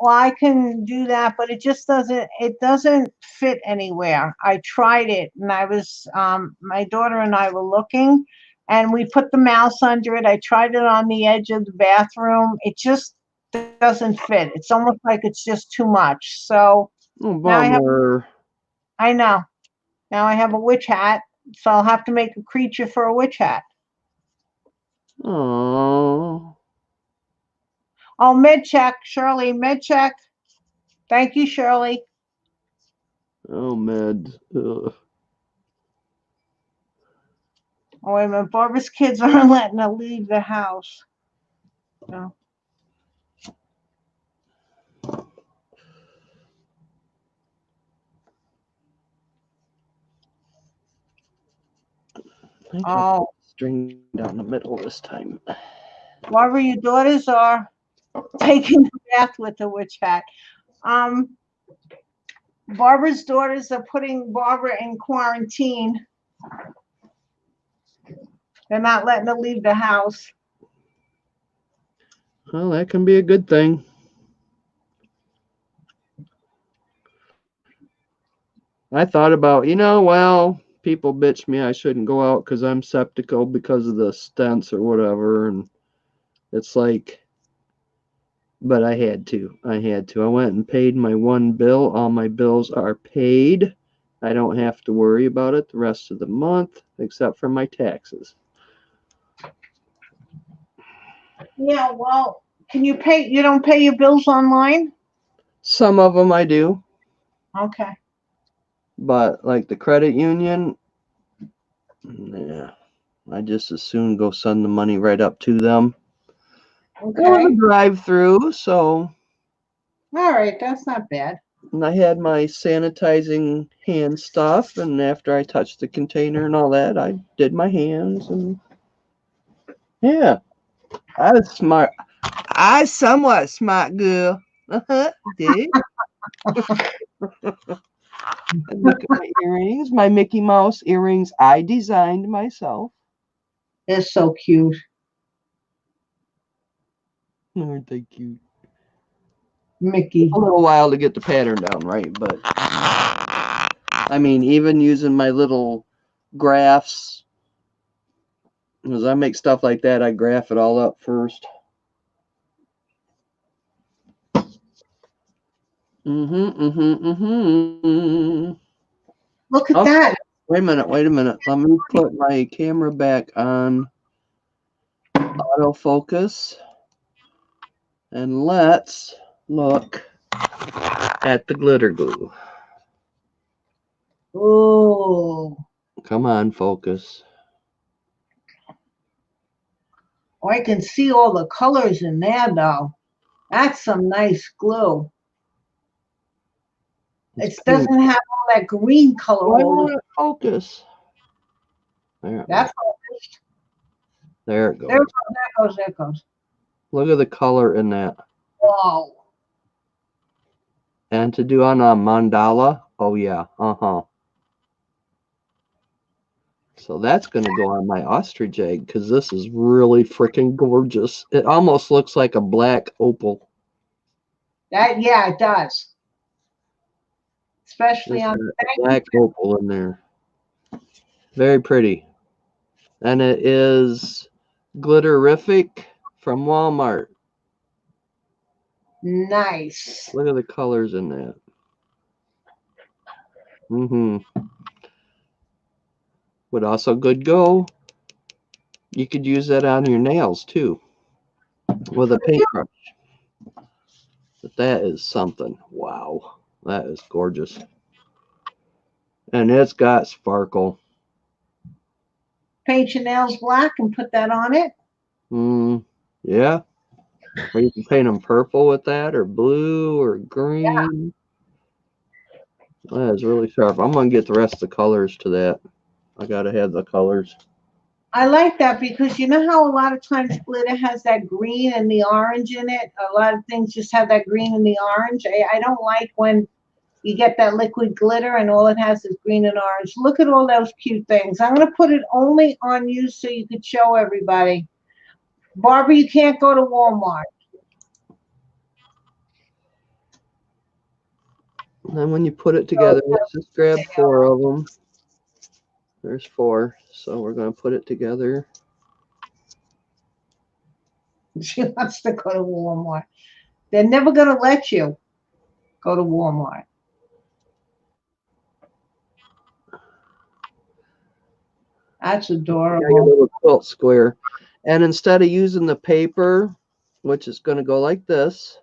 Well, I can do that, but it just doesn't fit anywhere. I tried it and I was, my daughter and I were looking and we put the mouse under it. I tried it on the edge of the bathroom. It just doesn't fit. It's almost like it's just too much. So Oh, now bummer. I know. Now I have a witch hat, so I'll have to make a creature for a witch hat. Oh. Oh, med check, Shirley, med check. Thank you, Shirley. Oh, Med. Ugh. Oh, wait a minute. Barbara's kids aren't letting her leave the house. No. Oh, String down the middle this time. Barbara, your daughters are taking the bath with the witch hat. Barbara's daughters are putting Barbara in quarantine. They're not letting her leave the house. Well, that can be a good thing. I thought about, well, people bitch me I shouldn't go out because I'm skeptical because of the stents or whatever. And it's like, but I had to. I went and paid my one bill. All my bills are paid. I don't have to worry about it the rest of the month, except for my taxes. Yeah, well, can you pay? You don't pay your bills online? Some of them I do. Okay. But like the credit union, yeah, I just as soon go send the money right up to them. Okay. It was a drive-through, so. All right, that's not bad. And I had my sanitizing hand stuff, and after I touched the container and all that, I did my hands, and yeah, I was smart. I somewhat smart girl. Did. And look at my earrings, my Mickey Mouse earrings I designed myself. They're so cute. Aren't they cute? Mickey. A little while to get the pattern down right, but I mean, even using my little graphs, because I make stuff like that, I graph it all up first. Look at Okay, that. wait a minute. Let me put my camera back on autofocus, and let's look at the glitter glue. Oh, Come on, focus. I can see all the colors in there though. That's some nice glue. It It's pink. doesn't have all that green color Why all won't over. it focus? There, That's focused. there it There goes. goes, there goes. Look at the color in that. Wow. And to do on a mandala, oh yeah, So that's going to go on my ostrich egg because this is really freaking gorgeous. It almost looks like a black opal. Yeah, it does. Especially It's on got a black opal in there. Very pretty. And it is Glitterific from Walmart. nice. Look at the colors in that. Would also good go. You could use that on your nails too with a paintbrush. But that is something. Wow. That is gorgeous. And it's got sparkle. Paint your nails black and put that on it. Yeah. Or you can paint them purple with that, or blue, or green. That is really sharp. I'm going to get the rest of the colors to that. I got to have the colors. I like that because you know how a lot of times glitter has that green and the orange in it? A lot of things just have that green and the orange. I don't like when you get that liquid glitter and all it has is green and orange. Look at all those cute things. I'm going to put it only on you so you could show everybody. Barbara, you can't go to Walmart. And then when you put it together, let's just grab 4 of them. There's 4. So we're going to put it together. She wants to go to Walmart. They're never going to let you go to Walmart. That's adorable. A little quilt square. And instead of using the paper, which is going to go like this,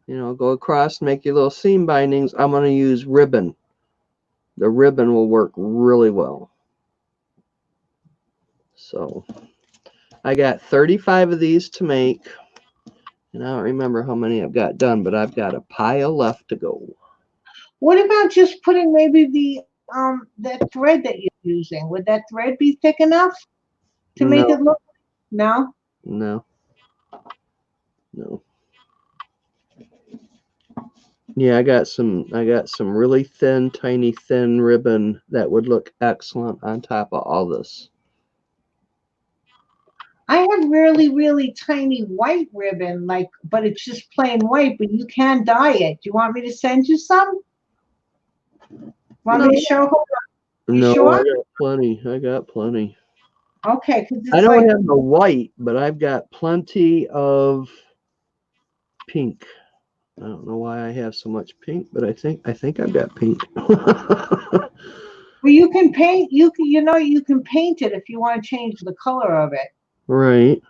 you know, go across, make your little seam bindings, I'm going to use ribbon. The ribbon will work really well. So I got 35 of these to make. And I don't remember how many I've got done, but I've got a pile left to go. What about just putting maybe the that thread that you're using? Would that thread be thick enough to make it look? No? No. Yeah, I got some really thin, tiny, thin ribbon that would look excellent on top of all this. I have really, really tiny white ribbon, but it's just plain white, but you can dye it. Do you want me to send you some? Want me to show? You sure? I got plenty. Okay. I don't have the white, but I've got plenty of pink. I don't know why I have so much pink, but I think I've got pink. Well, you can paint. You can paint it if you want to change the color of it. Right.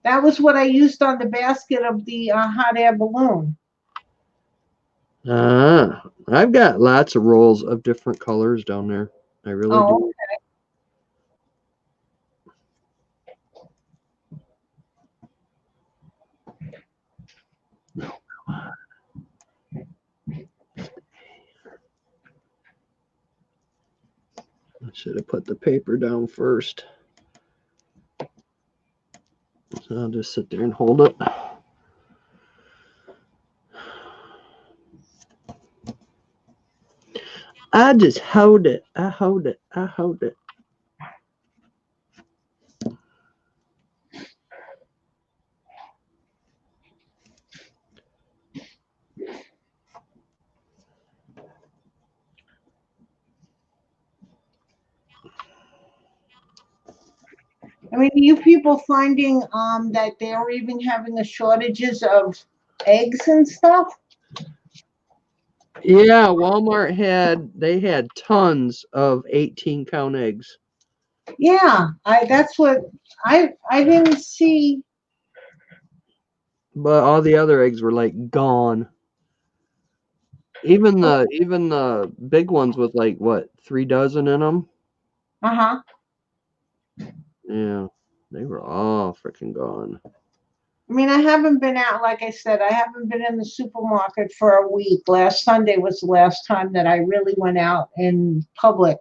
That was what I used on the basket of the hot air balloon. I've got lots of rolls of different colors down there. I really do. Okay. I should have put the paper down first. So I'll just sit there and hold it. I just hold it. I hold it. I mean, you people finding that they're even having a shortages of eggs and stuff? Yeah, Walmart had tons of 18-count eggs, Yeah, that's what I didn't see. but all the other eggs were like gone. Even the big ones with like what 3 dozen in them. Uh-huh. Yeah, they were all freaking gone. I mean, I haven't been out, like I said, I haven't been in the supermarket for a week. Last Sunday was the last time that I really went out in public.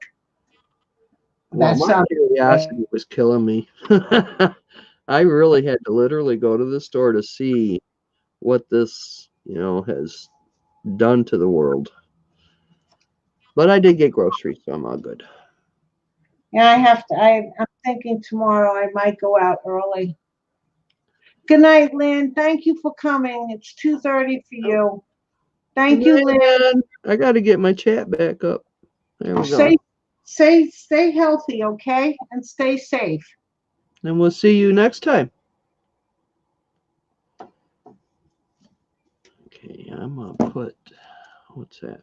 Well, That my sounds bad. curiosity was killing me. I really had to literally go to the store to see what this, has done to the world. But I did get groceries, so I'm all good. Yeah, I'm thinking tomorrow I might go out early. Good night, Lynn. Thank you for coming. It's 2:30 for you. Good Thank you, night, Lynn. man. I got to get my chat back up. There we go. Stay, stay healthy, okay? And stay safe. And we'll see you next time. Okay, I'm gonna put what's that?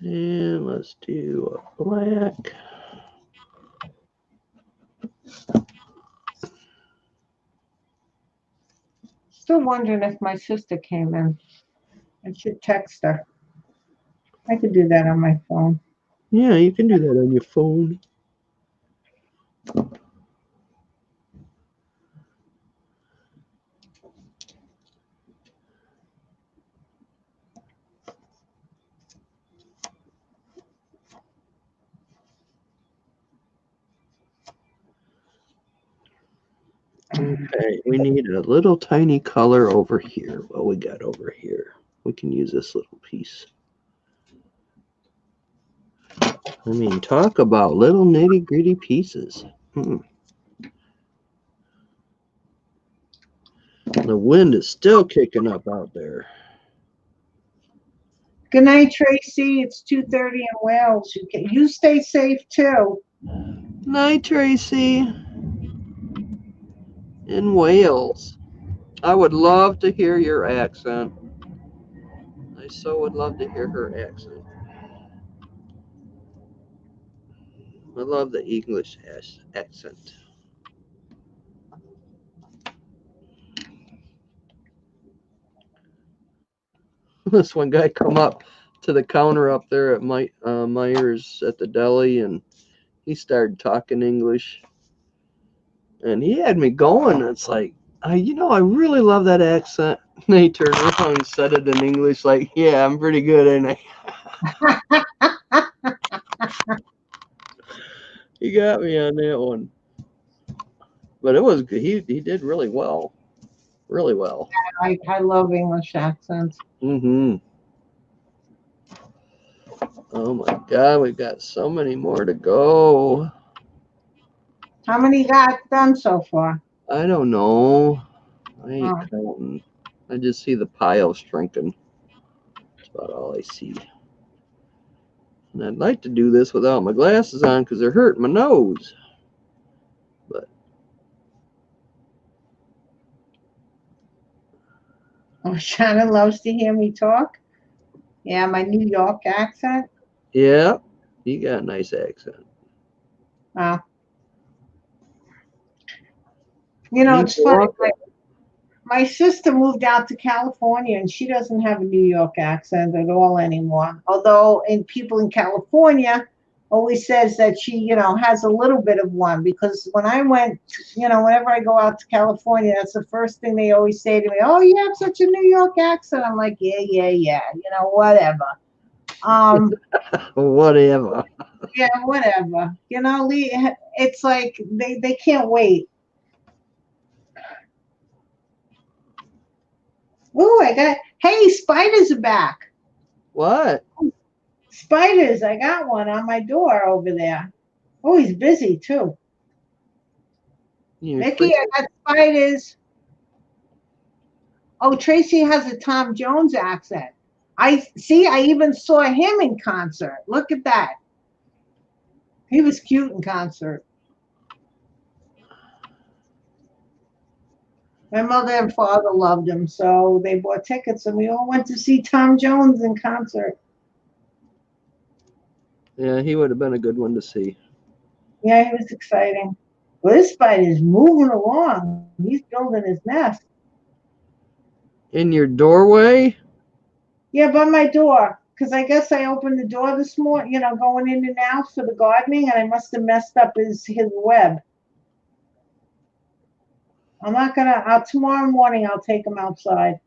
And let's do a black. Still wondering if my sister came in. I should text her. I could do that on my phone. Yeah, you can do that on your phone. Okay, we need a little tiny color over here. What we got over here? We can use this little piece. I mean, talk about little nitty gritty pieces. The wind is still kicking up out there. Good night, Tracy. It's 2:30 in Wales. You stay safe too. Night, Tracy. In Wales. I would love to hear your accent. I so would love to hear her accent. I love the English accent. This one guy come up to the counter up there at Myers at the deli, and he started talking English, and he had me going. It's like, I really love that accent. And he turned around and said it in English, like, yeah, I'm pretty good, ain't I? He got me on that one. But it was good. He did really well. Really well. I love English accents. Mm-hmm. Oh my God, we've got so many more to go. How many got done so far? I don't know. I ain't Oh, counting. I just see the pile shrinking. That's about all I see. And I'd like to do this without my glasses on because they're hurting my nose. But oh, Shannon loves to hear me talk. Yeah, my New York accent. yeah, you got a nice accent. Uh, New it's funny. York. My sister moved out to California and she doesn't have a New York accent at all anymore. Although people in California always says that she, has a little bit of one because when I went, whenever I go out to California, that's the first thing they always say to me, "Oh, you have such a New York accent." I'm like, "Yeah, yeah, yeah, whatever." Whatever. Yeah, whatever. It's like they can't wait. Ooh, hey, spiders are back. What? Spiders. I got one on my door over there. Oh, he's busy too. You're Mickey, I got spiders. Oh, Tracy has a Tom Jones accent. I see. I even saw him in concert. Look at that. He was cute in concert. My mother and father loved him, so they bought tickets, and we all went to see Tom Jones in concert. Yeah, he would have been a good one to see. Yeah, he was exciting. Well, this spider's moving along. He's building his nest. In your doorway? Yeah, by my door. Because I guess I opened the door this morning, going in and out for the gardening, and I must have messed up his web. I'm not gonna. Tomorrow morning I'll take him outside.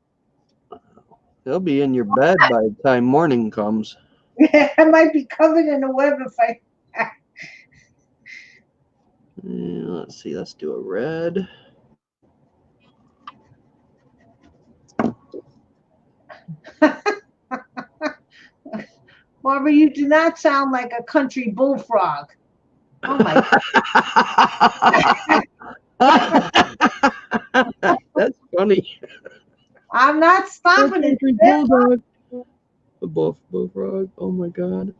He'll be in your bed by the time morning comes. I might be covered in a web if I. Let's see. Let's do a red. Barbara, you do not sound like a country bullfrog. Oh my God. That's funny. I'm not stopping it. Bulldog. A bullfrog. Oh my God.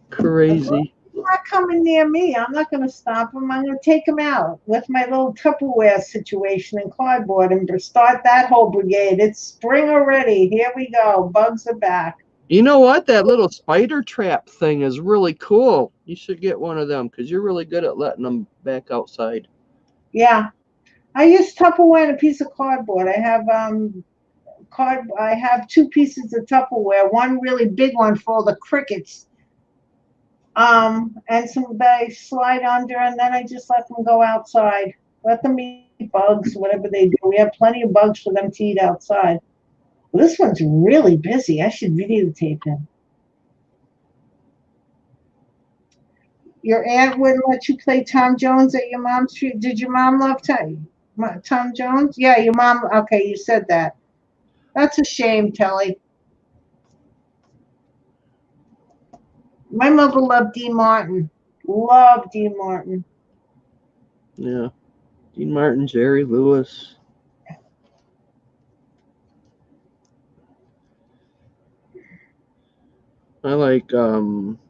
Crazy. He's not coming near me. I'm not going to stop him. I'm going to take him out with my little Tupperware situation and cardboard and start that whole brigade. It's spring already. Here we go. Bugs are back. You know what? That little spider trap thing is really cool. You should get one of them because you're really good at letting them back outside. Yeah. I use Tupperware and a piece of cardboard. I have I have 2 pieces of Tupperware, one really big one for all the crickets. And some that I slide under, and then I just let them go outside. Let them eat bugs, whatever they do. We have plenty of bugs for them to eat outside. Well, this one's really busy. I should videotape him. Your aunt wouldn't let you play Tom Jones at your mom's tree. Did your mom love Tom Jones? Yeah, your mom. Okay, you said that. That's a shame, Telly. My mother loved Dean Martin. Loved Dean Martin. Yeah. Dean Martin, Jerry Lewis. I like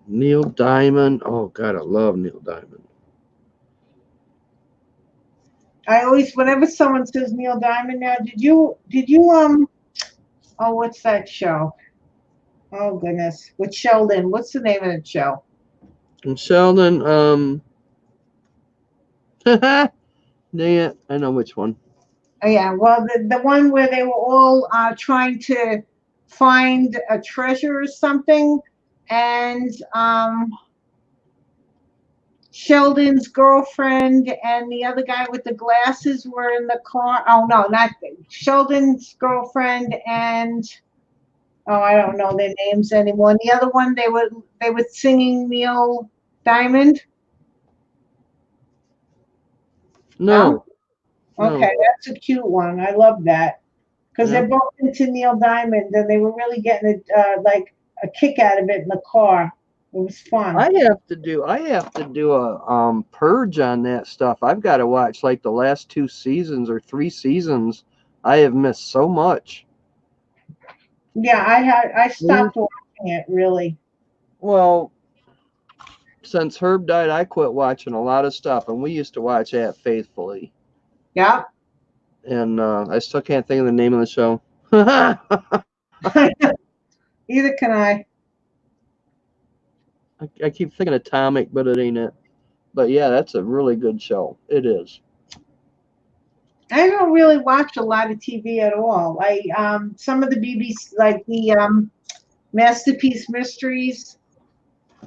Neil Diamond. Oh God, I love Neil Diamond. I always, whenever someone says Neil Diamond now, did you oh, what's that show? Oh goodness, with Sheldon. What's the name of that show? And Sheldon, dang it, I know which one. Oh yeah, well the one where they were all trying to find a treasure or something, and Sheldon's girlfriend and the other guy with the glasses were in the car. Oh no, not Sheldon's girlfriend and I don't know their names anymore. And the other one, they were singing Neil Diamond. No. Okay, that's a cute one. I love that because they're both into Neil Diamond, and they were really getting like a kick out of it in the car. It was fun. I have to do a purge on that stuff. I've got to watch like the last 2 seasons or 3 seasons. I have missed so much. Yeah, I stopped watching it really. Well, since Herb died, I quit watching a lot of stuff, and we used to watch that faithfully. Yeah. And I still can't think of the name of the show. Either can I. I keep thinking Atomic, but it ain't it. But yeah, that's a really good show. It is. I don't really watch a lot of TV at all. Some of the BBC, like the Masterpiece Mysteries,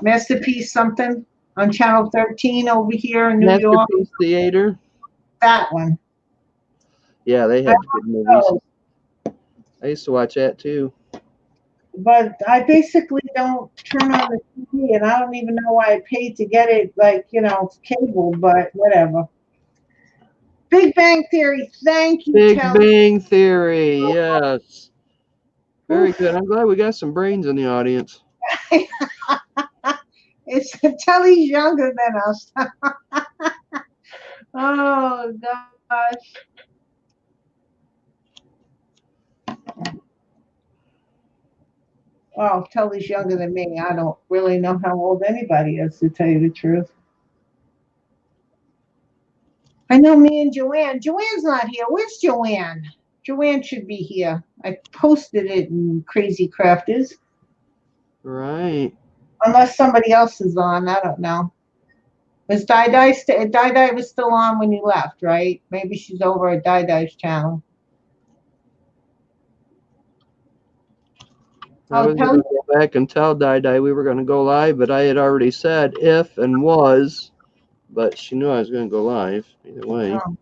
Masterpiece something on Channel 13 over here in New York. Masterpiece Theater. That one. Yeah, they have good movies. I used to watch that too. But I basically don't turn on the TV, and I don't even know why I paid to get it, like, cable, but whatever. Big Bang Theory, thank you, Big Kelly. Bang Theory, yes. Very good. I'm glad we got some brains in the audience. It's Telly's younger than us. Oh gosh. Well, Telly's younger than me. I don't really know how old anybody is, to tell you the truth. I know me and Joanne. Joanne's not here. Where's Joanne? Joanne should be here. I posted it in Crazy Crafters. Right. Unless somebody else is on. I don't know. Was Dai was still on when you left, right? Maybe she's over at Dai's channel. I was going to go back and tell Dai we were going to go live, but I had already said if and was, but she knew I was going to go live either way. Oh.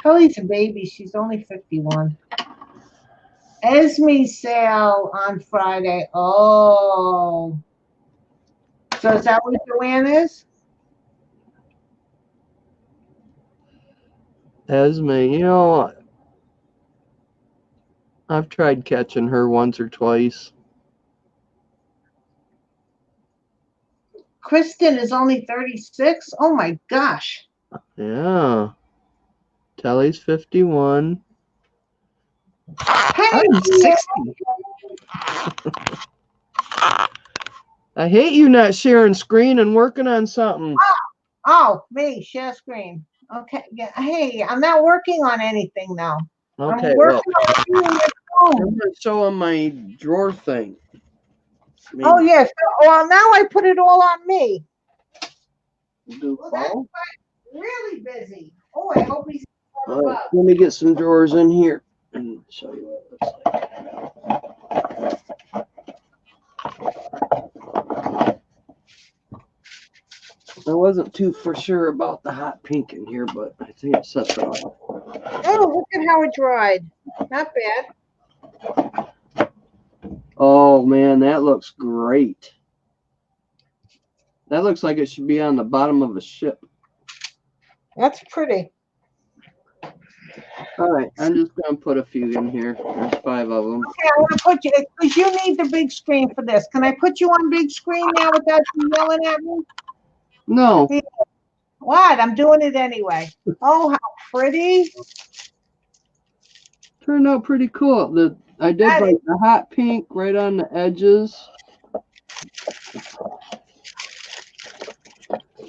Kelly's a baby. She's only 51. Esme sale on Friday. Oh. So is that what Joanne is? Esme, you know, I've tried catching her once or twice. Kristen is only 36. Oh my gosh. Yeah. Telly's 51. I'm 60. I hate you not sharing screen and working on something. Oh, me, share screen. Okay. Yeah. Hey, I'm not working on anything now. Okay, I'm working on your phone. I'm going to show them my drawer thing. Oh, yes. Well, now I put it all on me. Well, that's really busy. Oh, I hope he's all right, let me get some drawers in here and show you what it looks like. I wasn't too for sure about the hot pink in here, but I think it sets it off. Oh, look at how it dried. Not bad. Oh, man, that looks great. That looks like it should be on the bottom of a ship. That's pretty. All right, I'm just going to put a few in here. There's 5 of them. Okay, I'm going to put you, because you need the big screen for this. Can I put you on big screen now without you yelling at me? No. What? I'm doing it anyway. Oh, how pretty. Turned out pretty cool. I did like the hot pink right on the edges.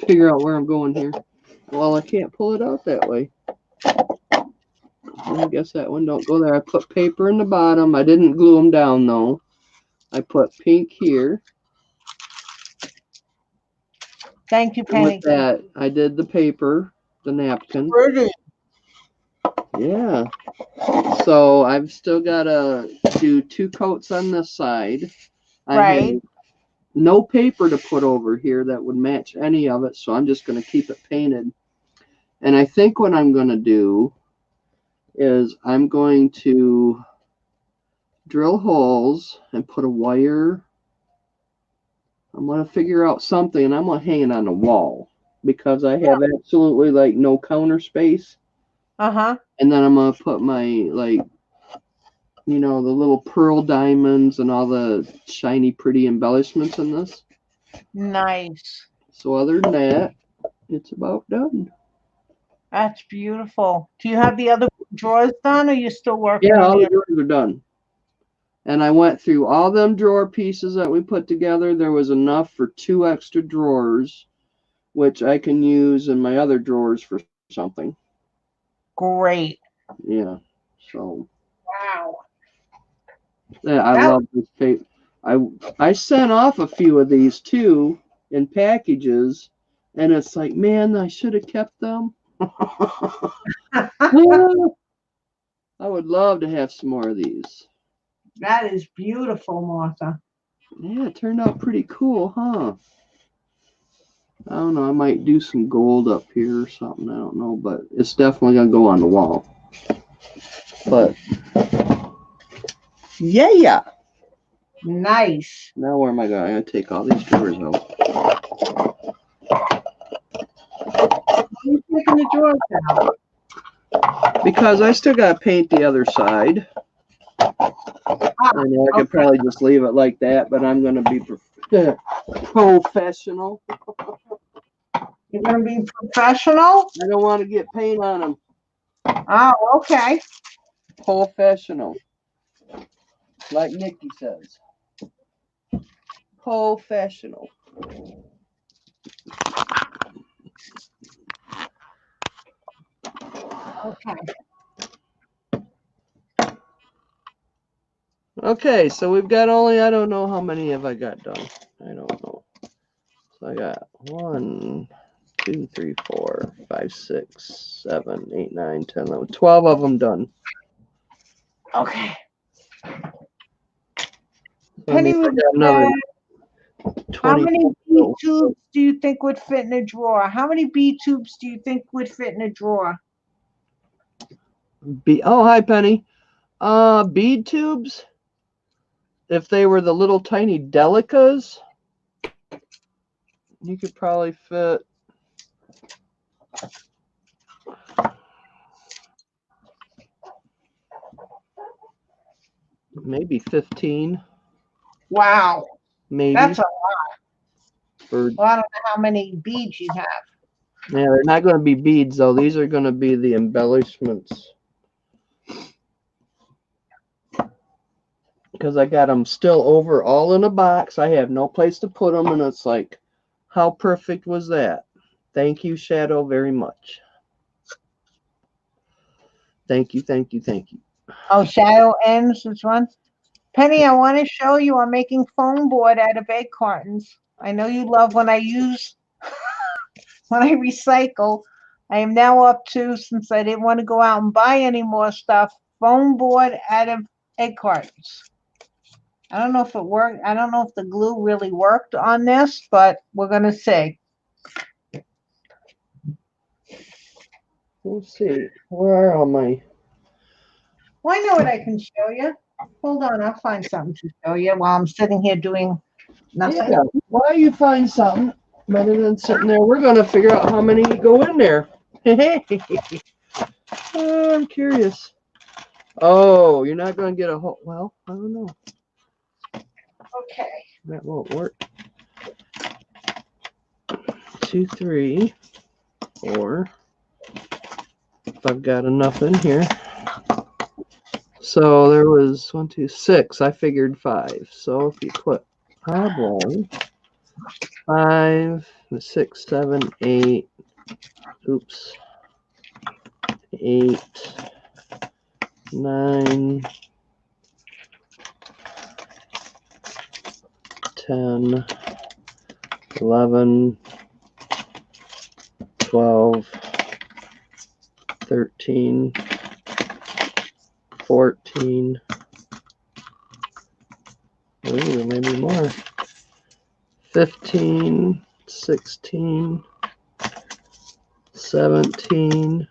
Figure out where I'm going here. Well, I can't pull it out that way. I guess that one don't go there. I put paper in the bottom. I didn't glue them down though. I put pink here. Thank you, And Penny. with that, I did the paper, the napkin. Pretty. Yeah. So I've still got to do 2 coats on this side. I have no paper to put over here that would match any of it, so I'm just going to keep it painted. And I think what I'm going to do is I'm going to drill holes and put a wire. I'm going to figure out something, and I'm going to hang it on the wall because I have absolutely like no counter space. Uh-huh. And then I'm going to put my, like, you know, the little pearl diamonds and all the shiny, pretty embellishments in this. Nice. So other than that, it's about done. That's beautiful. Do you have the other drawers done, or are you still working? Yeah, all the drawers are done. And I went through all them drawer pieces that we put together. There was enough for 2 extra drawers, which I can use in my other drawers for something. Great. Yeah. So. Wow. Yeah, I love this tape. I sent off a few of these too in packages, and it's like, man, I should have kept them. I would love to have some more of these. That is beautiful, Martha. Yeah, it turned out pretty cool, huh? I don't know. I might do some gold up here or something. I don't know, but it's definitely going to go on the wall. But, yeah. Nice. Now where am I going? I'm going to take all these drawers out. Why are you taking the drawers out? Because I still got to paint the other side. I know I could probably just leave it like that, but I'm gonna be professional. You're gonna be professional? I don't want to get paint on them. Oh, okay. Professional. Like Nikki says. Professional. Okay. Okay, so we've got only, I don't know how many have I got done. I don't know. So I got 1, 2, 3, 4, 5, 6, 7, 8, 9, 10, 11, 12 of them done. Okay. So I mean, I got another how 20. many bead tubes do you think would fit in a drawer? How many bead tubes do you think would fit in a drawer? Oh, hi, Penny. Bead tubes. If they were the little tiny delicas, you could probably fit maybe 15. Wow. Maybe. That's a lot. Or, well, I don't know how many beads you have. yeah, they're not going to be beads, though. These are going to be the embellishments. Because I got them still over all in a box. I have no place to put them, and it's like, how perfect was that? Thank you, Shadow, very much. Thank you, thank you, thank you. Oh, Shadow ends this one. Penny, I want to show you I'm making foam board out of egg cartons. I know you love when I use, when I recycle. I am now up to, since I didn't want to go out and buy any more stuff, foam board out of egg cartons. I don't know if it worked. I don't know if the glue really worked on this, but we're going to see. Let's see. Where are all my... Well, I know what I can show you. Hold on, I'll find something to show you while I'm sitting here doing nothing. Yeah, why you find something better than sitting there? We're going to figure out how many go in there. Oh, I'm curious. Oh, you're not going to get a whole... Well, I don't know. Okay. That won't work. 2, 3, 4. If I've got enough in here. So there was 1, 2, 6. I figured 5. So if you put oblong, 5, 6, 7, 8. Oops. 8, 9, 10, 11, 12, 13, 14, ooh, maybe more, 15, 16, 17.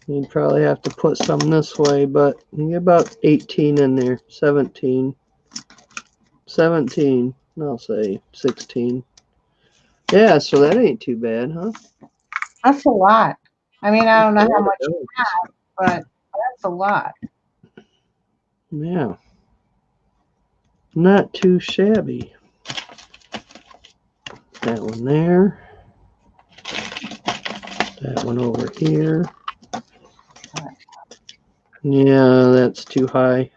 You'd probably have to put some this way, but you get about 18 in there, 17, I'll say 16. Yeah, so that ain't too bad, huh? That's a lot. I mean, I don't know how much you have, but that's a lot. Yeah. Not too shabby. That one there. That one over here. Yeah, that's too high.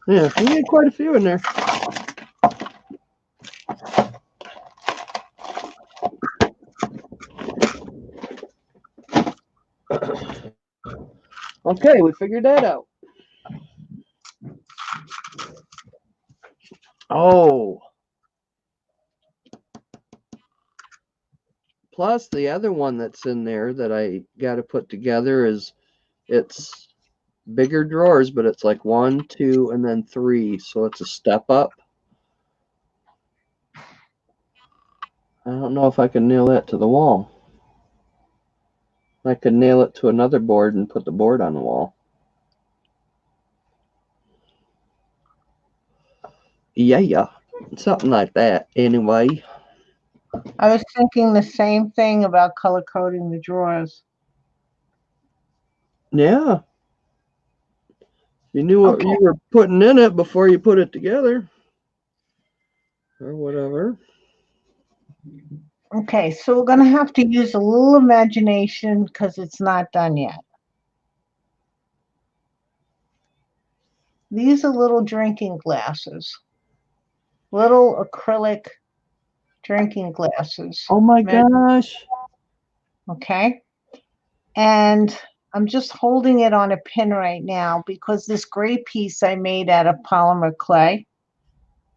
Yeah, we had quite a few in there. Okay, we figured that out. Oh. Plus the other one that's in there that I got to put together is it's bigger drawers, but it's like 1, 2, and then 3. So it's a step up. I don't know if I can nail that to the wall. I could nail it to another board and put the board on the wall. Yeah. Something like that. Anyway. I was thinking the same thing about color coding the drawers. Yeah. You knew what Okay. you were putting in it before you put it together. Or whatever. Okay, so we're gonna have to use a little imagination because it's not done yet. These are little drinking glasses, little acrylic drinking glasses. Oh my gosh. Okay, and I'm just holding it on a pin right now because this gray piece I made out of polymer clay,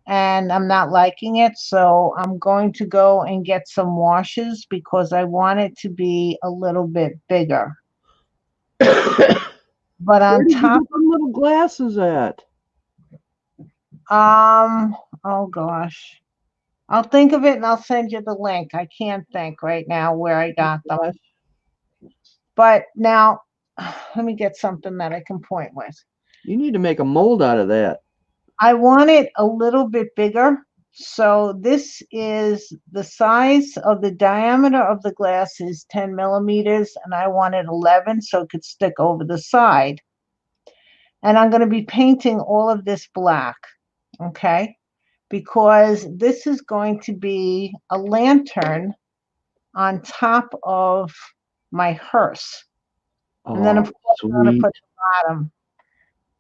and I'm not liking it, so I'm going to go and get some washes because I want it to be a little bit bigger. But Where on did you top, get the little glasses at? oh gosh, I'll think of it and I'll send you the link. I can't think right now where I got them. Gosh. But now, let me get something that I can point with. You need to make a mold out of that. I want it a little bit bigger. So this is the size of the diameter of the glass is 10 millimeters, and I want it 11 so it could stick over the side. And I'm going to be painting all of this black, okay? Because this is going to be a lantern on top of my hearse. And then, Oh, of course, I'm going to sweet. put the bottom.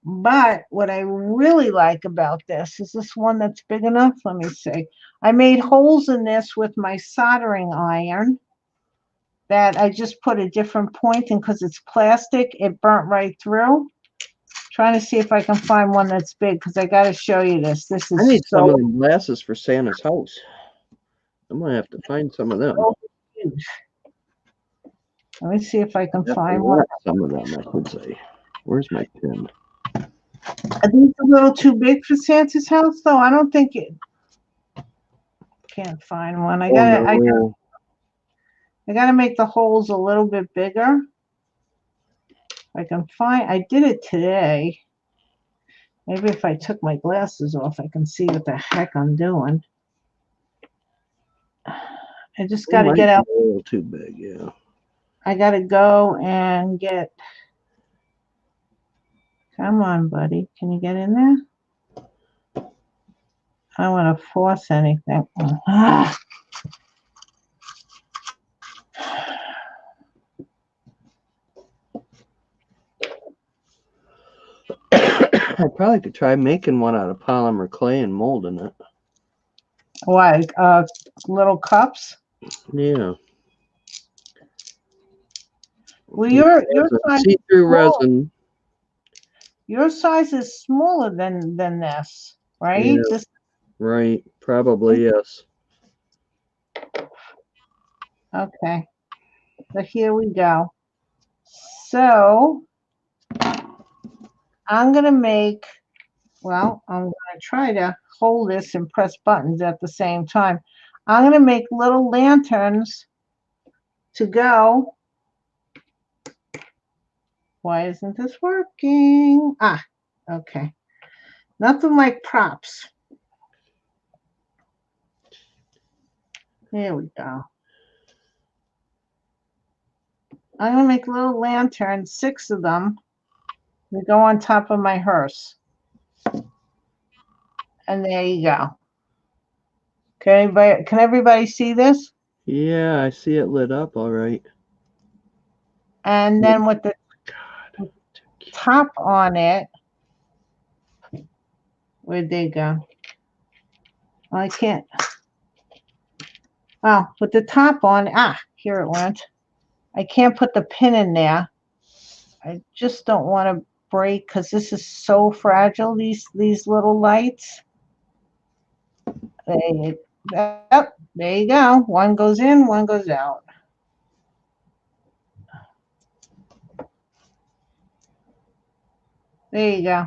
But what I really like about this is this one that's big enough. Let me see. I made holes in this with my soldering iron that I just put a different point in because it's plastic. It burnt right through. Trying to see if I can find one that's big because I got to show you this. This I is need some so of them glasses for Santa's house. I'm gonna have to find some of them. huge. Let me see if I can Definitely find one. want some of them, I should say. Where's my pen? Are these a little too big for Santa's house, though? I don't think it. Can't find one. Oh no. I gotta make the holes a little bit bigger. I can find. I did it today. Maybe if I took my glasses off, I can see what the heck I'm doing. I just It got to might get be out. a little too big, yeah. I got to go and get. Come on, buddy. Can you get in there? I don't want to force anything. I probably could try making one out of polymer clay and molding it. What? Little cups? Yeah. Well, your size is See-through small. resin. Your size is smaller than this, right? Yeah, This. right. Probably, yes. Okay. So here we go. So I'm gonna make. Well, I'm going to try to hold this and press buttons at the same time. I'm going to make little lanterns to go. Why isn't this working? Ah, okay. Nothing like props. There we go. I'm going to make little lanterns, 6 of them. They go on top of my hearse. And there you go. Okay, can everybody see this? Yeah, I see it lit up all right. And then with the God. top on it, where'd they go? I can't. Oh, with the top on, here it went. I can't put the pin in there. I just don't want to break because this is so fragile, these little lights. Yep, there you go. One goes in, one goes out. There you go.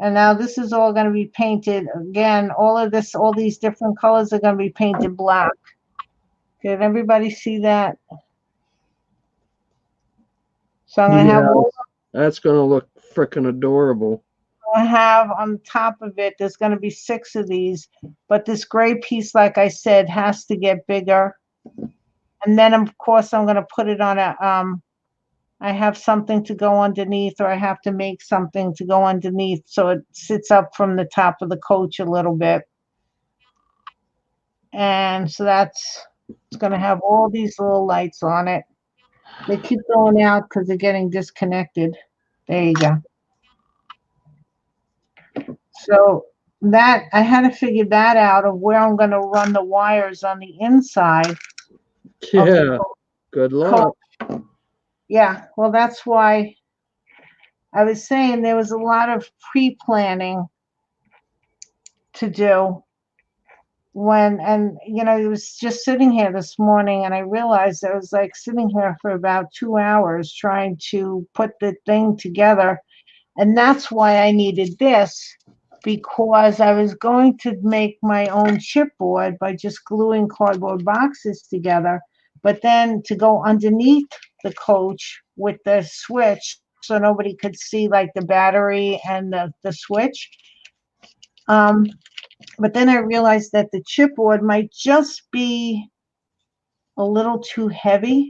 And now this is all going to be painted again. All these different colors are going to be painted black. Did everybody see that? So I'm going to have That's going to look frickin' adorable. I have on top of it, there's going to be 6 of these, but this gray piece, like I said, has to get bigger. And then, of course, I'm going to put it on I have something to go underneath, or I have to make something to go underneath so it sits up from the top of the coach a little bit. And so it's going to have all these little lights on it. They keep going out because they're getting disconnected. There you go. So that I had to figure that out of where I'm going to run the wires on the inside. Yeah. Good luck. Yeah, well, that's why I was saying there was a lot of pre-planning to do and it was just sitting here this morning, and I realized I was like sitting here for about 2 hours trying to put the thing together. And that's why I needed this, because I was going to make my own chipboard by just gluing cardboard boxes together. But then to go underneath the coach with the switch so nobody could see like the battery and the switch. But then I realized that the chipboard might just be a little too heavy.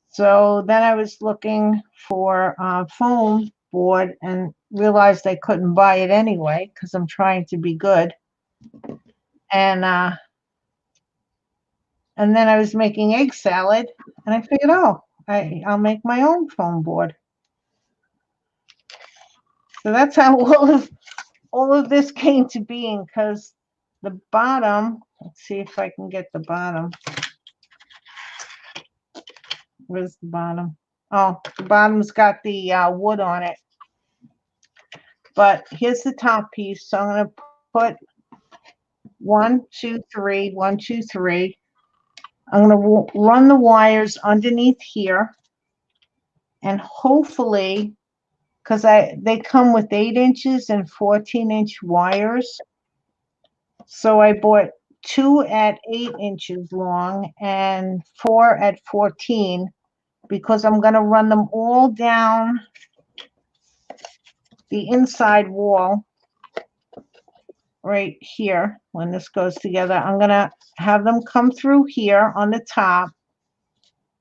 So then I was looking for foam board and realized I couldn't buy it anyway because I'm trying to be good. And then I was making egg salad, and I figured, I'll make my own foam board. So that's how all of this came to being, because the bottom, let's see if I can get the bottom. Where's the bottom? Oh, the bottom's got the wood on it. But here's the top piece. So I'm going to put 1, 2, 3, 1, 2, 3. I'm going to run the wires underneath here. And hopefully, because they come with 8 inches and 14-inch wires. So I bought 2 at 8 inches long and 4 at 14, because I'm going to run them all down the inside wall right here. When this goes together, I'm going to have them come through here on the top,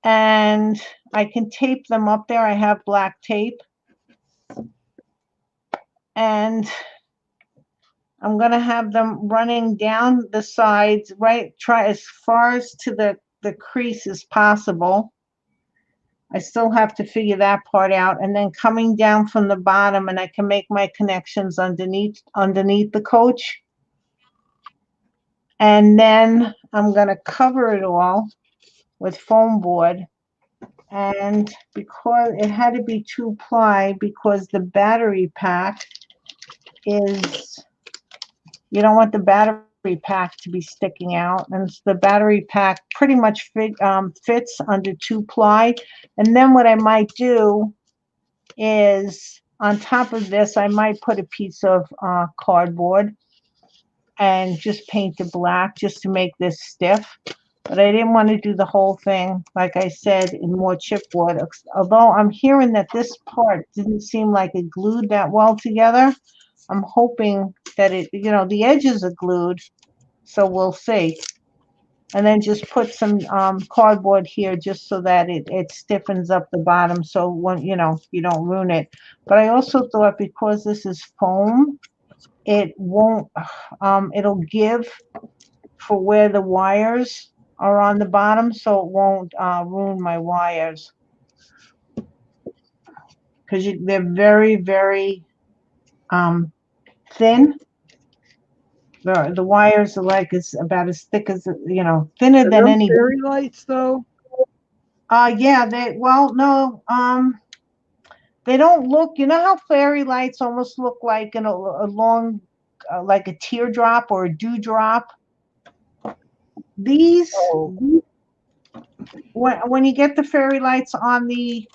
and I can tape them up there. I have black tape, and I'm going to have them running down the sides, try as far as to the crease as possible. I still have to figure that part out, and then coming down from the bottom, and I can make my connections underneath the coach. And then I'm going to cover it all with foam board. And because it had to be 2-ply, because the battery pack is, you don't want the battery pack to be sticking out, and the battery pack pretty much fits under 2-ply. And then what I might do is, on top of this, I might put a piece of cardboard and just paint it black just to make this stiff. But I didn't want to do the whole thing, like I said, in more chipboard. Although I'm hearing that this part didn't seem like it glued that well together. I'm hoping that the edges are glued, so we'll see. And then just put some cardboard here just so that it stiffens up the bottom, so when you don't ruin it. But I also thought, because this is foam, it won't it'll give for where the wires are on the bottom, so it won't ruin my wires, because they're very, very thin. The wires are like about as thick as thinner than any fairy lights though. Yeah, no, they don't look, how fairy lights almost look like a long like a teardrop or a dewdrop. These, when you get the fairy lights on the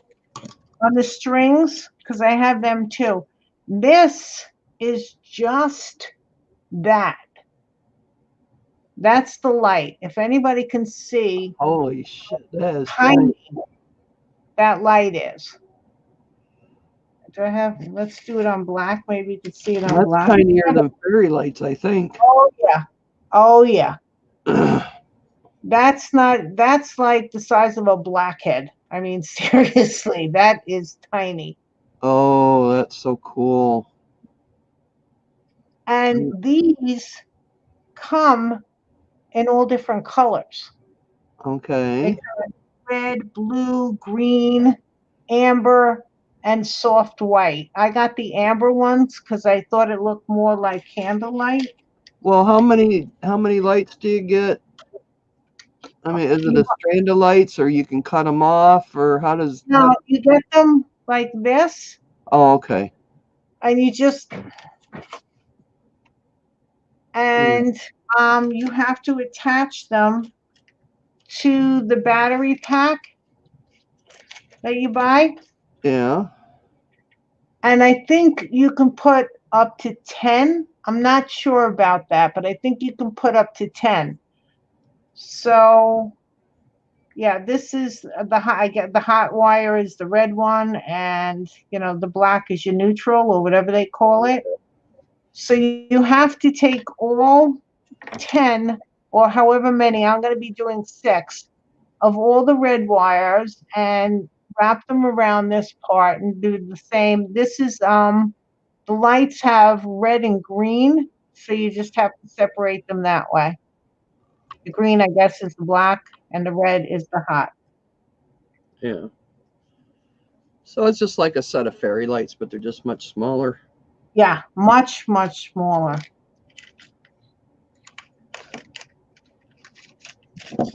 strings, because I have them too, this is just that. That's the light. If anybody can see, holy shit, that is tiny that light is. Do I have? Let's do it on black. Maybe you can see it on black. That's tinier than fairy lights, I think. Oh yeah. Oh yeah. That's like the size of a blackhead. I mean, seriously, that is tiny. Oh, that's so cool. And these come in all different colors. They Okay. come in red, blue, green, amber, and soft white. I got the amber ones because I thought it looked more like candlelight. Well, how many lights do you get? I mean, is it You a strand of lights, or you can cut them off, or how? know, you get them like this, Oh, okay. and you just Yeah. and you have to attach them to the battery pack that you buy. Yeah. And I think you can put up to 10. I'm not sure about that, but I think you can put up to 10. So, yeah, this is the hot, I get the hot wire is the red one, and the black is your neutral or whatever they call it. So you have to take all 10 or however many, I'm going to be doing 6 of all the red wires and wrap them around this part and do the same. This is the lights have red and green, so you just have to separate them that way. The green, I guess, is the black, and the red is the hot. Yeah. So it's just like a set of fairy lights, but they're just much smaller. Yeah, much, much smaller.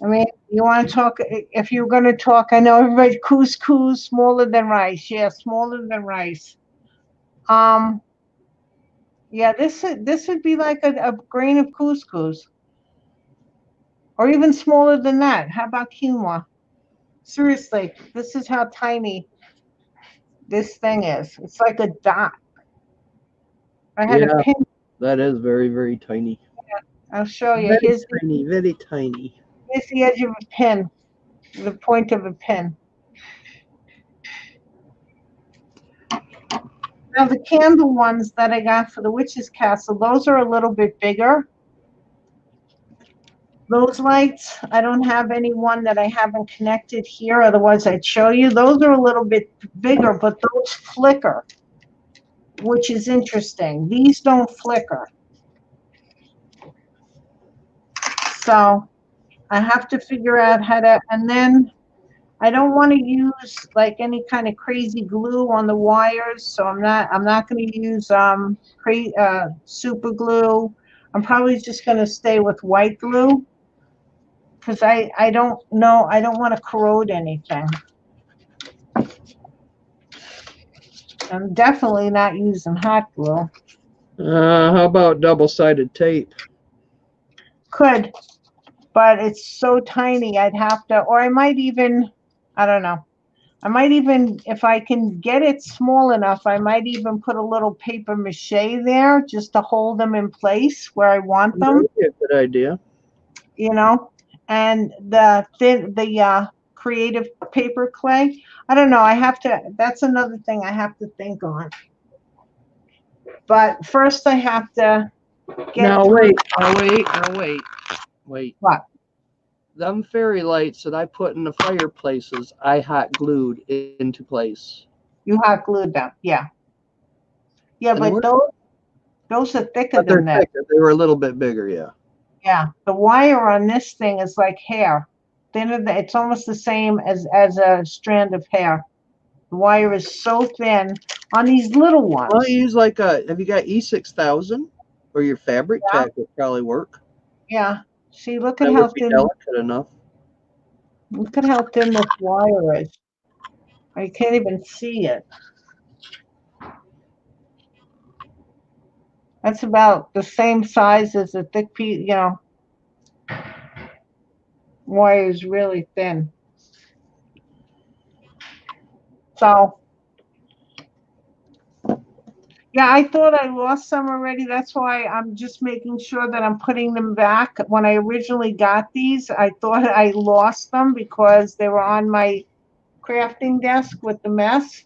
I mean, you want to talk, if you're going to talk, I know everybody, couscous, smaller than rice. Yeah, smaller than rice. Um, yeah, this would be like a grain of couscous, or even smaller than that. How about quinoa? Seriously, this is how tiny this thing is. It's like a dot. I had a Yeah, pin. that is very, very tiny. I'll show you. Very tiny, very tiny. Here's the edge of a pin, the point of a pin. Now the candle ones that I got for the witch's castle, those are a little bit bigger. Those lights, I don't have any one that I haven't connected here, otherwise I'd show you. Those are a little bit bigger, but those flicker, which is interesting. These don't flicker. So I have to figure out how to, and then I don't want to use like any kind of crazy glue on the wires, so I'm not going to use super glue. I'm probably just going to stay with white glue because I don't know, I don't want to corrode anything. I'm definitely not using hot glue. How about double-sided tape? Could, but it's so tiny. I'd have to, or I might even, I don't know. I might even, if I can get it small enough, I might even put a little paper mache there just to hold them in place where I want That them, would be a good idea. And the creative paper clay. I don't know. I have to, that's another thing I have to think on. But first I have to get Now through. wait. What? Them fairy lights that I put in the fireplaces, I hot glued into place. You hot glued them. Yeah. Yeah, And but those are thicker but they're than that. thicker. They were a little bit bigger, yeah. Yeah, the wire on this thing is like hair. Thinner than, it's almost the same as a strand of hair. The wire is so thin on these little ones. Well, you use like have you got E6000 or your fabric tack would probably work. Yeah. See, look at That how would be thin. delicate enough. Look at how thin this wire is. I can't even see it. That's about the same size as a thick piece. Wire is really thin. So, yeah, I thought I lost some already. That's why I'm just making sure that I'm putting them back. When I originally got these, I thought I lost them because they were on my crafting desk with the mess.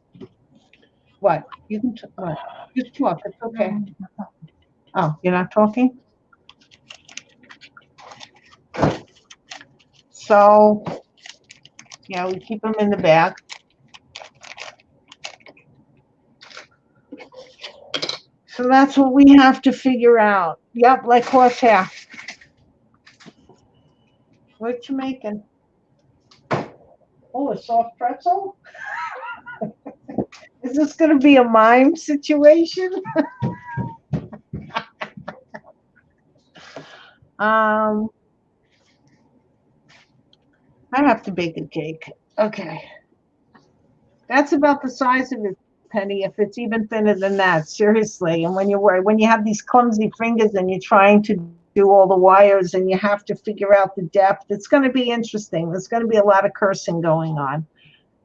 What? You can what? Just talk. It's okay. Oh, you're not talking? So Yeah, we keep them in the bag. So that's what we have to figure out. Yep, like horsehair. What you making? Oh, a soft pretzel? Is this going to be a mime situation? I have to bake a cake. Okay. That's about the size of it, Penny, if it's even thinner than that, seriously. And when you have these clumsy fingers and you're trying to do all the wires and you have to figure out the depth, it's going to be interesting. There's going to be a lot of cursing going on.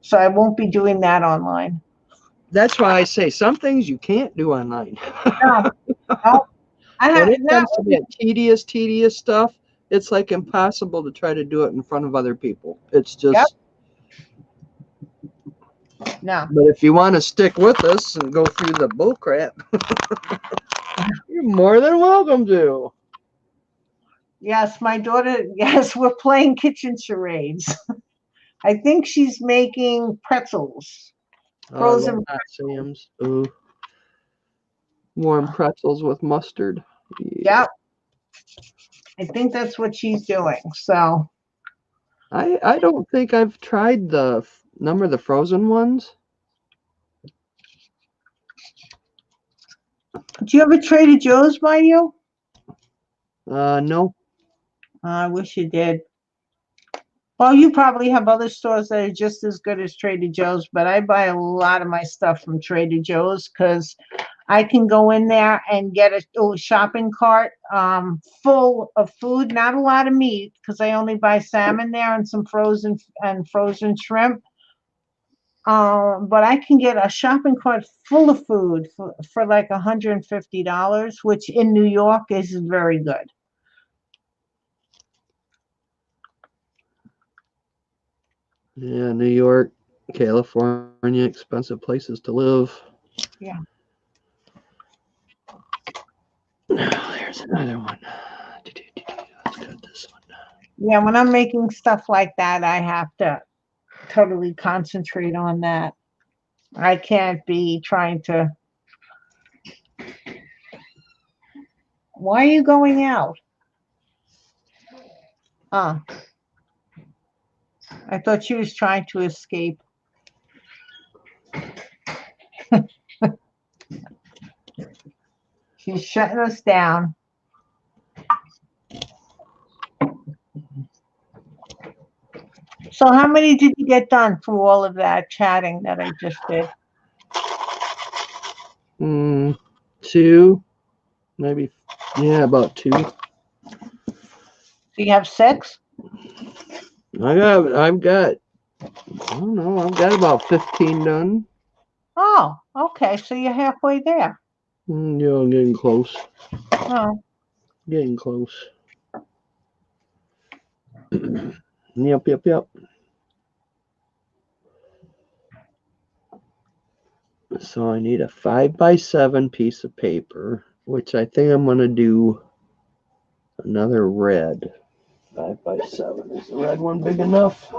So I won't be doing that online. That's why I say some things you can't do online. No, no. When it comes to that tedious stuff, it's like impossible to try to do it in front of other people. It's just. Yep. No. But if you want to stick with us and go through the bull crap, you're more than welcome to. Yes, my daughter, yes, we're playing kitchen charades. I think she's making pretzels. Frozen Sam's. Ooh. Warm pretzels with mustard. Yeah. Yep. I think that's what she's doing. So I don't think I've tried the number of the frozen ones. Do you ever Trader Joe's by you? No. I wish you did. Well, you probably have other stores that are just as good as Trader Joe's, but I buy a lot of my stuff from Trader Joe's because I can go in there and get a little shopping cart full of food, not a lot of meat because I only buy salmon there and some frozen shrimp. But I can get a shopping cart full of food for like $150, which in New York is very good. Yeah, New York, California, expensive places to live. Yeah. There's another one. Let's cut this one. Yeah, when I'm making stuff like that, I have to totally concentrate on that. I can't be trying to. Why are you going out? I thought she was trying to escape. She's shutting us down. So how many did you get done through all of that chatting that I just did? 2, maybe. Yeah, about 2. Do you have 6? I've got, I don't know, I've got about 15 done. Oh, okay. So you're halfway there. Yeah, I'm getting close. Oh. Getting close. Yep. So I need a 5x7 piece of paper, which I think I'm going to do another red. 5x7. Is the red one big enough?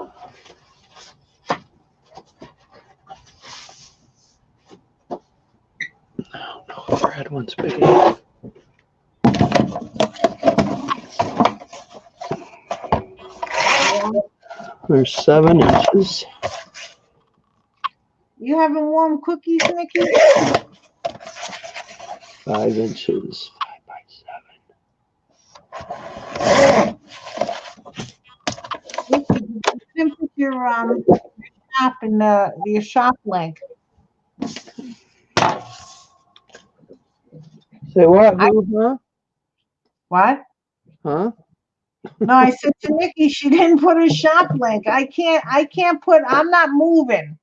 No, the red one's big enough. There's 7 inches. You having warm cookies, Nikki? 5 inches. 5x7. You put your shop in your shop link. Say what? Huh? What? Huh? No, I said to Nikki, she didn't put her shop link. I can't put. I'm not moving.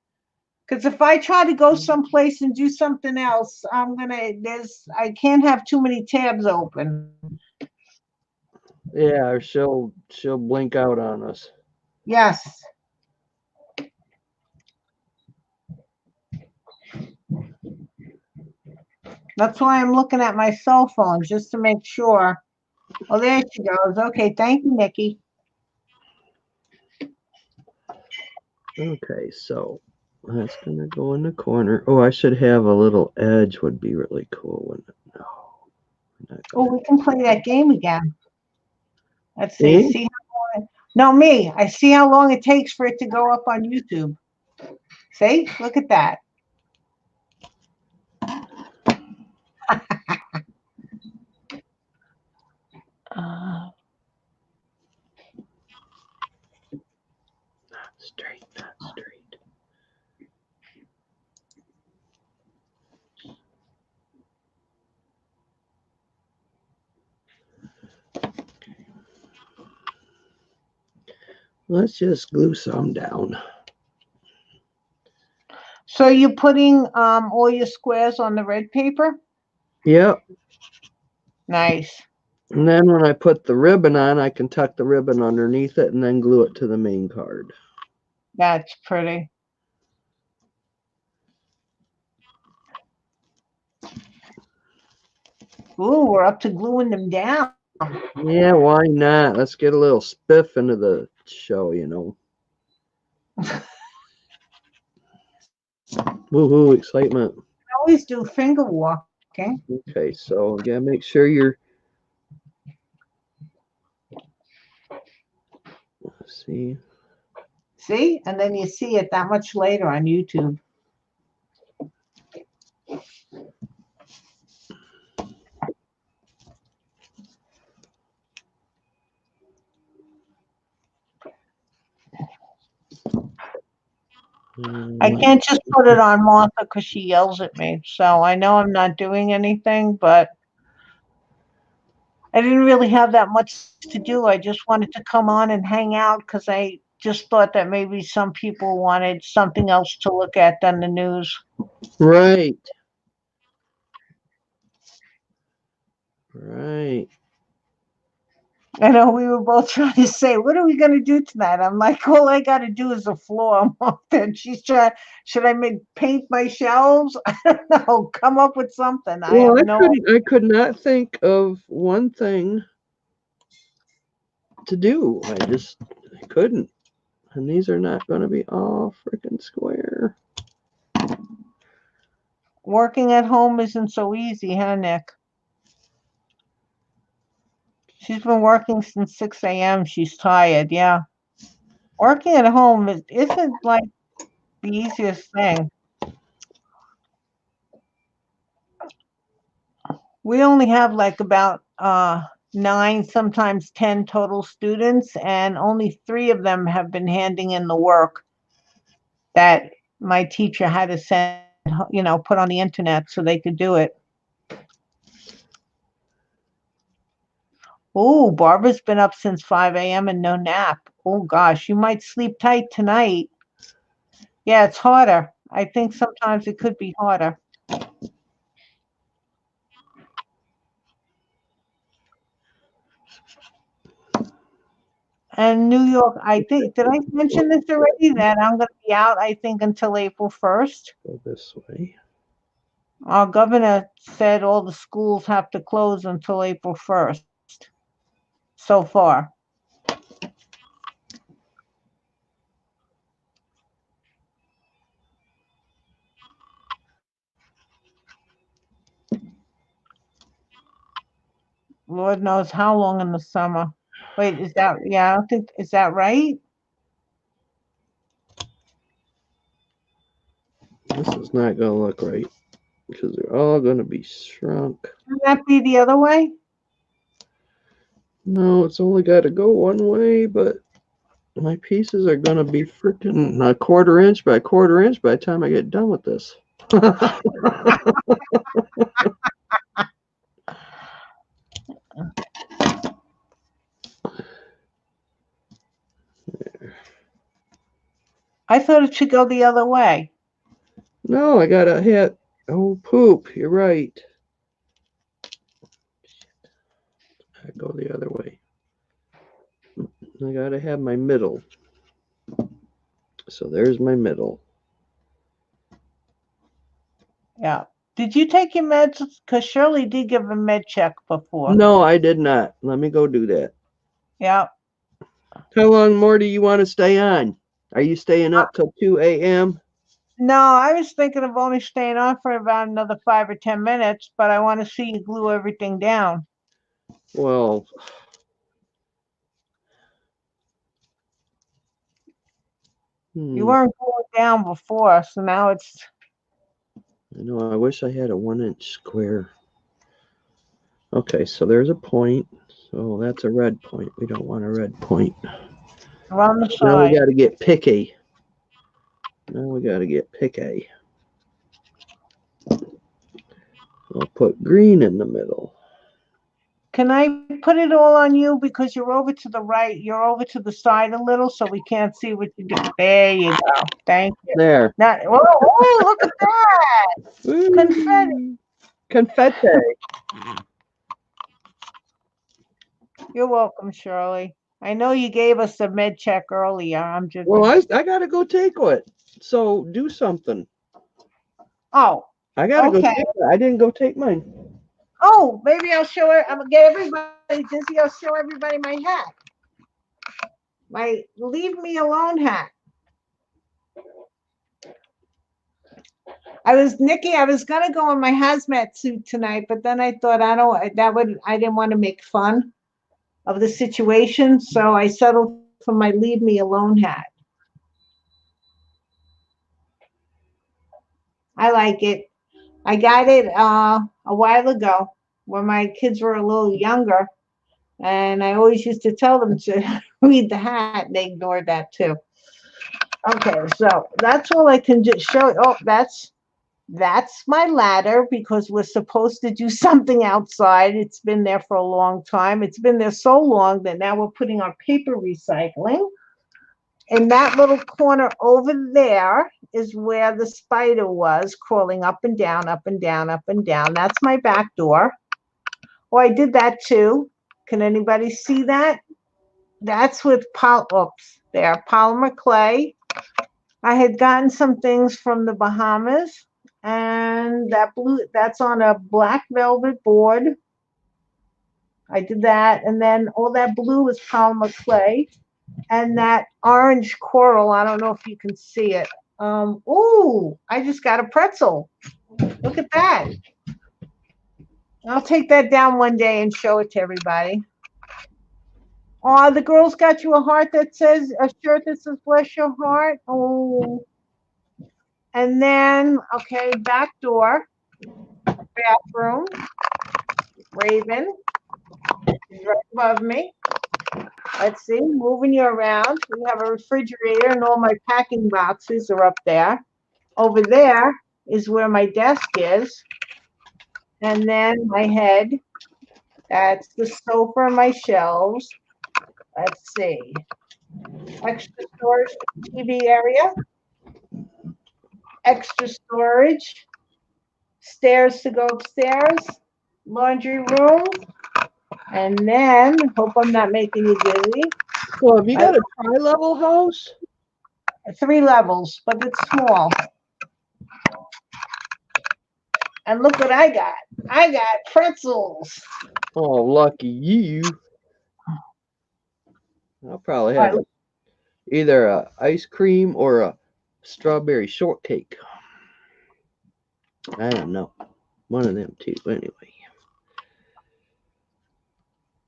Because if I try to go someplace and do something else, I can't have too many tabs open. Yeah, or she'll blink out on us. Yes. That's why I'm looking at my cell phone just to make sure. Oh, there she goes. Okay, thank you, Nikki. Okay, so that's gonna go in the corner. Oh, I should have a little edge. Would be really cool, wouldn't it? No, we're not Oh, gonna. we can play that game again. Let's see. See? See how long no, me. I see how long it takes for it to go up on YouTube. See? Look at that. Uh, Not straight, not straight. Let's just glue some down. so you're putting all your squares on the red paper? Yep. Nice. And then when I put the ribbon on, I can tuck the ribbon underneath it and then glue it to the main card. That's pretty. Ooh, we're up to gluing them down. Yeah, why not? Let's get a little spiff into the show, you know. Woohoo, excitement. I always do finger walking. Okay, so you gotta make sure you're. Let's see. See? And then you see it that much later on YouTube. I can't just put it on Martha because she yells at me. So I know I'm not doing anything, but I didn't really have that much to do. I just wanted to come on and hang out because I just thought that maybe some people wanted something else to look at than the news. Right. Right. I know we were both trying to say, what are we going to do tonight? I'm like, all I got to do is the floor. Then she's trying, should I paint my shelves? I don't know. Come up with something. Well, I could not think of one thing to do. I couldn't. And these are not going to be all freaking square. Working at home isn't so easy, huh, Nick? She's been working since 6 a.m. She's tired, yeah. Working at home isn't like the easiest thing. We only have like about 9, sometimes 10 total students, and only 3 of them have been handing in the work that my teacher had to send, put on the internet so they could do it. Oh, Barbara's been up since 5 a.m. and no nap. Oh gosh, you might sleep tight tonight. Yeah, it's harder. I think sometimes it could be harder. And New York, I think, did I mention this already? That I'm going to be out, I think, until April 1st. Go this way. Our governor said all the schools have to close until April 1st. So far. Lord knows how long in the summer. Wait, is that, yeah, I don't think, is that right? This is not going to look right because they're all going to be shrunk. Can that be the other way? No, it's only got to go one way, but my pieces are going to be freaking a 1/4 inch by 1/4 inch by the time I get done with this. I thought it should go the other way. No, I got to hit. Oh, poop. You're right. I go the other way. I got to have my middle. So there's my middle. Yeah. Did you take your meds? Because Shirley did give a med check before. No, I did not. Let me go do that. Yeah. How long more do you want to stay on? Are you staying up till 2 a.m.? No, I was thinking of only staying on for about another 5 or 10 minutes, but I want to see you glue everything down. Well, You weren't gluing down before, so now it's. I know, I wish I had a 1-inch square. Okay, so there's a point. So that's a red point. We don't want a red point. Around the Now we side. got to get picky. Now we got to get picky. I'll put green in the middle. Can I put it all on you because you're over to the right? You're over to the side a little, so we can't see what you do. There you go. Thank you. There. Now, oh, look at that! Confetti. Confetti. You're welcome, Shirley. I know you gave us a med check earlier. I'm just. Well, I got to go take it. So do something. Oh, I got to go okay. take it. I didn't go take mine. Oh, maybe I'll show it. I'm gonna get everybody dizzy. I'll show everybody my hat. My leave me alone hat. I was gonna go in my hazmat suit tonight, but then I thought I didn't want to make fun of the situation, so I settled for my leave me alone hat. I like it. I got it a while ago when my kids were a little younger, and I always used to tell them to read the hat. They ignored that too. Okay, so that's all I can just show. Oh, that's my ladder because we're supposed to do something outside. It's been there for a long time. It's been there so long that now we're putting our paper recycling. In that little corner over there is where the spider was crawling up and down, up and down, up and down. That's my back door. Oh, I did that too. Can anybody see that? That's with polymer clay. I had gotten some things from the Bahamas, and that's on a black velvet board. I did that, and then all that blue is polymer clay, and that orange coral, I don't know if you can see it. Ooh, I just got a pretzel. Look at that. I'll take that down one day and show it to everybody. Oh, the girls got you a shirt that says bless your heart. Oh. And then, okay, back door, bathroom, Raven is right above me. Let's see, moving you around. We have a refrigerator and all my packing boxes are up there. Over there is where my desk is. And then my head, that's the sofa and my shelves. Let's see. Extra storage TV area. Extra storage. Stairs to go upstairs. Laundry room. And then, hope I'm not making you dizzy. Well, have you got a tri-level house? 3 levels, but it's small. And look what I got. I got pretzels. Oh, lucky you. I'll probably have either a ice cream or a strawberry shortcake. I don't know. One of them two, anyway.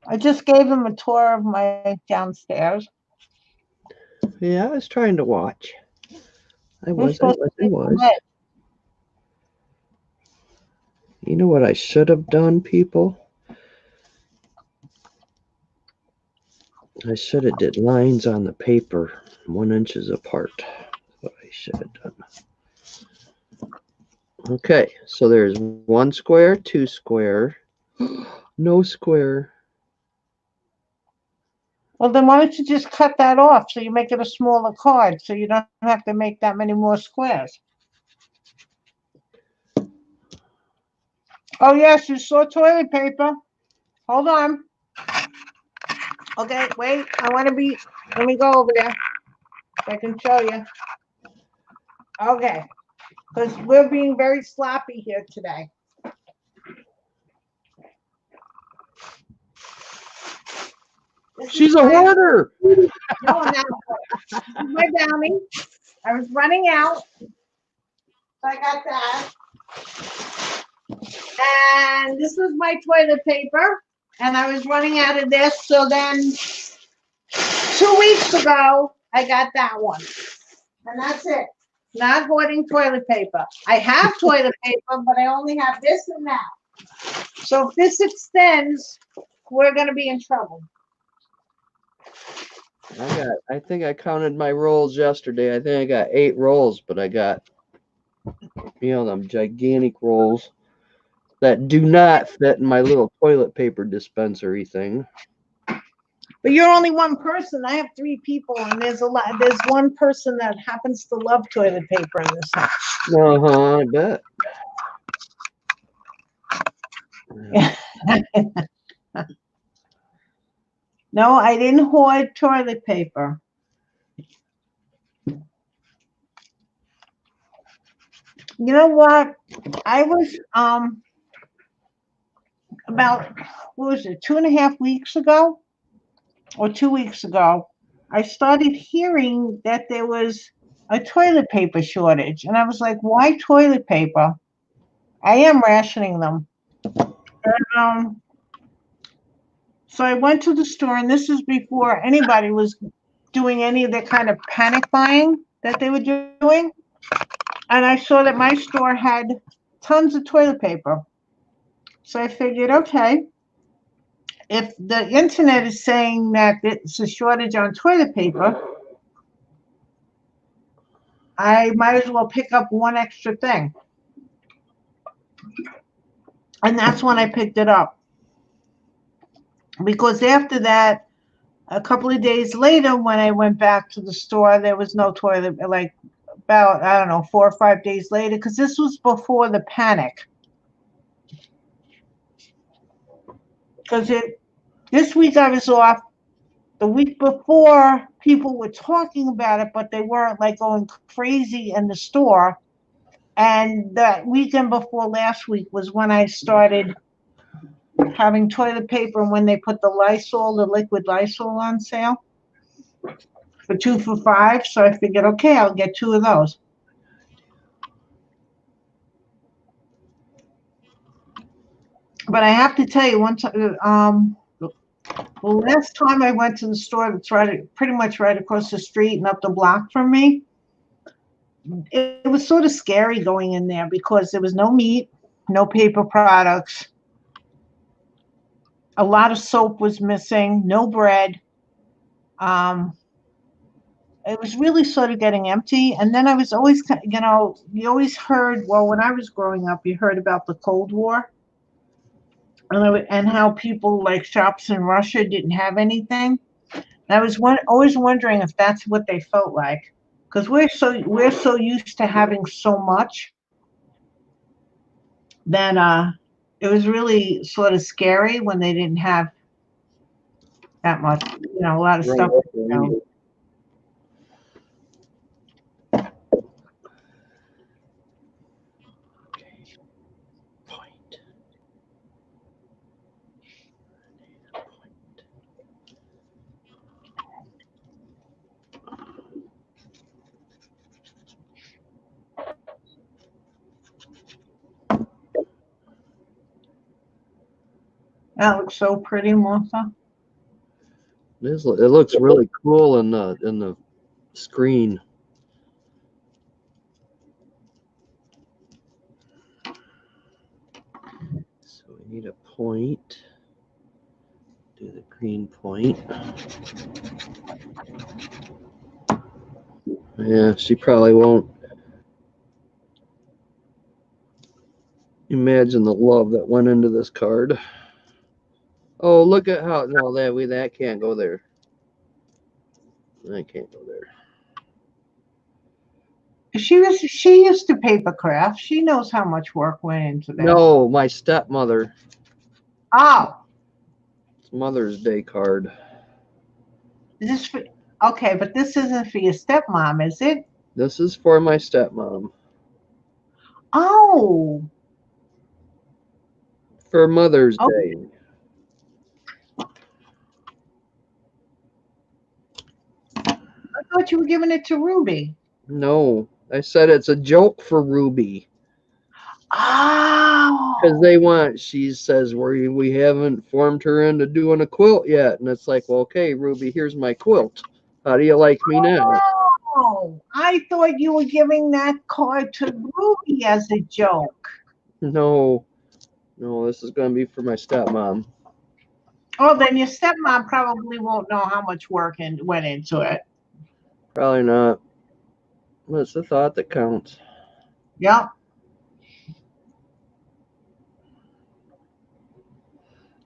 I just gave him a tour of my downstairs. Yeah, I was trying to watch. I was. You know what I should have done, people? I should have did lines on the paper 1 inches apart. That's what I should have done. Okay, so there's 1 square, 2 square, no square. Well, then why don't you just cut that off so you make it a smaller card so you don't have to make that many more squares? Oh, yes, you saw toilet paper. Hold on. Okay, wait. Let me go over there so I can show you. Okay, because we're being very sloppy here today. This is She's a my, hoarder. no, I'm not. This is my Downy. I was running out, so I got that. And this was my toilet paper, and I was running out of this. So then 2 weeks ago, I got that one. And that's it. Not hoarding toilet paper. I have toilet paper, but I only have this and that. So if this extends, we're going to be in trouble. I think I counted my rolls yesterday. I think I got 8 rolls, but I got, them gigantic rolls that do not fit in my little toilet paper dispensary thing. But you're only one person. I have 3 people, and there's a lot. There's one person that happens to love toilet paper in this house. I bet. No, I didn't hoard toilet paper. You know what? I was about, what was it, 2.5 weeks ago or 2 weeks ago, I started hearing that there was a toilet paper shortage. And I was like, why toilet paper? I am rationing them. And, so I went to the store, and this is before anybody was doing any of the kind of panic buying that they were doing. And I saw that my store had tons of toilet paper. So I figured, okay, if the internet is saying that it's a shortage on toilet paper, I might as well pick up one extra thing. And that's when I picked it up. Because after that, a couple of days later, when I went back to the store, there was no toilet, like about, I don't know, 4 or 5 days later, because this was before the panic. Because this week I was off. The week before, people were talking about it, but they weren't like going crazy in the store. And that weekend before last week was when I started having toilet paper, and when they put the Lysol, the liquid Lysol on sale for 2 for $5. So I figured, okay, I'll get 2 of those. But I have to tell you, one time, the last time I went to the store that's pretty much right across the street and up the block from me, it was sort of scary going in there because there was no meat, no paper products. A lot of soap was missing, no bread. It was really sort of getting empty. And then I was always, you always heard, well, when I was growing up, you heard about the Cold War and how people like shops in Russia didn't have anything. And I was always wondering if that's what they felt like, because we're so used to having so much that it was really sort of scary when they didn't have that much, a lot of stuff. That looks so pretty, Melissa. It looks really cool in the screen. So we need a point. Do the green point. Yeah, she probably won't imagine the love that went into this card. Oh, look at how that can't go there. That can't go there. She used to paper craft. She knows how much work went into that. No, my stepmother. Oh. It's Mother's Day card. Is this for, okay, but this isn't for your stepmom, is it? This is for my stepmom. Oh. For Mother's Day. thought you were giving it to Ruby. No, I said it's a joke for Ruby. Because Oh. she says we haven't formed her into doing a quilt yet. And it's like, well, okay, Ruby, here's my quilt. How do you like me now? Oh, I thought you were giving that card to Ruby as a joke. No, this is going to be for my stepmom. Oh, then your stepmom probably won't know how much work went into it. Probably not. But it's the thought that counts. Yep.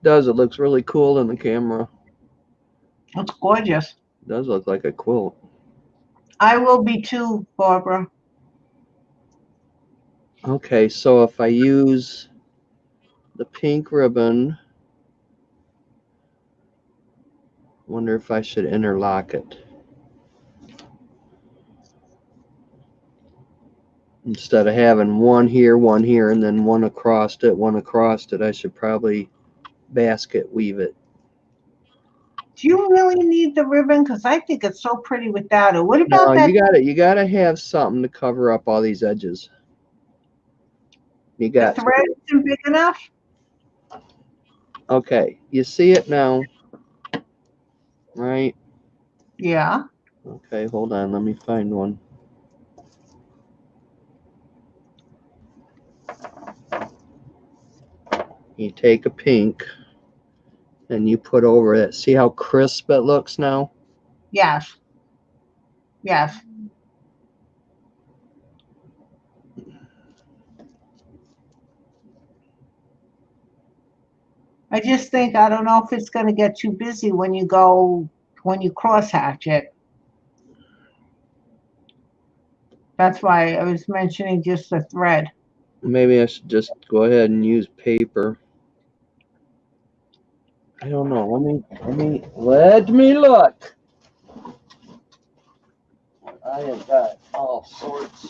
It looks really cool in the camera. It's gorgeous. It does look like a quilt. I will be too, Barbara. Okay, so if I use the pink ribbon, wonder if I should interlock it. Instead of having one here, and then one across it, I should probably basket weave it. Do you really need the ribbon? Because I think it's so pretty without it. What about that? You gotta have something to cover up all these edges. You got the thread isn't big enough? Okay, you see it now, right? Yeah. Okay, hold on, let me find one. You take a pink and you put over it. See how crisp it looks now? Yes. Yes. I just think, I don't know if it's going to get too busy when you cross hatch it. That's why I was mentioning just the thread. Maybe I should just go ahead and use paper. I don't know. Let me look. I have got all sorts.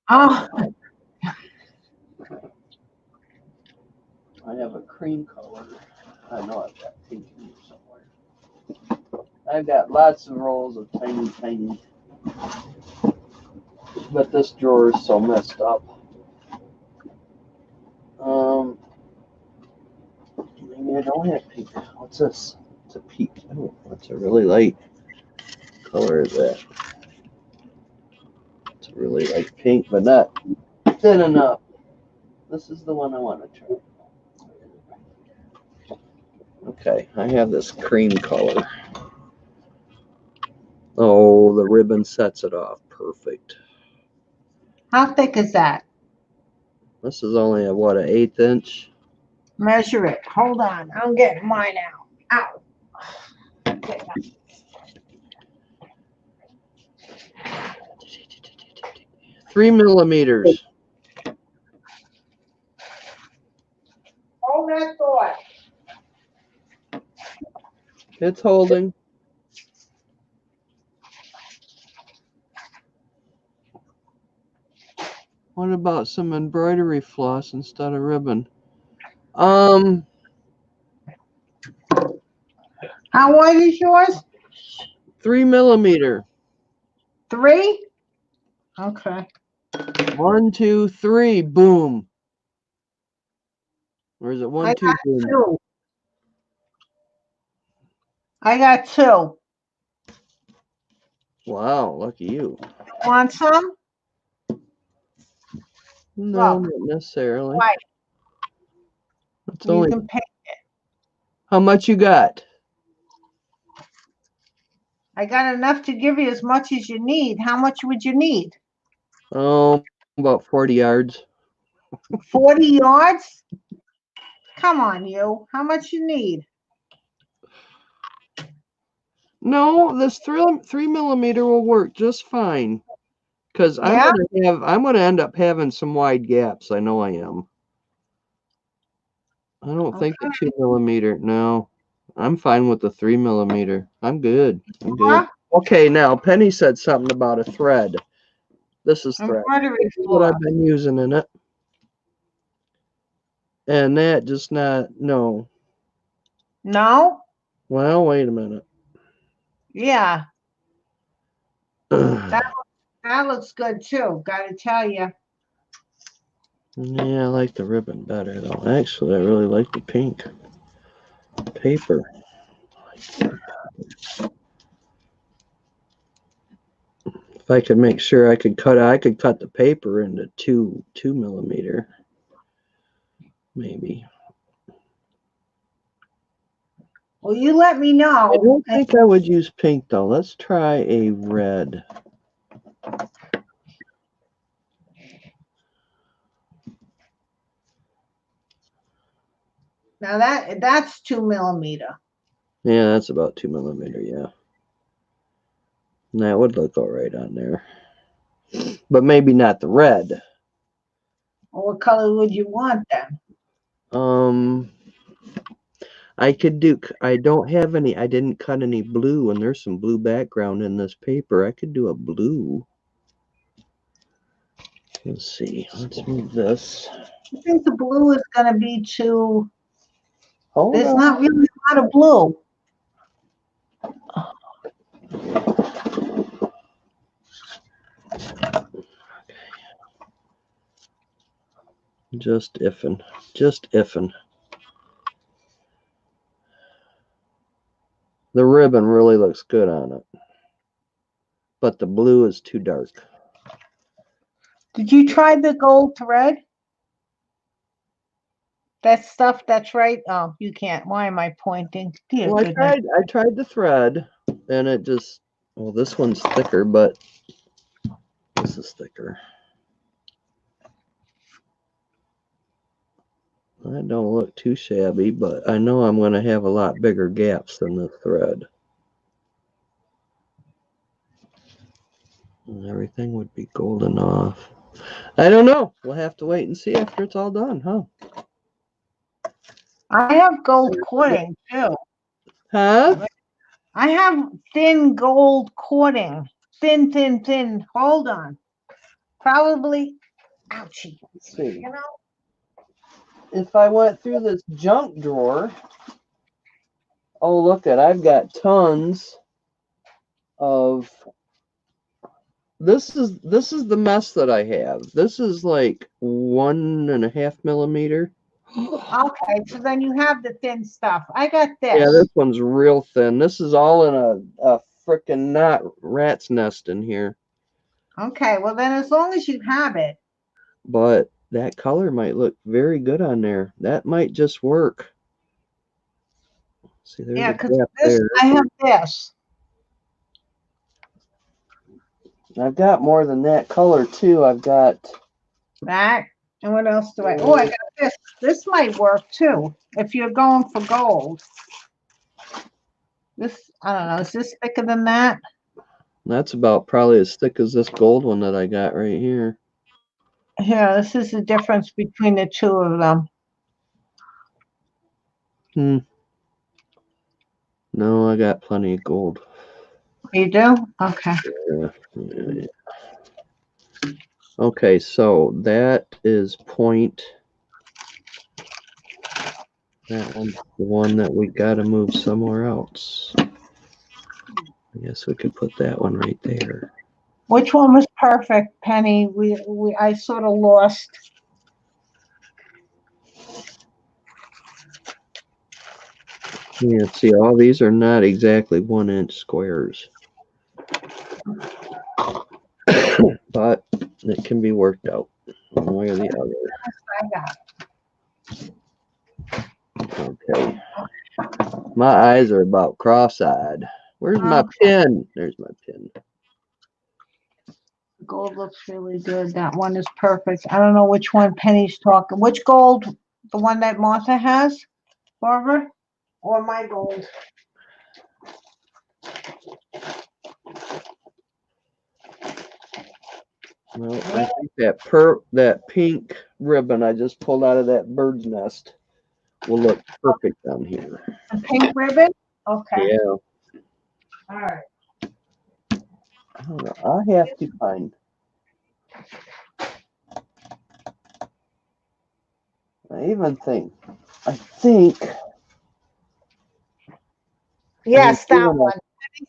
Oh, I have a cream color. I know I've got pink in here somewhere. I've got lots of rolls of tiny. But this drawer is so messed up. Maybe I don't have pink. What's this? It's a pink. Oh, that's a really light color. Is that? It's a really light pink, but not thin enough. This is the one I want to try. Okay, I have this cream color. Oh, the ribbon sets it off. Perfect. how thick is that? This is only an 1/8 inch. Measure it. Hold on. I'm getting mine out. Ow. 3 millimeters. Hold that thought. It's holding. What about some embroidery floss instead of ribbon? How wide is yours? 3 millimeter. 3? Okay. 1, 2, 3. Boom. Or is it 1, 2, boom? 2. I got 2. Wow, lucky you. Want some? No, Look. not necessarily. White. It's You only. can pay it. How much you got? I got enough to give you as much as you need. How much would you need? Oh, about 40 yards. 40 yards? Come on, you. How much you need? No, this 3 millimeter will work just fine. Because Yeah? I'm gonna end up having some wide gaps. I know I am. I don't think the 2 millimeter. No, I'm fine with the 3 millimeter. I'm good. I'm good. Okay, now Penny said something about a thread. This is thread. This is what I've been using in it. And that just not, no. No? Well, wait a minute. Yeah. That looks good too, gotta tell you. Yeah, I like the ribbon better though. Actually, I really like the pink paper. If I could make sure I could cut the paper into 2 millimeter, maybe. Well, you let me I know. don't think I would use pink though. Let's try a red. Now that's 2 millimeter. Yeah, that's about 2 millimeter. Yeah, and that would look all right on there, but maybe not the red. Well, what color would you want then? I could do. I don't have any. I didn't cut any blue, and there's some blue background in this paper. I could do a blue. Let's see. Let's move this. I think the blue is gonna be too. Hold There's on. not really a lot of blue. Just iffin. Just iffin. The ribbon really looks good on it, but the blue is too dark. Did you try the gold thread? That stuff that's right. Oh, you can't. Why am I pointing? Dear Well, goodness. I tried the thread, and it just. Well, this one's thicker, but this is thicker. That don't look too shabby, but I know I'm going to have a lot bigger gaps than the thread. And everything would be golden off. I don't know. We'll have to wait and see after it's all done, huh? I have gold cording too. Huh? I have thin gold cording. Thin, thin, thin. Hold on. Probably. Ouchie. Let's see. You know? If I went through this junk drawer, oh look at, I've got tons of. This is the mess that I have. This is like 1.5 millimeter. Okay, so then you have the thin stuff. I got this. Yeah, this one's real thin. This is all in a frickin' rat's nest in here. Okay, well then as long as you have it. But that color might look very good on there. That might just work. See, there's Yeah, a because gap this there. I have this. I've got more than that color too. I've got That. And what else do I? Oh, I got this. This might work too if you're going for gold. This, I don't know, is this thicker than that? that's about probably as thick as this gold one that I got right here. Here, this is the difference between the two of them. No, I got plenty of gold. You do? Okay. Yeah. Okay, so that is point. That one's the one that we got to move somewhere else. I guess we could put that one right there. Which one was perfect, Penny? I sort of lost. Yeah, see, all these are not exactly 1-inch squares. But it can be worked out one way or the I got. other. Okay. My eyes are about cross-eyed. Where's my pin? There's my pin. Gold looks really good. That one is perfect. I don't know which one Penny's talking. Which gold? The one that Martha has, Barbara? Or my gold? Well, I think that pink ribbon I just pulled out of that bird's nest will look perfect down here. The pink ribbon? Okay. Yeah. All right. I don't know. I have to find. I think. Yes, that one.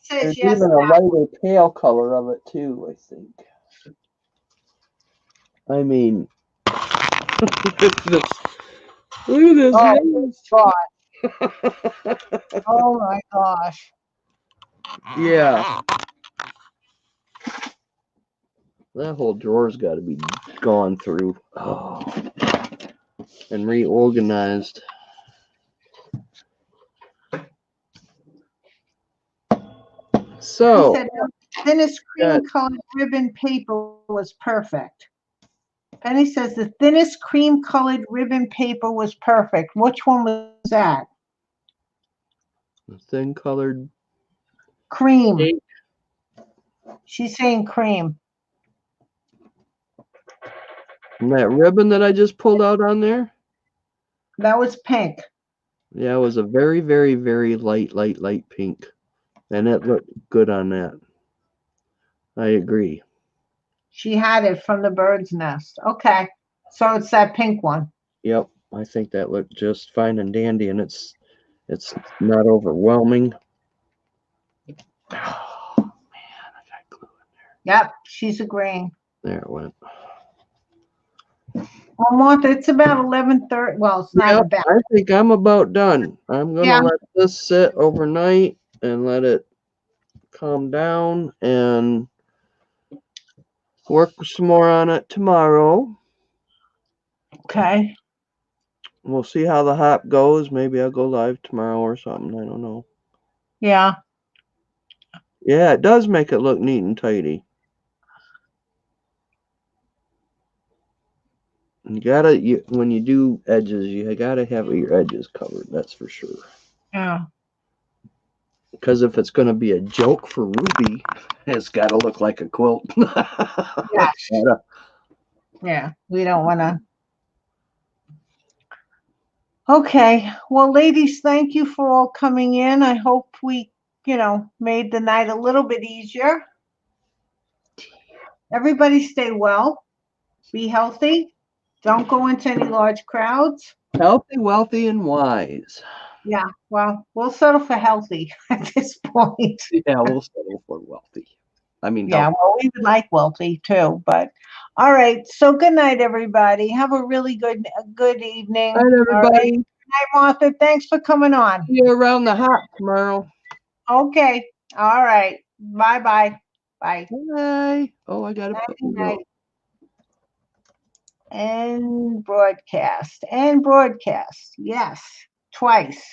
She says There's yes. even a lighter pale color of it too, I think. I mean, look at this. Look at this. Oh, God. Oh my gosh. Yeah. That whole drawer's got to be gone through. Oh. And reorganized. So. He said the thinnest cream colored ribbon paper was perfect. Penny says the thinnest cream colored ribbon paper was perfect. Which one was that? The thin colored Cream. pink. She's saying cream. And that ribbon that I just pulled out on there? That was pink. Yeah, it was a very, very, very light pink. And it looked good on that. I agree. She had it from the bird's nest. Okay. So it's that pink one. Yep. I think that looked just fine and dandy, and it's not overwhelming. Oh man, I got glue in Yep, she's agreeing. there. There it went. Well, Martha, it's about 11:30. Well, it's not Yep, about. I think I'm about done. I'm gonna Yeah. let this sit overnight and let it calm down and work some more on it tomorrow. Okay. We'll see how the hop goes. Maybe I'll go live tomorrow or something. I don't know. Yeah. Yeah, it does make it look neat and tidy. You gotta, when you do edges, you gotta have your edges covered. That's for sure. Yeah. Because if it's gonna be a joke for Ruby, it's gotta look like a quilt. Yeah. Yeah. We don't want to. Okay. Well, ladies, thank you for all coming in. I hope we, made the night a little bit easier. Everybody stay well. Be healthy. Don't go into any large crowds. Healthy, wealthy, and wise. Yeah. Well, we'll settle for healthy at this point. Yeah, we'll settle for wealthy. I mean, Yeah. healthy. Well, we would like wealthy too, but all right. So good night, everybody. Have a really good evening. All right, everybody. Good night, Martha. Thanks for coming on. See you around the hop tomorrow. Okay. All right. Bye-bye. Bye. Bye. Oh, I gotta put Good my note. night. And broadcast. And broadcast. Yes. Twice.